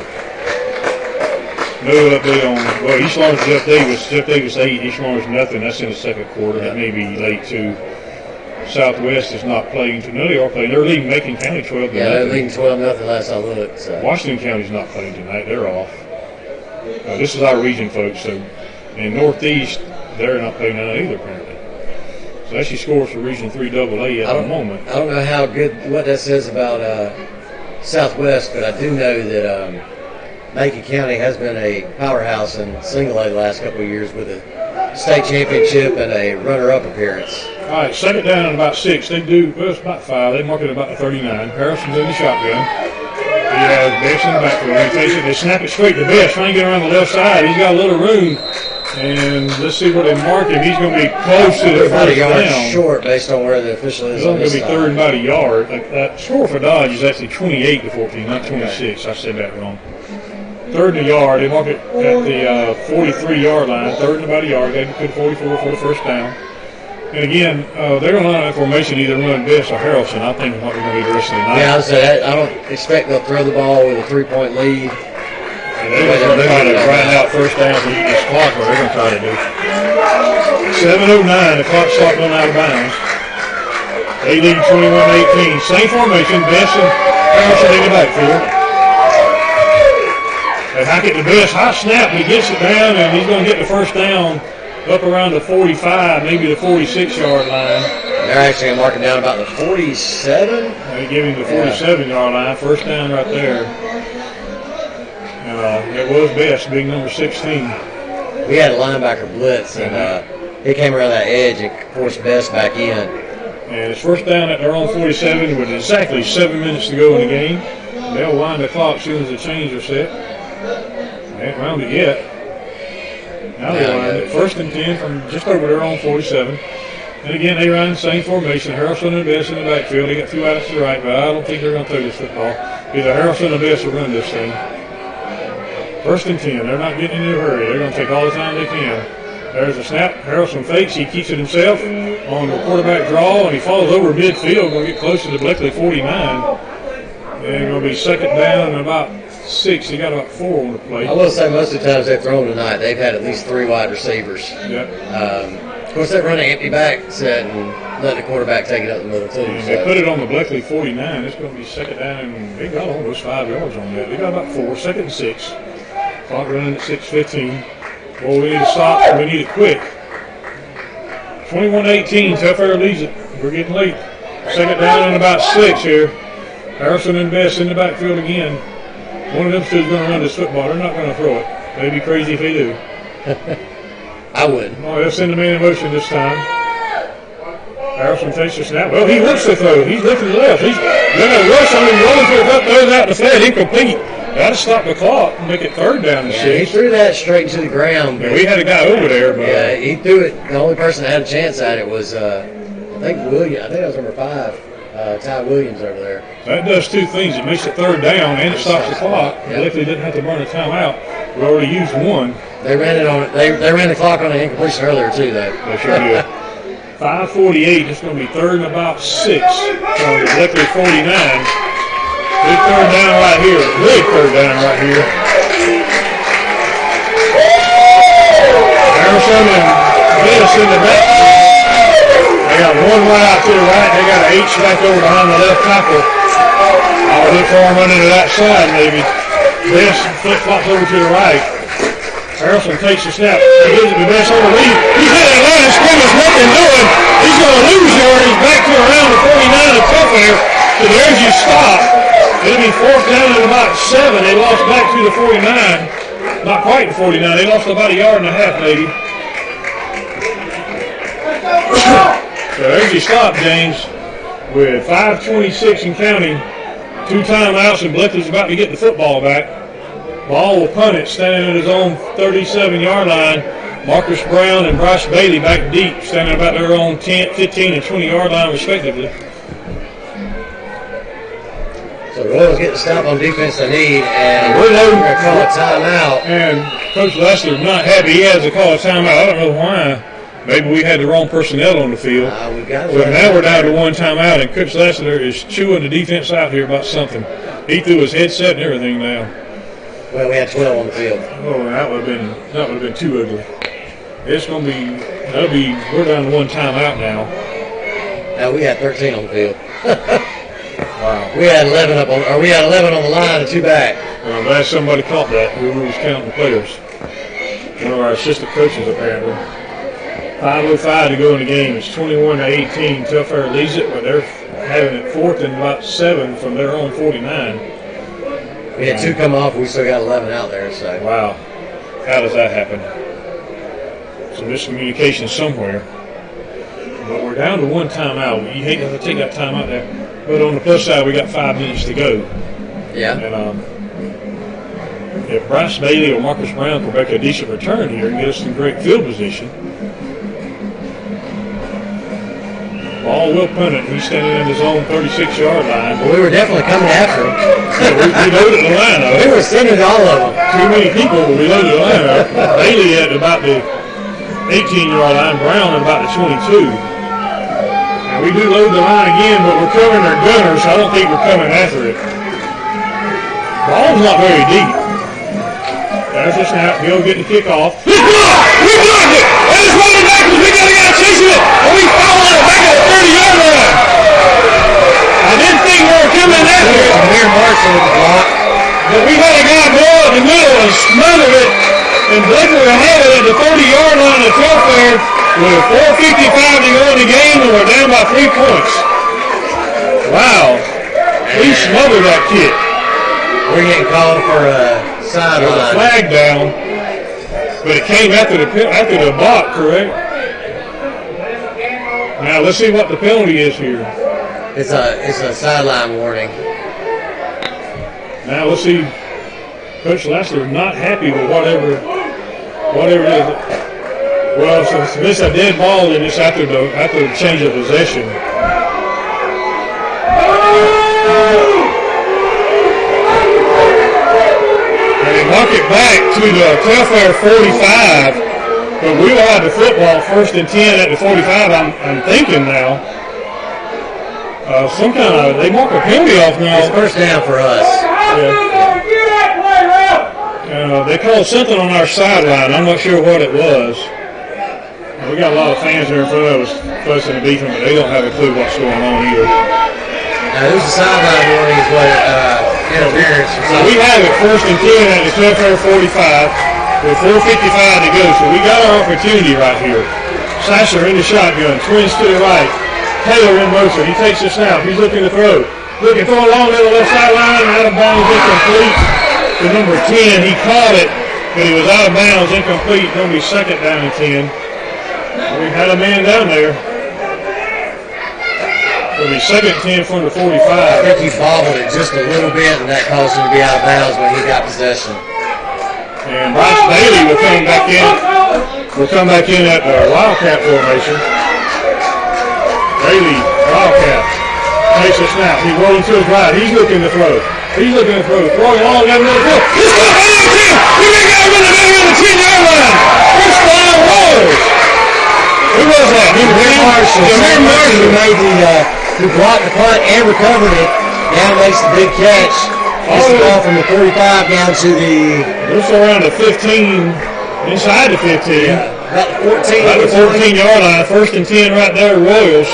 No update on, well, East Lawrence, Jeff Davis. Jeff Davis 8, East Lawrence nothing. That's in the second quarter. That may be late too. Southwest is not playing. No, they are playing. They're leading Macon County 12-0. Yeah, they're leading 12-0 last I looked. So. Washington County's not playing tonight. They're off. This is our region, folks. So in Northeast, they're not playing tonight either, apparently. So that's your scores for Region 3 AA at the moment. I don't know how good what that says about Southwest, but I do know that Macon County has been a powerhouse in single A the last couple of years with a state championship and a runner-up appearance. All right, second down and about 6. They do, well, it's about 5. They mark it about 39. Harrison's in the shotgun. He has Bess in the backfield. He takes it. They snap it straight to Bess, trying to get around the left side. He's got a little room. And let's see where they mark him. He's going to be close to the first down. Short based on where the official is. He's only going to be third and about a yard. That score for Dodge is actually 28-14, not 26. I said that wrong. Third and a yard. They mark it at the 43-yard line. Third and about a yard. They put 44 for the first down. And again, they're going to line up formation either run Bess or Harrelson. I think what we're going to do the rest of the night. Yeah, I don't expect they'll throw the ball with a 3-point lead. And they're going to try to grind out first down to eat this clock, what they're going to try to do. 7:09, the clock stopped going out of bounds. They lead 21-18. Same formation, Bess and Harrelson in the backfield. They hack it to Bess, high snap, he gets it down, and he's going to get the first down up around the 45, maybe the 46-yard line. They're actually going to mark it down about the 47. They give him the 47-yard line, first down right there. It was Bess, big number 16. We had a linebacker blitz, and he came around that edge and forced Bess back in. And it's first down at their own 47 with exactly 7 minutes to go in the game. They'll wind the clock as soon as the chains are set. They ain't wound it yet. Now they wind it. First and 10 from just over their own 47. And again, they run the same formation. Harrelson and Bess in the backfield. They got 2 out to the right, but I don't think they're going to throw this football. Either Harrelson or Bess will run this thing. First and 10. They're not getting in a hurry. They're going to take all the time they can. There's a snap. Harrelson fakes. He keeps it himself on the quarterback draw, and he falls over midfield. Going to get close to the Bleckley 49. And going to be second down and about 6. He got about 4 on the plate. I will say most of the times they've thrown tonight, they've had at least 3 wide receivers. Yep. Of course, they're running empty back set and let the quarterback take it up the middle, too. And they put it on the Bleckley 49. It's going to be second down, and they got almost 5 yards on that. They got about 4. Second and 6. Clock running at 6:15. Well, we need to stop. We need it quick. 21-18. Telfair leads it. We're getting late. Second down and about 6 here. Harrison and Bess in the backfield again. One of them two is going to run this football. They're not going to throw it. They'd be crazy if they do. I would. Oh, they'll send the man in motion this time. Harrison takes the snap. Well, he wants to throw. He's looking left. He's going to rush on him, rolling for it up, throws out the flat, incomplete. Got to stop the clock and make it third down and 6. He threw that straight to the ground. Yeah, we had a guy over there. But yeah, he threw it. The only person that had a chance at it was, I think that was number 5, Ty Williams over there. That does 2 things. It makes it third down and it stops the clock. Bleckley didn't have to burn a timeout. We already used 1. They ran it on. They ran the clock on an incompletion earlier too, though. They sure did. 5:48. It's going to be third and about 6 from the Bleckley 49. Big third down right here. Big third down right here. Harrison and Bess in the back. They got 1 wide out to the right. They got an H back over behind the left tackle. I'll look for him running to that side maybe. Bess flip-flops over to the right. Harrison takes the snap. He gives it to Bess on the lead. He's in that line of scrimmage, nothing doing. He's going to lose yardage back to around the 49 of Telfair. So there's your stop. It'll be fourth down and about 7. They lost back to the 49. Not quite the 49. They lost about 1.5 yards, maybe. So there's your stop, James. with 5:26 and counting, 2 timeouts, and Bleckley's about to get the football back. Ball will punt it, standing at his own 37-yard line. Marcus Brown and Bryce Bailey back deep, standing about their own 10, 15, and 20-yard line respectively. So the Royals get the stop on defense they need, and we're going to call a timeout. And Coach Lester's not happy. He has to call a timeout. I don't know why. Maybe we had the wrong personnel on the field. We've got but now we're down to 1 timeout, and Coach Lester is chewing the defense out here about something. He threw his headset and everything now. Well, we had 12 on the field. Oh, that would have been too ugly. It's going to be, we're down to 1 timeout now. No, we had 13 on the field. Wow. We had 11 on the line and 2 back. Well, I'm glad somebody caught that. We was counting the players. One of our assistant coaches, apparently. 5:05 to go in the game. It's 21-18. Telfair leads it, but they're having it 4th and about 7 from their own 49. We had 2 come off. We still got 11 out there. So wow, how does that happen? Some miscommunication somewhere. But we're down to 1 timeout. You hate to take that timeout there. But on the plus side, we got 5 minutes to go. Yeah. And if Bryce Bailey or Marcus Brown can make a decent return here and get us in great field position, ball will punt it. He's standing in his own 36-yard line. Well, we were definitely coming after him. Yeah, we loaded the line up. We were sending all of them. Too many people. We loaded the line up. Bailey at about the 18-yard line. Brown at about the 22. And we do load the line again, but we're covering their gunners, so I don't think we're coming after it. Ball's not very deep. There's a snap. He'll get the kickoff. We blocked it! And it's running backwards. We got a guy chasing it. And we foul on it back at the 30-yard line. I didn't think we were coming after it. Amir Marshall with the block. But we had a guy go up the middle and smothered it. And Bleckley will have it at the 30-yard line of Telfair with 4:55 to go in the game, and we're down by 3 points. Wow. He smothered that kid. We're getting called for a sideline. Flag down, but it came after the block, correct? Now let's see what the penalty is here. It's a sideline warning. Now let's see. Coach Lester is not happy with whatever it is. Well, since this a dead ball, and it's after the change of possession. Knock it back to the Telfair 45, but we will have the football 1st and 10 at the 45. I'm thinking now. Some kind of, they mark a penalty off now. It's first down for us. Yeah. They called something on our sideline. I'm not sure what it was. We got a lot of fans there in front of us fussing and beefing, but they don't have a clue what's going on either. Now, there's a sideline warning is what interference. So we have it 1st and 10 at the Telfair 45 with 4:55 to go. So we got our opportunity right here. Sasser in the shotgun, twins to the right. Taylor in motion. He takes the snap. He's looking to throw. Looking for a long down the left sideline. Out of bounds, incomplete. To number 10, he caught it, but he was out of bounds, incomplete. Going to be 2nd down and 10. We had a man down there. It'll be 2nd 10 from the 45. I think he bobbled it just a little bit, and that caused him to be out of bounds when he got possession. And Bryce Bailey will come back in. We'll come back in at the Wildcat formation. Bailey, Wildcat, takes a snap. He's rolling to his right. He's looking to throw. Throwing long down the middle field. He's going to the 10. He got him in the middle of the 10-yard line. First down Royals. Who was that? Amir Marshall. Amir Marshall made who blocked the punt and recovered it. Now makes the big catch. Gets the ball from the 45 down to the... It's around the 15, inside the 15. Yeah, about the 14. About the 14-yard line. 1st and 10 right there, Royals.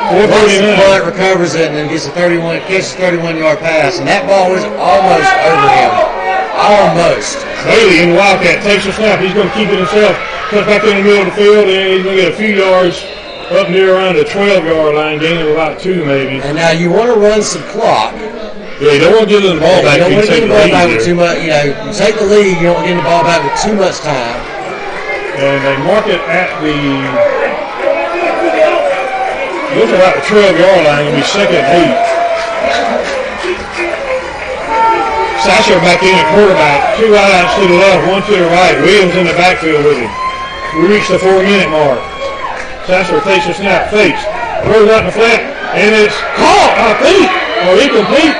Once the punt recovers it and then gets a 31-yard pass, and that ball was almost over him. Almost. Bailey in the Wildcat takes a snap. He's going to keep it himself. Cut back in the middle of the field, and he's going to get a few yards up near around the 12-yard line, gain of about 2 maybe. And now you want to run some clock. Yeah, you don't want to give them the ball back. You don't want to get the ball back with too much. You take the lead, you don't want to get the ball back with too much time. And they mark it at the Looks about the 12-yard line. Going to be second and 8. Sasser back in at quarterback. 2 wideouts to the left, 1 to the right. Williams in the backfield with him. We reached the 4-minute mark. Sasser takes a snap, fakes, throws out in the flat, and it's caught, I think, or incomplete.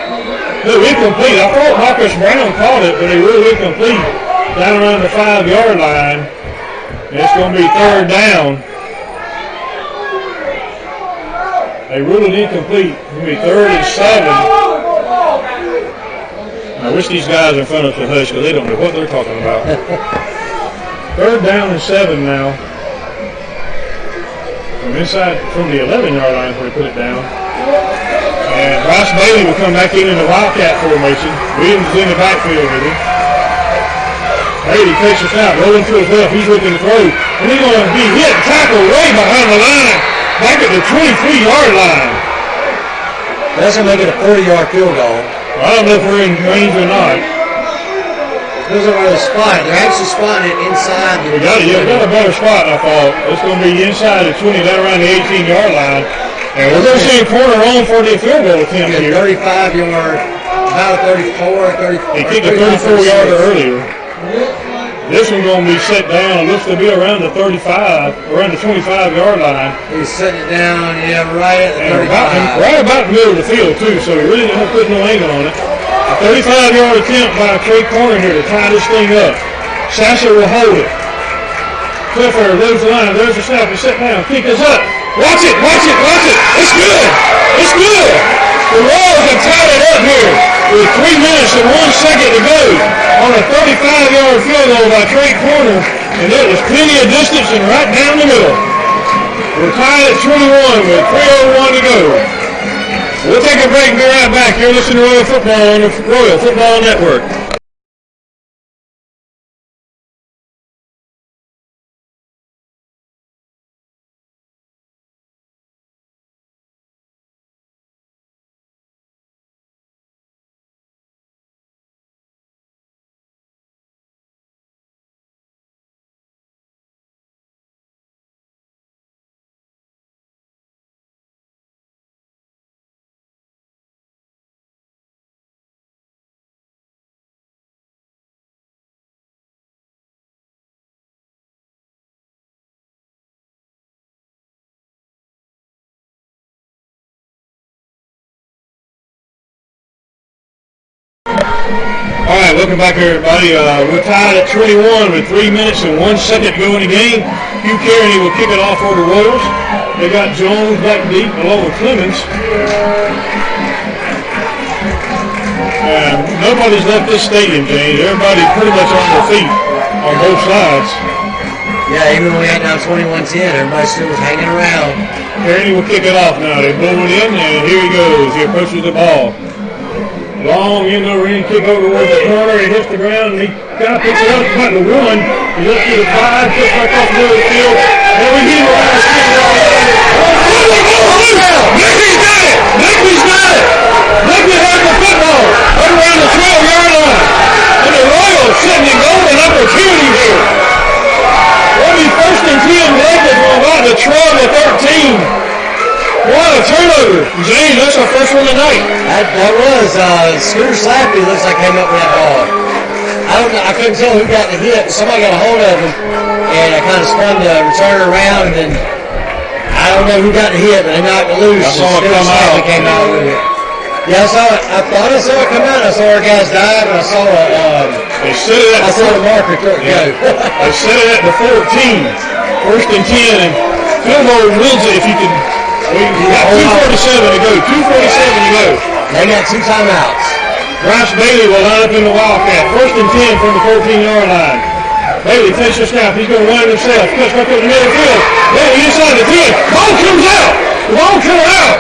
No, incomplete. I thought Marcus Brown caught it, but he ruled incomplete down around the 5-yard line. And it's going to be third down. They ruled it incomplete. It's going to be 3rd and 7. I wish these guys in front of the hush because they don't know what they're talking about. 3rd down and 7 now. From the 11-yard line where he put it down. And Bryce Bailey will come back in the Wildcat formation. Williams is in the backfield with him. Bailey takes a snap, rolling to his left. He's looking to throw. And he's going to be hit, tackled way behind the line, back at the 23-yard line. That's going to make it a 40-yard field goal. I don't know if we're in range or not. Those are where they spot it. They're actually spotting it inside. We got a better spot, I thought. It's going to be inside the 20, down around the 18-yard line. And we're going to see a corner on for the field goal attempt here. 35-yard, about a 34, 30. He kicked a 34-yarder earlier. This one's going to be set down. It looks to be around the 35, around the 25-yard line. He's setting it down, right at the 35. Right about the middle of the field, too, so he really didn't put no angle on it. A 35-yard attempt by a Trey Corner here to tie this thing up. Sasser will hold it. Telfair loads the line. There's the snap. He's set down. Kick is up. Watch it, watch it, watch it. It's good. It's good. The Royals have tied it up here with 3 minutes and 1 second to go on a 35-yard field goal by Trey Corner. And there was plenty of distance and right down the middle. We're tied at 21 with 3:01 to go. We'll take a break and be right back. You're listening to Royal Football on the Royal Football Network. All right, welcome back, everybody. We're tied at 21 with 3 minutes and 1 second to go in the game. Hugh Kearney will kick it off for the Royals. They got Jones back deep along with Clemens. Nobody's left this stadium, James. Everybody's pretty much on their feet on both sides. Yeah, even when we had down 21-10, everybody still was hanging around. Kearney will kick it off now. They blow it in, and here he goes. He approaches the ball. Long end over ring, kick over towards the corner. He hits the ground, and he kind of picks it up about the 1. He looks to the 5, gets back off the middle of the field. And we get around the field. Bleckley's got it! Bleckley's got it! Bleckley has the football right around the 12-yard line. And the Royals sitting in golden opportunity here. It'll be 1st and 10 Bleckley from about the 12 to 13. What a turnover. James, that's our first one tonight. That was, Scooter Slappy looks like came up with that ball. I couldn't tell who got the hit. Somebody got a hold of him, and I kind of spun the returner around, and I don't know who got the hit, but they knocked it loose. I saw it come out. Came out with it. Yeah, I saw it. I thought I saw it come out. I saw our guys dive, and I saw they set it at I saw the marker go. They set it at the 14. 1st and 10, and Fillmore wins it if you can. We got 2:47 to go. 2:47 to go. They got 2 timeouts. Bryce Bailey will line up in the Wildcat. 1st and 10 from the 14-yard line. Bailey takes the snap. He's going to run himself. Cuts back over the middle field. Bailey inside the 10. Ball comes out. The ball comes out.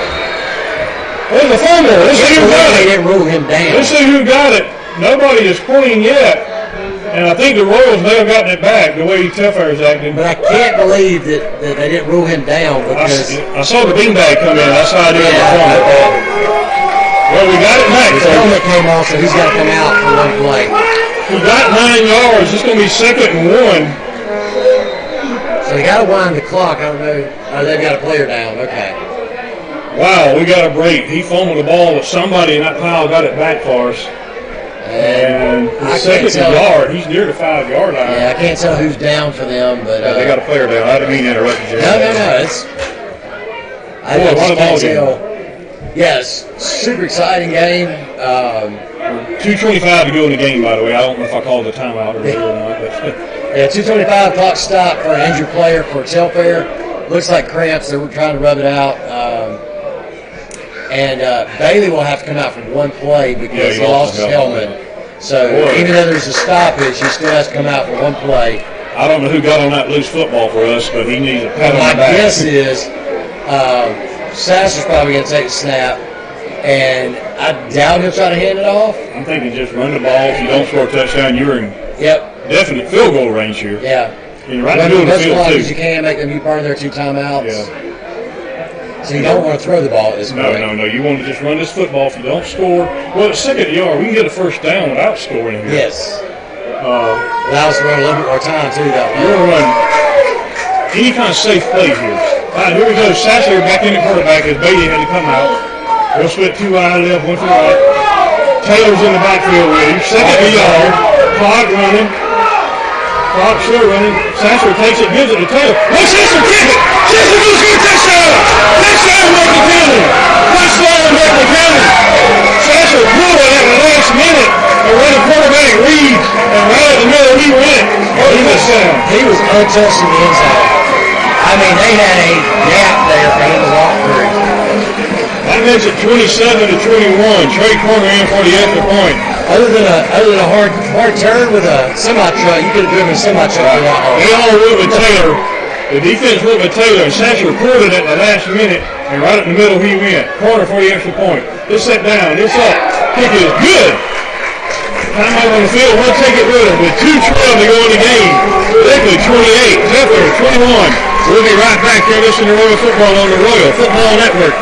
There's a fumble. Let's see who got it. They didn't rule him down. Let's see who got it. Nobody is pointing yet. And I think the Royals may have gotten it back the way Telfair is acting. But I can't believe that they didn't rule him down because I saw the beanbag come in. That's how I did it before. Well, we got it back. His helmet came off, so he's got to come out for one play. We got 9 yards. It's going to be 2nd and 1. So they got to wind the clock. I don't know. Oh, they've got a player down. Okay. Wow, we got a break. He fumbled the ball, but somebody in that pile got it back for us. And the second yard, he's near the 5-yard line. Yeah, I can't tell who's down for them, but they got a player down. I didn't mean to interrupt you, Jay. No. I just can't tell. Yes, super exciting game. 2:25 to go in the game, by the way. I don't know if I called the timeout earlier or not. Yeah, 2:25 clock stop for an injured player for Telfair. Looks like cramps. They were trying to rub it out. And Bailey will have to come out for one play because he lost his helmet. So even though there's a stoppage, he still has to come out for one play. I don't know who got on that loose football for us, but he needs a pat on the back. My guess is Sasser's probably going to take the snap, and I doubt he'll try to hand it off. I'm thinking just run the ball. If you don't score a touchdown, you're in definite field goal range here. Yeah. And you're right in the middle of the field, too. As you can, make them burn their 2 timeouts. Yeah. So you don't want to throw the ball at this point. No. You want to just run this football. If you don't score, well, at second yard, we can get a first down without scoring here. Yes. Allow us to run a little bit more time, too, that way. We're going to run any kind of safe play here. All right, here we go. Sasser back in the quarterback as Beatty had to come out. We'll split 2 wide left, 1 to the right. Taylor's in the backfield with him. Second to yard. Clock running. Clock still running. Sasser takes it, gives it to Taylor. Oh, Sasser kick it! Sasser goes for a touchdown! Touchdown, Bleckley County! Touchdown, Bleckley County! Sasser blew it at the last minute and ran a quarterback read, and right at the middle he went. He was untouched in the end zone. I mean, they had a gap there for him to walk through. That makes it 27 to 21. Trey Corner in for the extra point. Other than a hard turn with a semi-truck, you could have driven a semi-truck through that hole. They all went with Taylor. The defense went with Taylor, and Sasser pulled it at the last minute, and right in the middle he went. Corner for the extra point. This set down, this up. Kick is good. Time out on the field, we'll take it with him with 2:12 to go in the game. Bleckley 28, Telfair 21. We'll be right back here listening to Royal Football on the Royal Football Network.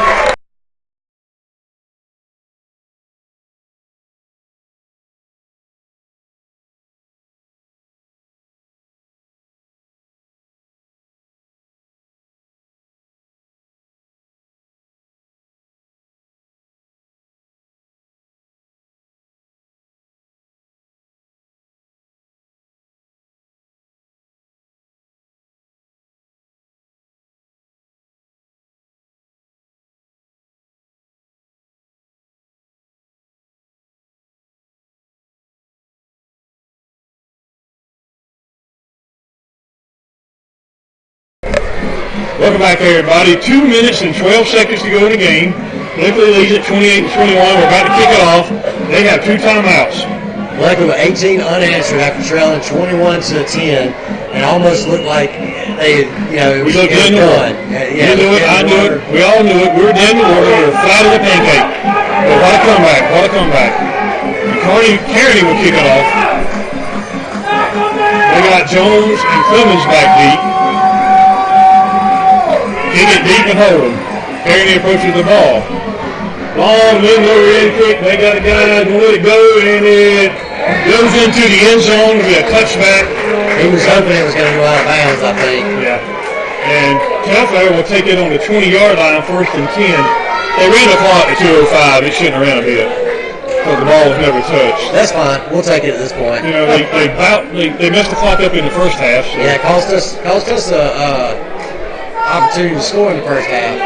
Welcome back, everybody. 2 minutes and 12 seconds to go in the game. Bleckley leads at 28-21. We're about to kick it off. They have 2 timeouts. Bleckley with 18 unanswered after trailing 21-10, and almost looked like they, it was done. You knew it. I knew it. We all knew it. We were dead in the water. We were flat as a pancake. But what a comeback! What a comeback! Kearney will kick it off. They got Jones and Clemens back deep. Kick it deep and hold them. Kearney approaches the ball. Long window in quick. They got a guy to let it go, and it goes into the end zone to be a touchback. He was hoping it was going to go out of bounds, I think. Yeah. And Telfair will take it on the 20-yard line, 1st and 10. They ran the clock at 2:05. It shouldn't have ran a bit. Because the ball was never touched. That's fine. We'll take it at this point. They messed the clock up in the first half. So. Yeah, it cost us opportunity to score in the first half.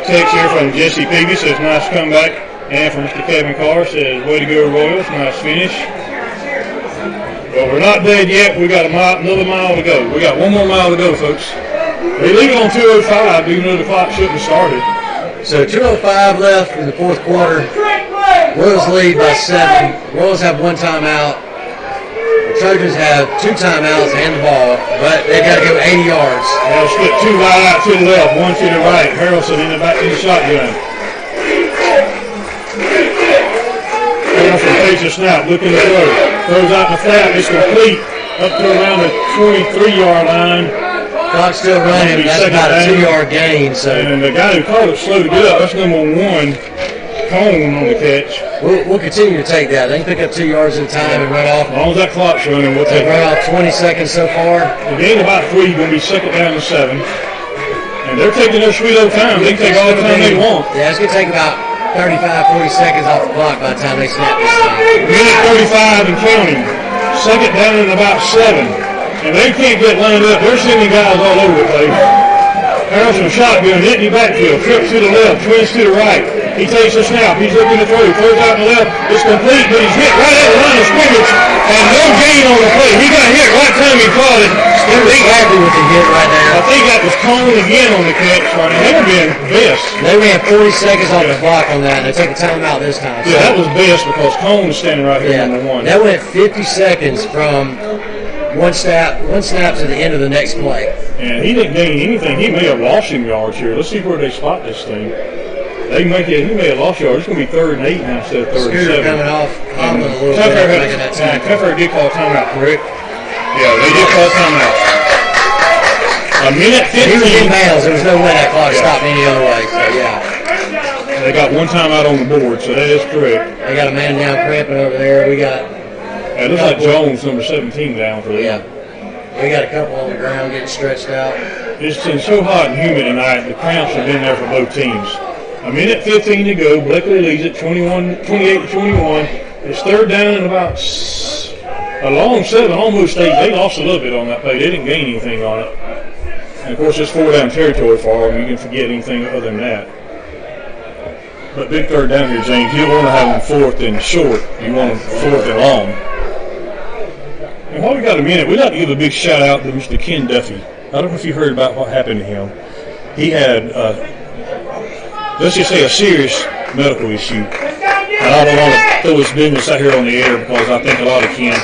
Text here from Jesse Peavy says nice comeback, and from Mr. Kevin Carr says way to go Royals, nice finish. But we're not dead yet. We got another mile to go. We got 1 more mile to go, folks. They leave it on 2:05, even though the clock shouldn't have started. So 2:05 left in the 4th quarter. Royals lead by 7. Royals have 1 timeout. The Trojans have 2 timeouts and the ball, but they've got to go 80 yards. They'll split 2 wide out to the left, 1 to the right. Harrelson in the back in the shotgun. Harrelson takes a snap, looking to throw. Throws out in the flat, it's complete. Up to around the 23-yard line. Clock's still running, that's about a 2-yard gain. So. And the guy who called it slow to get up, that's number 1. Cone on the catch. We'll continue to take that. They can pick up 2 yards at a time and run off. As long as that clock's running, we'll take it. They've run off 20 seconds so far. The game about 3, going to be 2nd down and 7. And they're taking their sweet old time. They can take all the time they want. Yeah, it's going to take about 35, 40 seconds off the clock by the time they snap this thing. Minute 35 and counting. Second down and about 7. And they can't get lined up. They're sending guys all over the place. Harrelson shotgun, hitting the backfield, trips to the left, twins to the right. He takes a snap, he's looking to throw, throws out to the left, it's complete, but he's hit right at the line of scrimmage, and no gain on the play. He got hit right time he caught it. He was happy with the hit right there. I think that was Cone again on the catch. Right now. That would have been best. They ran 40 seconds off the clock on that, and they took a timeout this time. Yeah, that was best because Cone was standing right here, number one. That went 50 seconds from one snap to the end of the next play. And he didn't gain anything. He may have lost some yards here. Let's see where they spot this thing. He may have lost yards. It's going to be 3rd and 8 now instead of 3rd and 7. Coming off, hobbling a little Telfair bit, making that time. Telfair did call timeout, correct? Yeah, they did call timeout. A minute 15. He was in bounds. There was no way that clock stopped any other way. So, yeah. They got one timeout on the board, so that is correct. They got a man down cramping over there. We got... It looks like Jones, number 17, down for them. Yeah. We got a couple on the ground getting stretched out. It's been so hot and humid tonight, the cramps have been there for both teams. A minute 15 to go. Bleckley leads it 28-21. It's 3rd down and about a long 7, almost 8. They lost a little bit on that play. They didn't gain anything on it. And, of course, it's 4 down territory for them. You can forget anything other than that. But big 3rd down here, James. You don't want to have them 4th and short. You want them 4th and long. And while we got a minute, we'd like to give a big shout out to Mr. Ken Duffy. I don't know if you heard about what happened to him. He had, let's just say, a serious medical issue. And I don't want to throw his business out here on the air because I think a lot of Ken.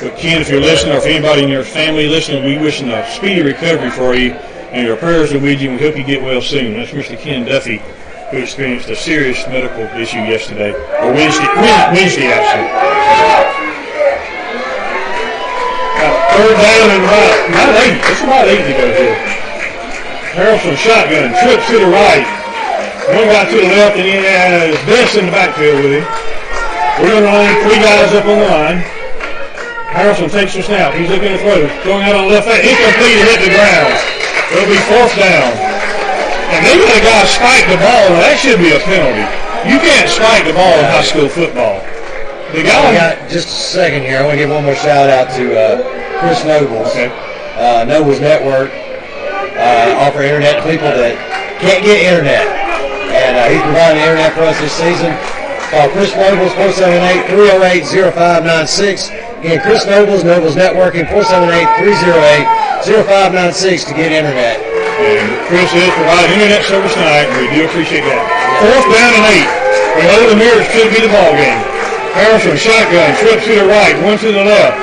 But Ken, if you're listening, or if anybody in your family listening, we wishing a speedy recovery for you, and your prayers are with you, and we hope you get well soon. That's Mr. Ken Duffy, who experienced a serious medical issue yesterday, or Wednesday actually. 3rd down and about 8. It's about 8 to go here. Harrelson shotgun, trips to the right. One guy to the left, and he has Bess in the backfield with him. We're going to line 3 guys up on the line. Harrelson takes the snap. He's looking to throw. Throwing out on the left side. Incomplete, hit the ground. It'll be 4th down. And they let a guy spike the ball. Now, that should be a penalty. You can't spike the ball in high school football. The guy. We got just a second here. I want to give one more shout out to Chris Nobles. Okay. Nobles Network offer internet to people that can't get internet. And he's providing internet for us this season. Call Chris Nobles, 478-308-0596. Again, Chris Nobles, Nobles Networking, 478-308-0596 to get internet. And Chris is providing internet service tonight, and we do appreciate that. 4th down and 8. We know the mirrors should be the ball game. Harrelson shotgun, trips to the right, one to the left.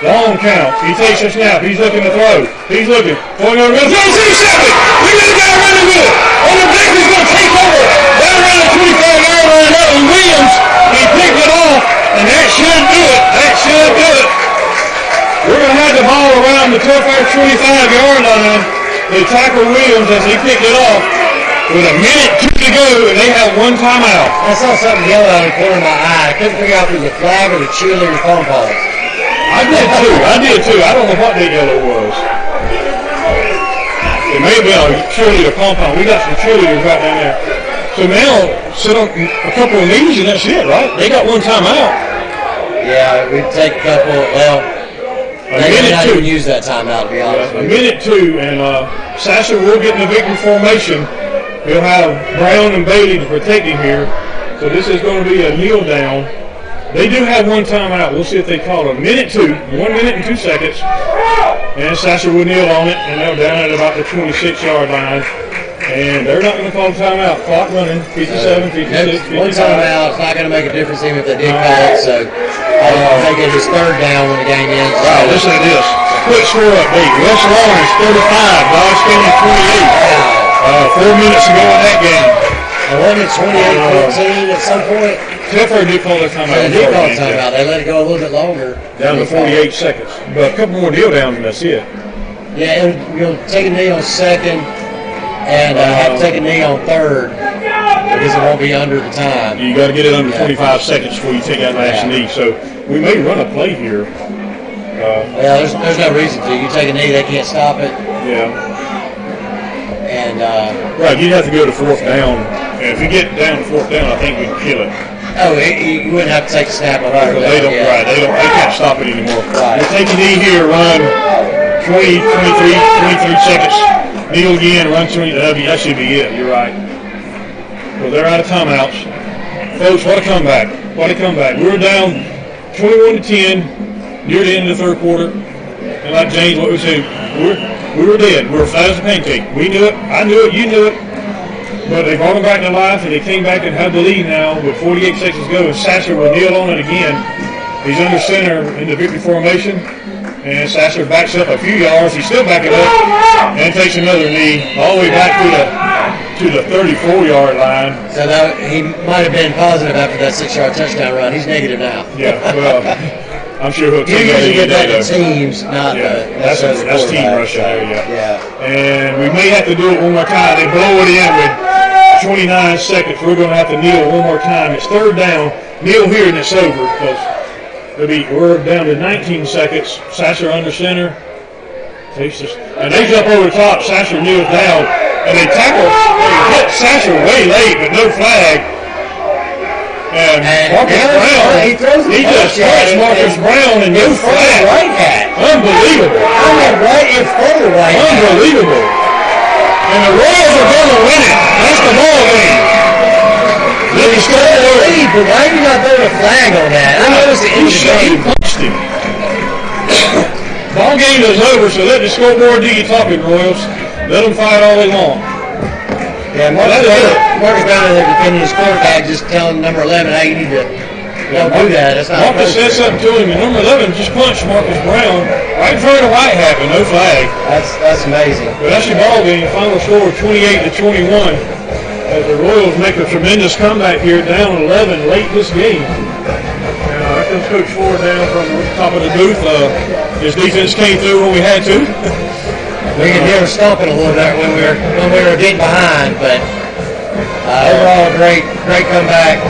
Long count. He takes a snap. He's looking to throw. He's looking. Going over the middle. Throws intercepted. We got a guy running with it. On the back, he's going to take over. Down around the 25-yard line. That was Williams. He picked it off, and that should do it. That should do it. We're going to have the ball around the Telfair 25-yard line. They tackle Williams as he picked it off. With a minute 2 to go, and they have one timeout. I saw something yellow out of the corner of my eye. I couldn't figure out if it was a flag or the cheerleader phone call. I did too. I don't know what that yellow was. It may have been a cheerleader compound. We got some cheerleaders right down there. So now, sit on a couple of knees and that's it, right? They got one timeout. Yeah, we'd take a couple, well, they may not even use that timeout, to be honest with you. A minute 2, and Sasser will get in the victory formation. He'll have Brown and Bailey to protect him here. So this is going to be a kneel down. They do have one timeout. We'll see if they call it. Minute 2, 1 minute and 2 seconds. And Sasser will kneel on it, and they're down at about the 26-yard line. And they're not going to call a timeout. Clock running, 57, 56, 55. One timeout. It's not going to make a difference even if they did call it. So I think it is 3rd down when the game ends. Wow, listen to this. Quick score update. West Lawrence 35, Dodge County 28. 4 minutes to go in that game. And wasn't it 28-14 at some point? Telfair did call their timeout. They did call a timeout. They let it go a little bit longer. Down to 48 seconds. But a couple more deal downs and that's it. Yeah, and you'll take a knee on 2nd and have to take a knee on 3rd because it won't be under the time. You got to get it under 25 seconds before you take that last knee. So we may run a play here. There's no reason to. You take a knee, they can't stop it. Yeah. And right, you'd have to go to fourth down. And if you get down to fourth down, I think we'd kill it. you wouldn't have to take a snap on Right, third they down. don't. Right, they can't stop it anymore. Right. They take a knee here, run 20, 23 seconds. Kneel again, run 20. That should be it. You're right. Well, they're out of timeouts. Folks, what a comeback. What a comeback. We were down 21-10 near the end of the third quarter. And like James, what we said, we were dead. We were flat as a pancake. We knew it. I knew it. You knew it. But they brought them back to life, and they came back and had the lead now with 48 seconds to go. And Sasser will kneel on it again. He's under center in the victory formation. And Sasser backs up a few yards. He's still backing up and takes another knee all the way back to the 34-yard line. So he might have been positive after that 6-yard touchdown run. He's negative now. Yeah, well, I'm sure he'll You take that usually any get that day, in though. teams, not That's team rush there, Yeah. And we may have to do it one more time. They blow it in with 29 seconds. We're going to have to kneel one more time. It's third down. Kneel here and it's over because we're down to 19 seconds. Sasser under center. And they jump over the top. Sasser kneels down. And they hit Sasser way late, but no flag. And Marcus Brown, he just touched Marcus Brown and no flag. Right hat. Unbelievable. I had right in front of the right hat. Unbelievable. And the Royals are going to win it. That's the ball game. He scored the lead, but why did you not throw the flag on that? I noticed the end of the game. He punched him. Ball game is over, so let the scoreboard do your talking, Royals. Let them fight all day long. Yeah, Marcus Brown, in their opinion, his quarterback, just telling number 11, hey, you need to don't do that. That's not Marcus said something to him, and number 11 just punched Marcus Brown right in front of the white hat with no flag. That's amazing. But that's your ball game. Final score 28-21. As the Royals make a tremendous comeback here, down 11 late this game. Here comes Coach Ford down from the top of the booth. His defense came through when we had to. We could hear him stomping a little bit when we were getting behind, but overall, great comeback.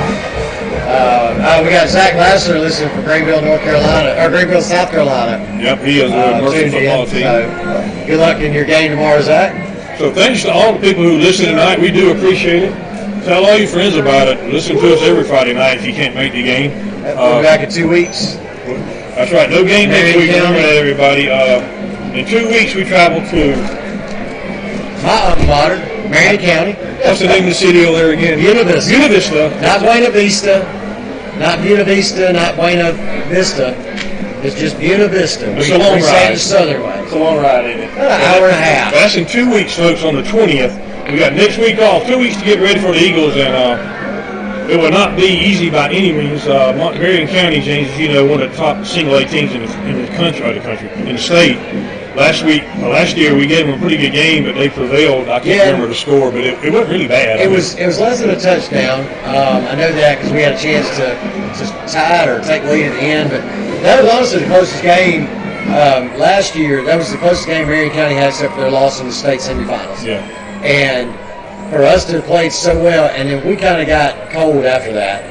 We got Zach Lassiter listening from Greenville, South Carolina. Yep, he is a Murphy football team. So, good luck in your game tomorrow, Zach. So thanks to all the people who listen tonight. We do appreciate it. Tell all your friends about it. Listen to us every Friday night if you can't make the game. We'll be back in 2 weeks. That's right. No game next week. Remember that, everybody. In 2 weeks, we travel to my alma mater, Marion County. What's the name of the city over there again? Buena Vista. Buena Vista. Not Buena Vista. Not Buena Vista. Not Buena Vista. It's just Buena Vista. It's a long ride. Say it the southern way. It's a long ride, isn't it? An hour and a half. That's in 2 weeks, folks, on the 20th. We got next week off. 2 weeks to get ready for the Eagles, and it will not be easy by any means. Marion County, James, as you know, one of the top single A teams in the country, in the state. Last year, we gave them a pretty good game, but they prevailed. I can't remember the score, but it wasn't really bad. It was less than a touchdown. I know that because we had a chance to tie it or take the lead at the end, but that was honestly the closest game last year. That was the closest game Marion County had except for their loss in the state semifinals. Yeah. And for us to have played so well, and then we kind of got cold after that.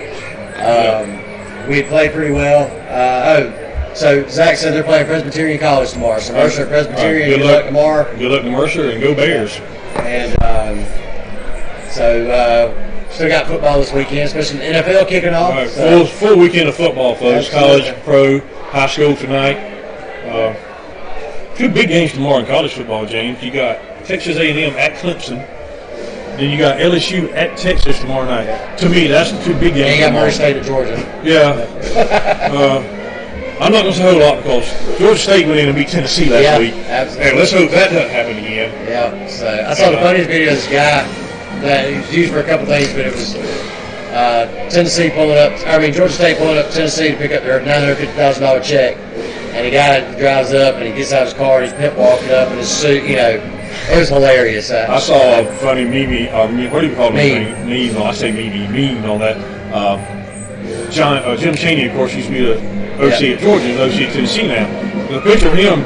We had played pretty well. So Zach said they're playing Presbyterian College tomorrow. So Mercer Presbyterian, good luck tomorrow. Good luck to Mercer and go Bears. And still got football this weekend, especially the NFL kicking off. Right, so. Full weekend of football, folks. Absolutely. College, pro, high school tonight. 2 big games tomorrow in college football, James. You got Texas A&M at Clemson. Then you got LSU at Texas tomorrow night. To me, that's the 2 big games. And you got Murray State at Georgia. Yeah. I'm not going to say a whole lot because Georgia State went in and beat Tennessee last week. Absolutely. And let's hope that doesn't happen again. Yeah. So I saw the funniest video of this guy that he was used for a couple things, but it was Georgia State pulling up Tennessee to pick up their $950,000 check. And the guy drives up and he gets out of his car and he's pimp walking up in his suit, It was hilarious. I saw a funny meme, what do you call it? Meme. I say meme on that. Jim Chaney, of course, used to be the OC at Georgia and OC at Tennessee now. The picture of him,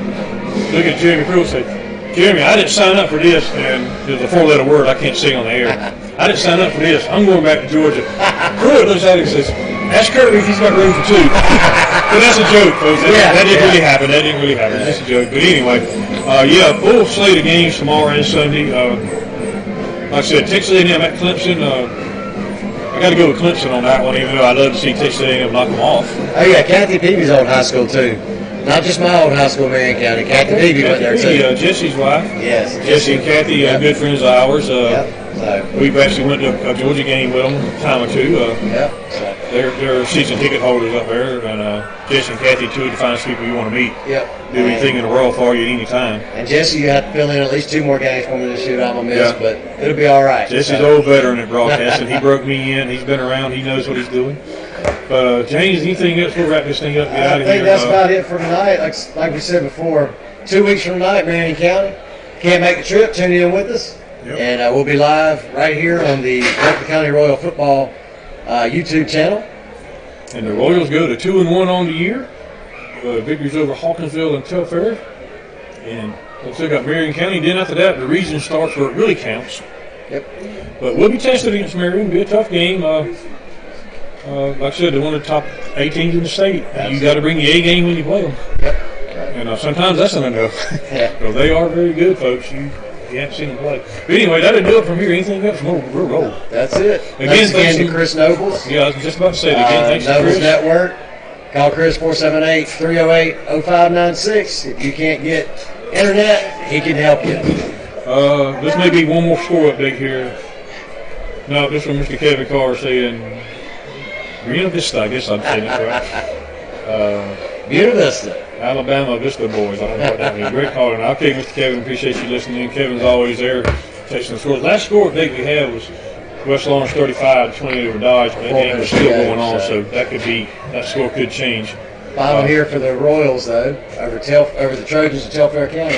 look at Jeremy Pruitt and say, Jeremy, I didn't sign up for this, and there's a 4-letter word I can't say on the air. I didn't sign up for this. I'm going back to Georgia. Pruitt looks at him and says, ask Kirby if he's got room for 2. But that's a joke, folks. That didn't really happen. It's just a joke. But anyway, full slate of games tomorrow and Sunday. like I said, Texas A&M at Clemson. I got to go with Clemson on that one, even though I'd love to see Texas A&M knock them off. Oh yeah, Kathy Peavy's old high school too. Not just my old high school, Marion County. Kathy Peavy went there too. Jesse's wife. Yes. Jesse and Kathy, good friends of ours. So. We've actually went to a Georgia game with them a time or two. So. They're season ticket holders up there, and Jesse and Kathy, two of the finest people you want to meet. Yep. Do anything in the world for you at any time. And Jesse, you have to fill in at least 2 more games for me this year. I'm going to miss, but it'll be all right. Jesse's an old veteran at broadcasting. He broke me in. He's been around. He knows what he's doing. But James, anything else? We'll wrap this thing up. Get out of here. I think that's about it for tonight. Like we said before, 2 weeks from tonight, Marion County. Can't make the trip, tune in with us. Yep. And we'll be live right here on the Bleckley County Royal Football YouTube channel. And the Royals go to 2-1 on the year. Victories over Hawkinsville and Telfair. And we still got Marion County. Then after that, the region starts where it really counts. Yep. But we'll be tested against Marion. It'll be a tough game. Like I said, they're one of the top 8 teams in the state. You got to bring the A game when you play them. Yep. And sometimes that's not enough. So they are very good, folks. You haven't seen them play. But anyway, that'll do it from here. Anything else? We'll roll. That's it. Again, thanks to Chris Nobles. Yeah, I was just about to say it again. Thanks to Nobles Chris. Network. Call Chris 478-308-0596. If you can't get internet, he can help you. This may be one more score update here. No, this from Mr. Kevin Carr saying Buena Vista. I guess I'm saying that right. Buena Vista. Alabama Vista Boys. I don't know what that means. Great call. Okay, Mr. Kevin, appreciate you listening. Kevin's always there, texting the scores. Last score update we had was West Lawrence 35-20 over Dodge, but that game was still going on, so that score could change. Final here for the Royals, though, over the Trojans of Telfair County.